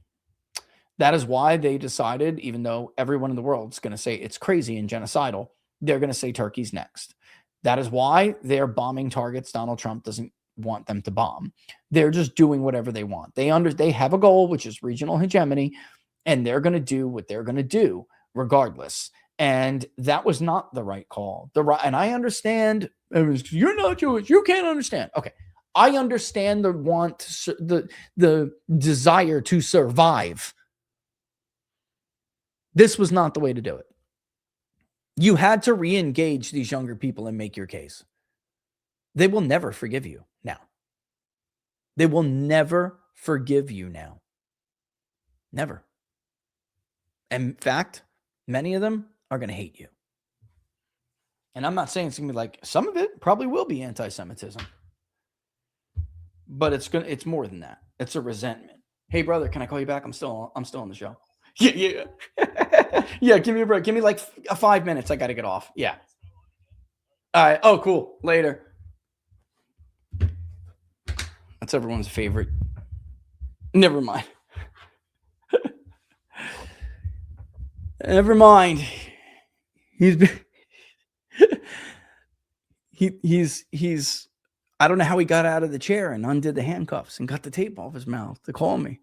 That is why they decided, even though everyone in the world is going to say it's crazy and genocidal, they're going to say Turkey's next. That is why they're bombing targets Donald Trump doesn't want them to bomb. They're just doing whatever they want. They have a goal, which is regional hegemony, and they're going to do what they're going to do regardless. And that was not the right call. And I understand, you're not Jewish, you can't understand. Okay. I understand the desire to survive. This was not the way to do it. You had to re-engage these younger people and make your case. They will never forgive you now. They will never forgive you now. Never. In fact, many of them are going to hate you. And I'm not saying it's going to be like, some of it probably will be anti-Semitism. But it's more than that. It's a resentment. Hey, brother, can I call you back? I'm still on the show. Yeah. Yeah, give me a break. Give me like 5 minutes. I got to get off. Yeah. All right. Oh, cool. Later. That's everyone's favorite. Never mind. Never mind. He's I don't know how he got out of the chair and undid the handcuffs and got the tape off his mouth to call me.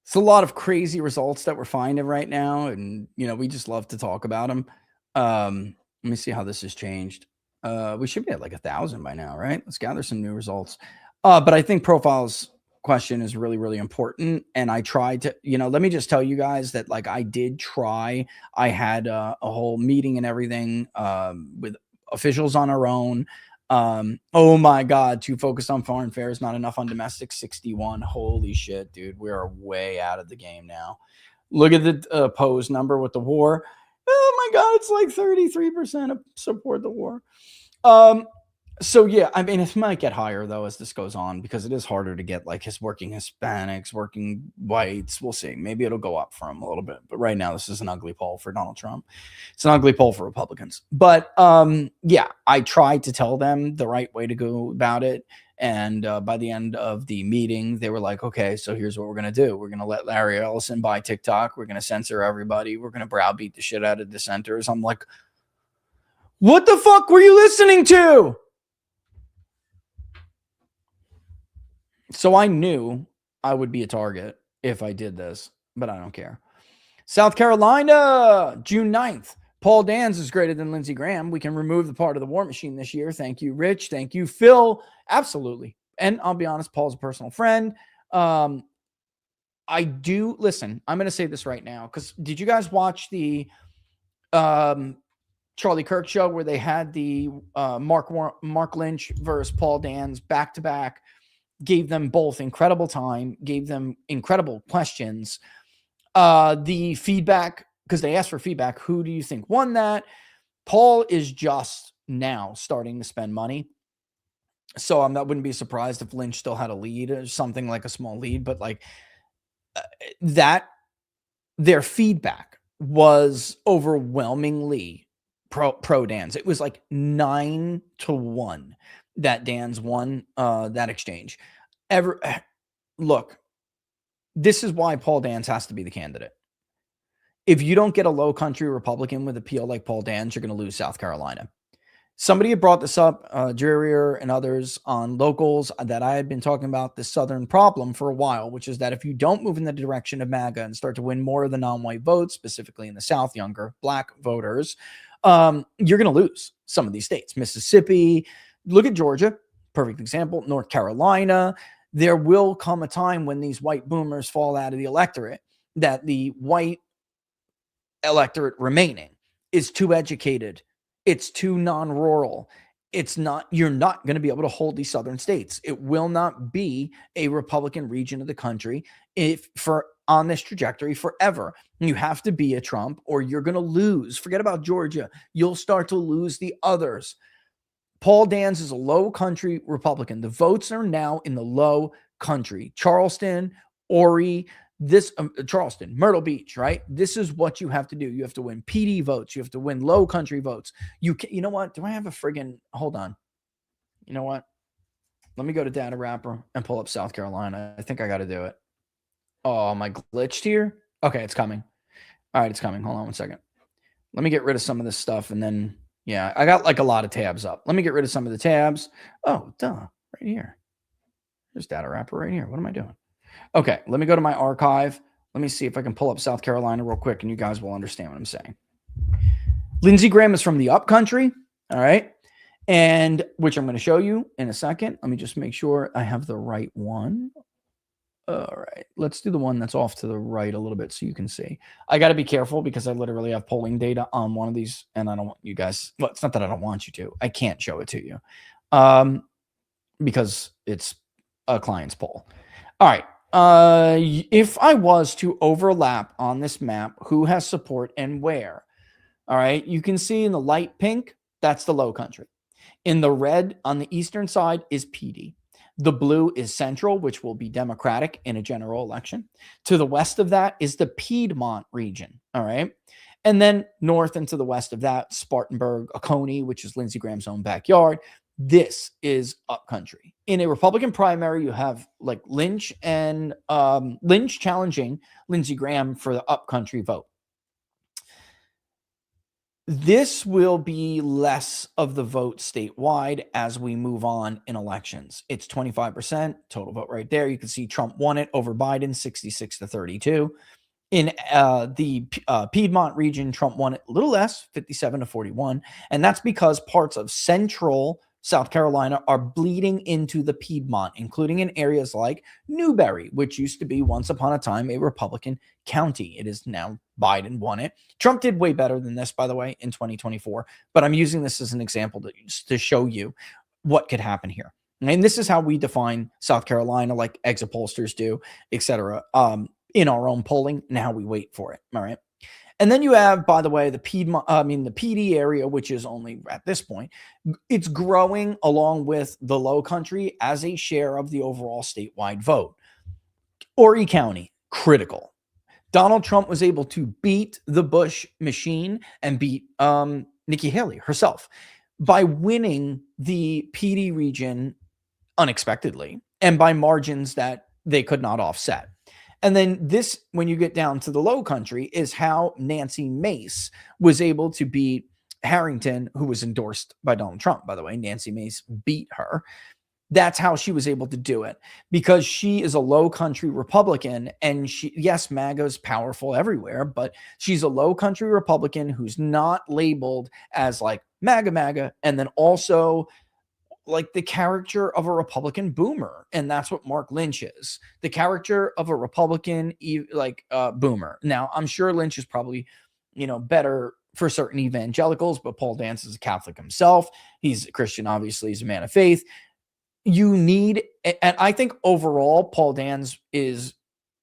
It's a lot of crazy results that we're finding right now. And, we just love to talk about them. Let me see how this has changed. We should be at like 1,000 by now, right? Let's gather some new results. But I think profiles question is really, really important. And I tried to, let me just tell you guys that like I did try. I had a whole meeting and everything with officials on our own. Oh my God, too focused on foreign affairs, not enough on domestic. 61. Holy shit, dude. We are way out of the game now. Look at the pose number with the war. Oh my God, it's like 33% of support the war. So yeah, I mean, it might get higher though as this goes on because it is harder to get like his working Hispanics, working whites. We'll see. Maybe it'll go up for him a little bit. But right now, this is an ugly poll for Donald Trump. It's an ugly poll for Republicans. But yeah, I tried to tell them the right way to go about it. And by the end of the meeting, they were like, okay, so here's what we're going to do. We're going to let Larry Ellison buy TikTok. We're going to censor everybody. We're going to browbeat the shit out of dissenters. I'm like, what the fuck were you listening to? So I knew I would be a target if I did this, but I don't care. South Carolina, June 9th. Paul Dans is greater than Lindsey Graham. We can remove the part of the war machine this year. Thank you, Rich. Thank you, Phil. Absolutely. And I'll be honest, Paul's a personal friend. I do listen. I'm going to say this right now because did you guys watch the Charlie Kirk show where they had the Mark Lynch versus Paul Dans back to back? Gave them both incredible time, gave them incredible questions. The feedback, because they asked for feedback, who do you think won that? Paul is just now starting to spend money. So I wouldn't be surprised if Lynch still had a lead or something like a small lead, but like that, their feedback was overwhelmingly pro Dans. It was like 9-1 that Dans won that exchange. Look, this is why Paul Dans has to be the candidate. If you don't get a low country Republican with appeal like Paul Dans, you're going to lose South Carolina. Somebody had brought this up, Drearier and others on locals, that I had been talking about the Southern problem for a while, which is that if you don't move in the direction of MAGA and start to win more of the non-white votes, specifically in the South, younger black voters, you're going to lose some of these states. Mississippi, look at Georgia, perfect example. North Carolina. There will come a time when these white boomers fall out of the electorate, that the white electorate remaining is too educated. It's too non-rural. You're not going to be able to hold these southern states. It will not be a Republican region of the country on this trajectory forever. You have to be a Trump or you're going to lose. Forget about Georgia. You'll start to lose the others. Paul Dans is a low country Republican. The votes are now in the low country. Charleston, Horry, Charleston, Myrtle Beach, right? This is what you have to do. You have to win PD votes. You have to win low country votes. You know what? Do I have a friggin' hold on. You know what? Let me go to Data Wrapper and pull up South Carolina. I think I got to do it. Oh, am I glitched here? Okay, it's coming. All right, it's coming. Hold on 1 second. Let me get rid of some of this stuff and then, yeah, I got like a lot of tabs up. Let me get rid of some of the tabs. Oh, duh, right here. There's Data Wrapper right here. What am I doing? Okay, let me go to my archive. Let me see if I can pull up South Carolina real quick, and you guys will understand what I'm saying. Lindsey Graham is from the upcountry, all right, and which I'm going to show you in a second. Let me just make sure I have the right one. All right, let's do the one that's off to the right a little bit so you can see. I got to be careful because I literally have polling data on one of these, and I don't want you guys. Well, it's not that I don't want you to. I can't show it to you because it's a client's poll. All right. If I was to overlap on this map, who has support and where? All right. You can see in the light pink, that's the low country. In the red on the eastern side is PD. The blue is central, which will be Democratic in a general election. To the west of that is the Piedmont region. All right. And then north and to the west of that, Spartanburg, Oconee, which is Lindsey Graham's own backyard. This is upcountry. In a Republican primary, you have like Lynch and Lynch challenging Lindsey Graham for the upcountry vote. This will be less of the vote statewide as we move on in elections. It's 25% total vote right there. You can see Trump won it over Biden, 66-32. In the Piedmont region, Trump won it a little less, 57-41. And that's because parts of central South Carolina are bleeding into the Piedmont, including in areas like Newberry, which used to be once upon a time a Republican county. It is now Biden won it. Trump did way better than this, by the way, in 2024. But I'm using this as an example to show you what could happen here. And this is how we define South Carolina, like exit pollsters do, et cetera, in our own polling and how we wait for it. All right. And then you have, by the way, the PD area, which is only at this point, it's growing along with the low country as a share of the overall statewide vote. Horry County, critical. Donald Trump was able to beat the Bush machine and beat Nikki Haley herself by winning the PD region unexpectedly and by margins that they could not offset. And then this, when you get down to the low country, is how Nancy Mace was able to beat Harrington, who was endorsed by Donald Trump, by the way. Nancy Mace beat her. That's how she was able to do it, because she is a low country Republican. And she, yes, MAGA is powerful everywhere, but she's a low country Republican who's not labeled as like MAGA, and then also like the character of a Republican boomer. And that's what Mark Lynch is, the character of a Republican, boomer. Now, I'm sure Lynch is probably, better for certain evangelicals, but Paul Dance is a Catholic himself. He's a Christian, obviously. He's a man of faith. You need, and I think overall, Paul Dance is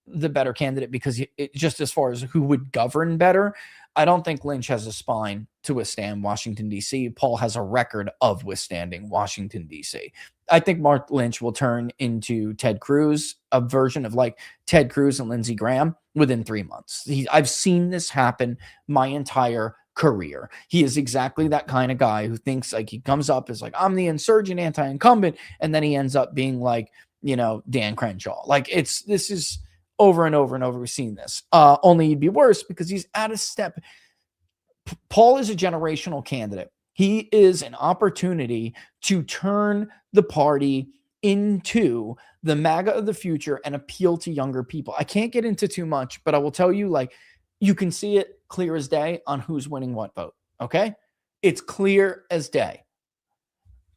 the better candidate because just as far as who would govern better, I don't think Lynch has a spine to withstand Washington, D.C. Paul has a record of withstanding Washington, D.C. I think Mark Lynch will turn into Ted Cruz, a version of like Ted Cruz and Lindsey Graham within 3 months. I've seen this happen my entire career. He is exactly that kind of guy who thinks like he comes up as like, I'm the insurgent anti-incumbent. And then he ends up being like, Dan Crenshaw. Like this is over and over and over. We've seen this. Only he'd be worse because he's out of step. Paul is a generational candidate. He is an opportunity to turn the party into the MAGA of the future and appeal to younger people. I can't get into too much, but I will tell you, like, you can see it clear as day on who's winning what vote. Okay. It's clear as day.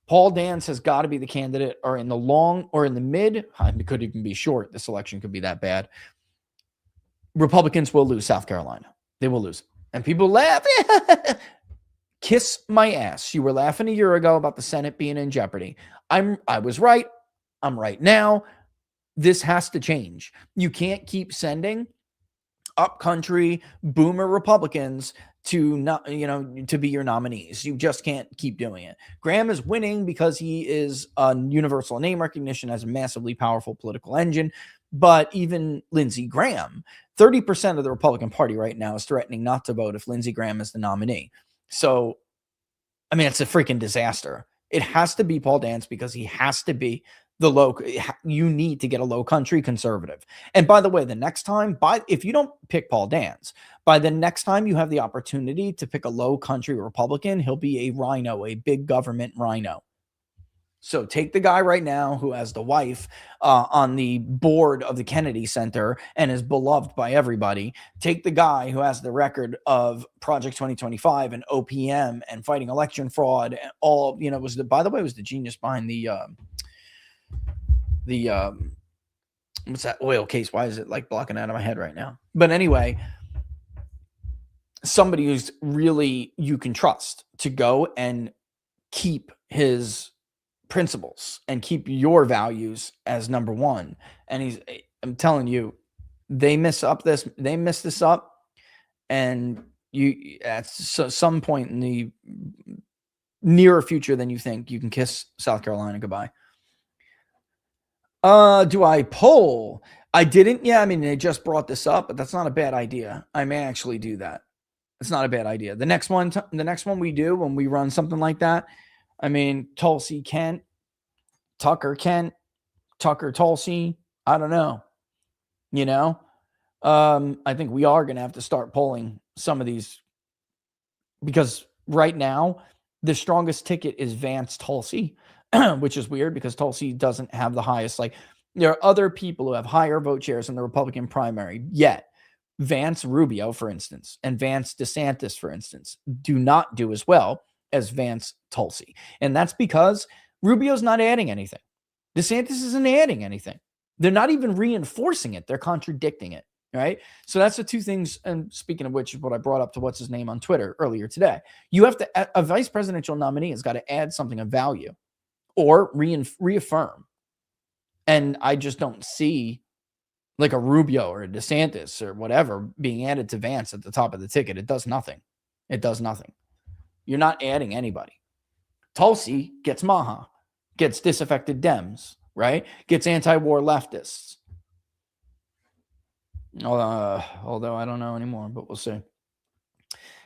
Paul Dance has got to be the candidate, or in the long or in the mid. It could even be short. This election could be that bad. Republicans will lose South Carolina. They will lose. And people laugh. Kiss my ass. You were laughing a year ago about the Senate being in jeopardy. I was right. I'm right now. This has to change. You can't keep sending upcountry boomer Republicans to to be your nominees. You just can't keep doing it. Graham is winning because he is a universal name recognition, as a massively powerful political engine. But even Lindsey Graham, 30% of the Republican Party right now is threatening not to vote if Lindsey Graham is the nominee. So, I mean, it's a freaking disaster. It has to be Paul Dance because he has to be the low. You need to get a low country conservative. And by the way, the next time, if you don't pick Paul Dance, by the next time you have the opportunity to pick a low country Republican, he'll be a rhino, a big government rhino. So take the guy right now who has the wife on the board of the Kennedy Center and is beloved by everybody. Take the guy who has the record of Project 2025 and OPM and fighting election fraud and all, was by the way, was the genius behind the what's that oil case? Why is it like blocking out of my head right now? But anyway, somebody who's really you can trust to go and keep his principles and keep your values as number one. And I'm telling you, they miss this up, and you at some point in the nearer future than you think, you can kiss South Carolina goodbye. Do I poll? I didn't. Yeah, I mean, they just brought this up, but that's not a bad idea. I may actually do that. It's not a bad idea. The next one we do when we run something like that, I mean, Tulsi Kent, Tucker Kent, Tucker Tulsi. I don't know. I think we are going to have to start polling some of these, because right now the strongest ticket is Vance Tulsi, which is weird because Tulsi doesn't have the highest. Like, there are other people who have higher vote shares in the Republican primary, yet Vance Rubio, for instance, and Vance DeSantis, for instance, do not do as well as Vance Tulsi. And that's because Rubio's not adding anything. DeSantis isn't adding anything. They're not even reinforcing it. They're contradicting it, right? So that's the two things. And speaking of which, is what I brought up to what's his name on Twitter earlier today. You have to, a vice presidential nominee has got to add something of value or reaffirm. And I just don't see like a Rubio or a DeSantis or whatever being added to Vance at the top of the ticket. It does nothing. It does nothing. You're not adding anybody. Tulsi gets MAGA, gets disaffected Dems, right? Gets anti-war leftists. Although I don't know anymore, but we'll see.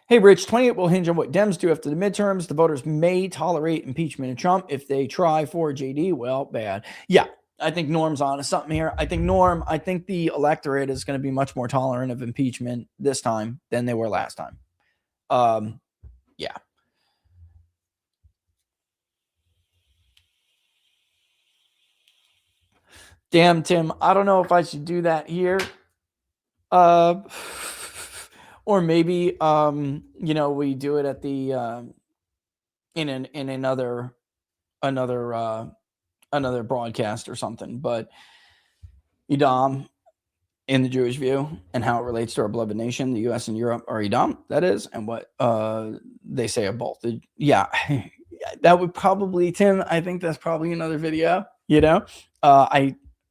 Hey, Rich, 28 will hinge on what Dems do after the midterms. The voters may tolerate impeachment of Trump if they try for JD. Well, bad. Yeah, I think Norm's on to something here. I think the electorate is going to be much more tolerant of impeachment this time than they were last time. Yeah. Damn, Tim, I don't know if I should do that here. Or maybe, we do it at the, in another broadcast or something. But Edom in the Jewish view and how it relates to our beloved nation, the U.S. and Europe, or Edom, that is, and what they say of both. Yeah, that would probably, Tim, I think that's probably another video,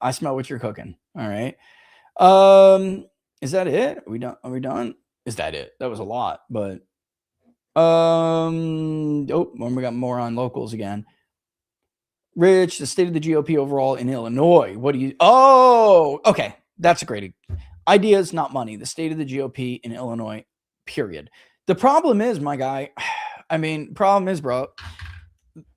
I smell what you're cooking. All right. Is that it? Are we done? Is that it? That was a lot, but when we got more on locals again. Rich, the state of the GOP overall in Illinois. Okay. That's a great idea. Is not money. The state of the GOP in Illinois, period. The problem is, my guy, bro,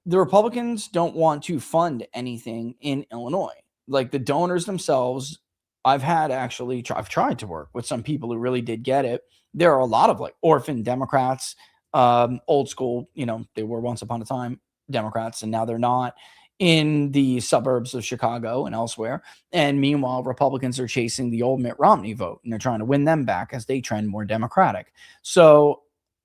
the Republicans don't want to fund anything in Illinois. Like the donors themselves, I've tried to work with some people who really did get it. There are a lot of like orphan Democrats, old school, they were once upon a time Democrats and now they're not, in the suburbs of Chicago and elsewhere. And meanwhile, Republicans are chasing the old Mitt Romney vote and they're trying to win them back as they trend more Democratic. So,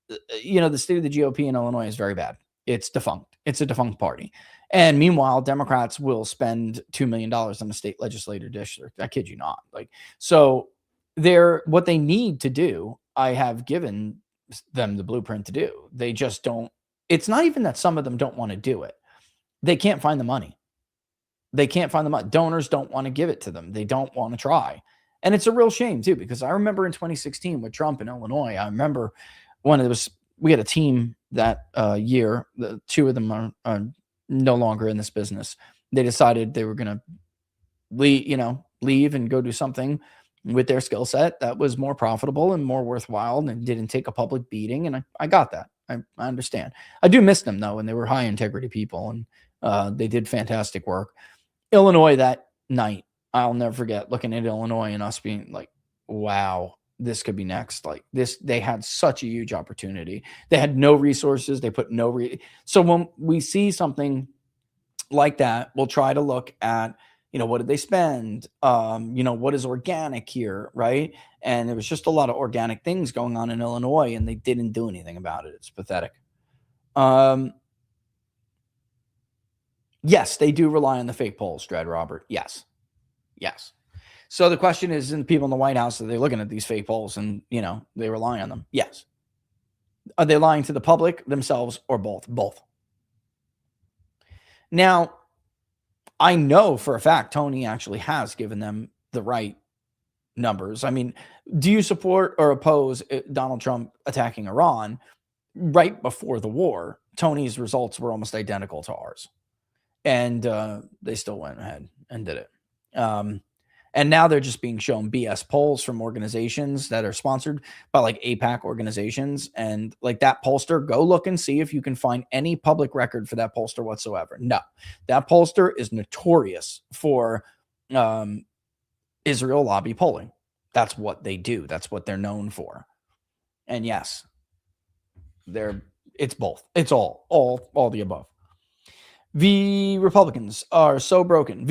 the state of the GOP in Illinois is very bad. It's defunct. It's a defunct party. And meanwhile, Democrats will spend $2 million on a state legislative district. I kid you not. So what they need to do, I have given them the blueprint to do. They just don't. It's not even that some of them don't want to do it. They can't find the money. Donors don't want to give it to them. They don't want to try. And it's a real shame too, because I remember in 2016 with Trump in Illinois, I remember we had a team that year. The two of them are no longer in this business. They decided they were going to leave and go do something with their skill set that was more profitable and more worthwhile and didn't take a public beating. And I got that. I understand. I do miss them though. And they were high integrity people and they did fantastic work. Illinois that night, I'll never forget looking at Illinois and us being like, wow, this could be next. Like this, they had such a huge opportunity. They had no resources. They put so when we see something like that will try to look at, what did they spend? What is organic here, right? And there was just a lot of organic things going on in Illinois, and they didn't do anything about it. It's pathetic. Yes, they do rely on the fake polls, Dread Robert. Yes. So the question is, in the people in the White House, are they looking at these fake polls and, they rely on them? Yes. Are they lying to the public, themselves, or both? Both. Now, I know for a fact Tony actually has given them the right numbers. I mean, do you support or oppose Donald Trump attacking Iran? Right before the war, Tony's results were almost identical to ours. And they still went ahead and did it. And now they're just being shown BS polls from organizations that are sponsored by like APAC organizations. And like that pollster, go look and see if you can find any public record for that pollster whatsoever. No, that pollster is notorious for Israel lobby polling. That's what they do. That's what they're known for. And yes, it's both. It's all the above. VA Republicans are so broken.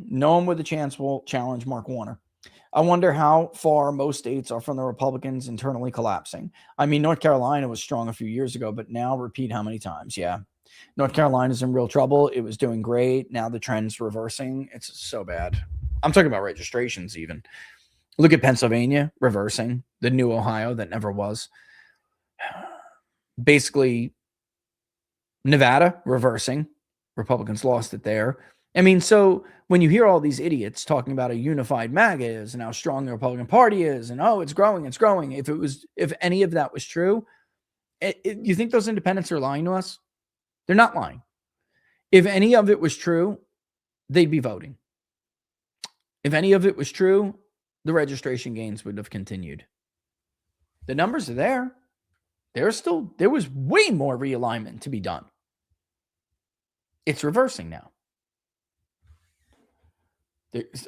No one with a chance will challenge Mark Warner. I wonder how far most states are from the Republicans internally collapsing. I mean, North Carolina was strong a few years ago, but now repeat how many times? Yeah. North Carolina's in real trouble. It was doing great. Now the trend's reversing. It's so bad. I'm talking about registrations even. Look at Pennsylvania reversing, the new Ohio that never was. Basically, Nevada reversing. Republicans lost it there. I mean, so when you hear all these idiots talking about a unified MAGA is and how strong the Republican Party is and, oh, it's growing. If any of that was true, you think those independents are lying to us? They're not lying. If any of it was true, they'd be voting. If any of it was true, the registration gains would have continued. The numbers are there. There was way more realignment to be done. It's reversing now.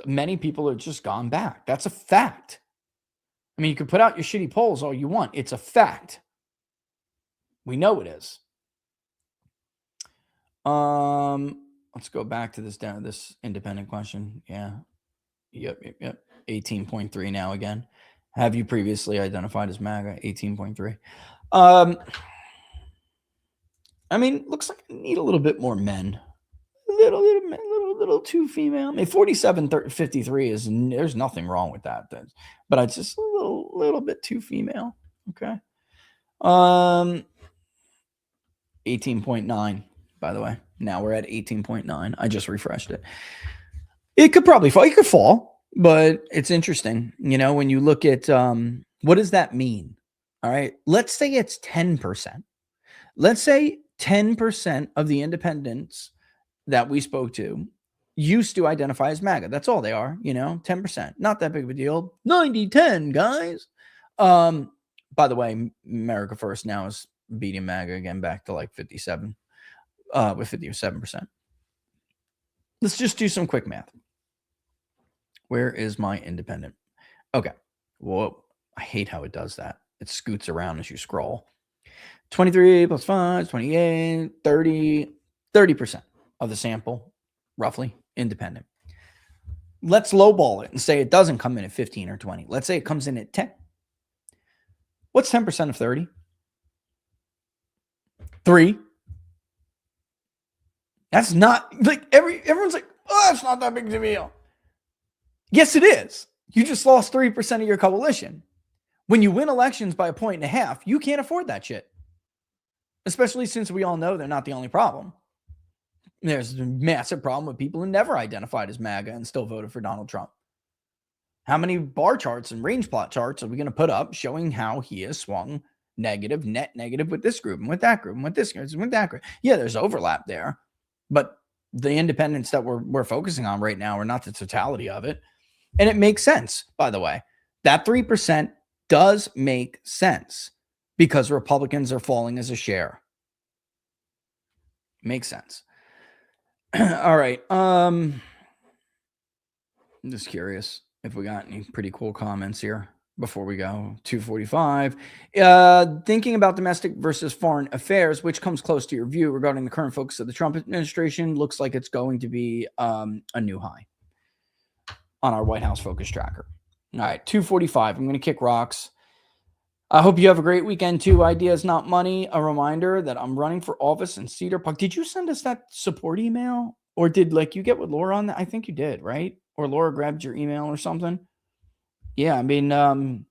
Many people have just gone back. That's a fact. I mean, you can put out your shitty polls all you want. It's a fact. We know it is. Let's go back to this independent question. Yeah. Yep. 18.3 now again. Have you previously identified as MAGA? 18.3. I mean, looks like I need a little bit more men. A little too female. I mean, 47-53 is, there's nothing wrong with that. But it's just a little bit too female. Okay. 18.9, by the way. Now we're at 18.9. I just refreshed it. It could probably fall. It could fall, but it's interesting. When you look at what does that mean? All right. Let's say it's 10%. Let's say 10% of the independents that we spoke to used to identify as MAGA. That's all they are, 10%. Not that big of a deal. 90-10, guys. By the way, America First now is beating MAGA again back to like 57, with 57%. Let's just do some quick math. Where is my independent? Okay. Whoa. I hate how it does that. It scoots around as you scroll. 23 plus 5, 28, 30% of the sample, roughly, independent. Let's lowball it and say it doesn't come in at 15 or 20. Let's say it comes in at 10. What's 10% of 30? 3. That's not like everyone's like, oh, it's not that big of a deal. Yes, it is. You just lost 3% of your coalition. When you win elections by 1.5 points, you can't afford that shit. Especially since we all know they're not the only problem. There's a massive problem with people who never identified as MAGA and still voted for Donald Trump. How many bar charts and range plot charts are we going to put up showing how he has swung negative, net negative with this group and with that group and with this group and with that group? Yeah, there's overlap there, but the independents that we're focusing on right now are not the totality of it. And it makes sense, by the way. That 3% does make sense because Republicans are falling as a share. Makes sense. All right. I'm just curious if we got any pretty cool comments here. before we go. 245. Thinking about domestic versus foreign affairs, which comes close to your view regarding the current focus of the Trump administration, looks like it's going to be a new high on our White House focus tracker. All right, 245. I'm going to kick rocks. I hope you have a great weekend too. Ideas, not money. A reminder that I'm running for office in Cedar Park. Did you send us that support email? Or did you get with Laura on that? I think you did, right? Or Laura grabbed your email or something. Yeah, I mean,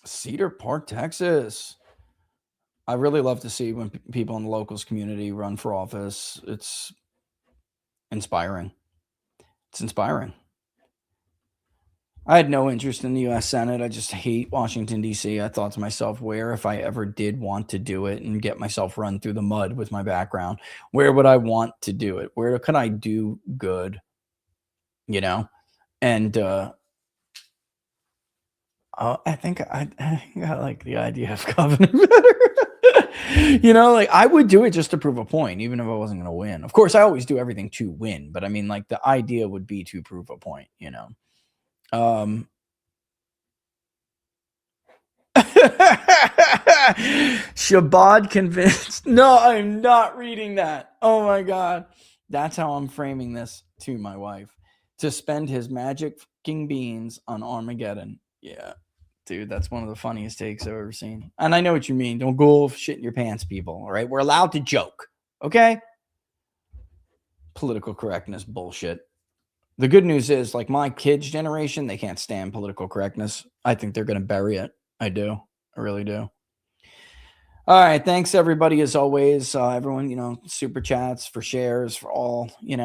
Cedar Park, Texas. I really love to see when people in the locals community run for office. It's inspiring. It's inspiring. I had no interest in the U.S. Senate. I just hate Washington, D.C. I thought to myself, where, if I ever did want to do it and get myself run through the mud with my background, where would I want to do it? Where could I do good? You know? And I think I like the idea of governor better. You know, I would do it just to prove a point, even if I wasn't going to win. Of course, I always do everything to win, but I mean, the idea would be to prove a point, you know. Shabad convinced. No, I'm not reading that. Oh my God. That's how I'm framing this to my wife. To spend his magic fucking beans on Armageddon. Yeah. Dude, that's one of the funniest takes I've ever seen. And I know what you mean. Don't go shit in your pants, people. All right. We're allowed to joke. Okay. Political correctness bullshit. The good news is, my kids' generation, they can't stand political correctness. I think they're going to bury it. I do. I really do. All right. Thanks, everybody, as always. Everyone, super chats, for shares, for all, we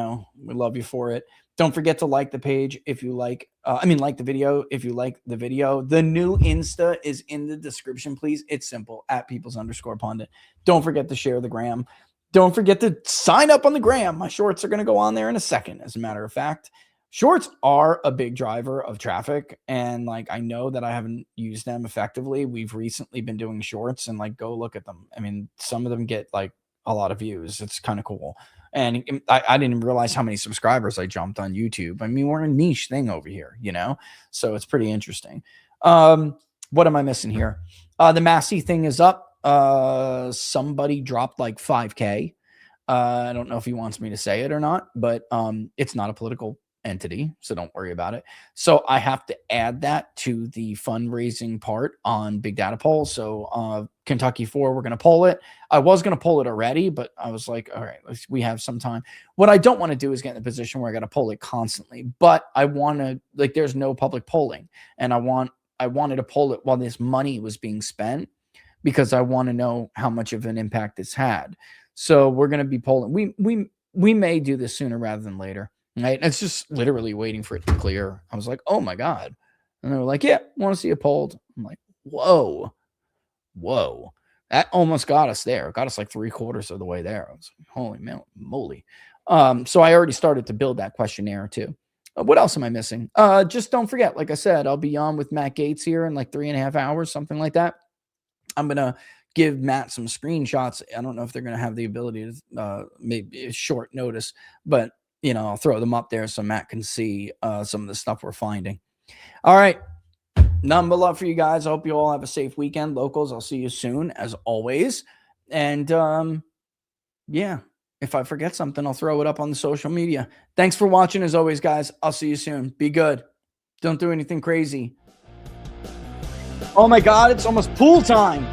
love you for it. Don't forget to like the page if you like the video if you like the video. The new Insta is in the description, please. It's simple, @peoples_pundit. Don't forget to share the gram. Don't forget to sign up on the gram. My shorts are going to go on there in a second. As a matter of fact, shorts are a big driver of traffic. And I know that I haven't used them effectively. We've recently been doing shorts and go look at them. I mean, some of them get a lot of views. It's kind of cool. And I didn't realize how many subscribers I jumped on YouTube. I mean, we're a niche thing over here, so it's pretty interesting. What am I missing here? The Massey thing is up. Somebody dropped 5K. I don't know if he wants me to say it or not, but it's not a political entity, so don't worry about it. So I have to add that to the fundraising part on Big Data Poll. So Kentucky 4, we're going to poll it. I was going to poll it already, but I was like, all right, we have some time. What I don't want to do is get in a position where I got to poll it constantly, but I want to, there's no public polling, and I wanted to poll it while this money was being spent, because I want to know how much of an impact it's had. So we're going to be polling. We may do this sooner rather than later. Right? It's just literally waiting for it to clear. I was like, oh my God. And they were like, yeah, want to see it polled. I'm like, whoa. That almost got us there. It got us 3/4 of the way there. I was like, holy moly. So I already started to build that questionnaire too. What else am I missing? Just don't forget, like I said, I'll be on with Matt Gaetz here in 3.5 hours, something like that. I'm going to give Matt some screenshots. I don't know if they're going to have the ability to maybe short notice, but I'll throw them up there so Matt can see some of the stuff we're finding. All right. None but love for you guys. I hope you all have a safe weekend. Locals, I'll see you soon, as always. And yeah, if I forget something, I'll throw it up on the social media. Thanks for watching, as always, guys. I'll see you soon. Be good. Don't do anything crazy. Oh my God, it's almost pool time.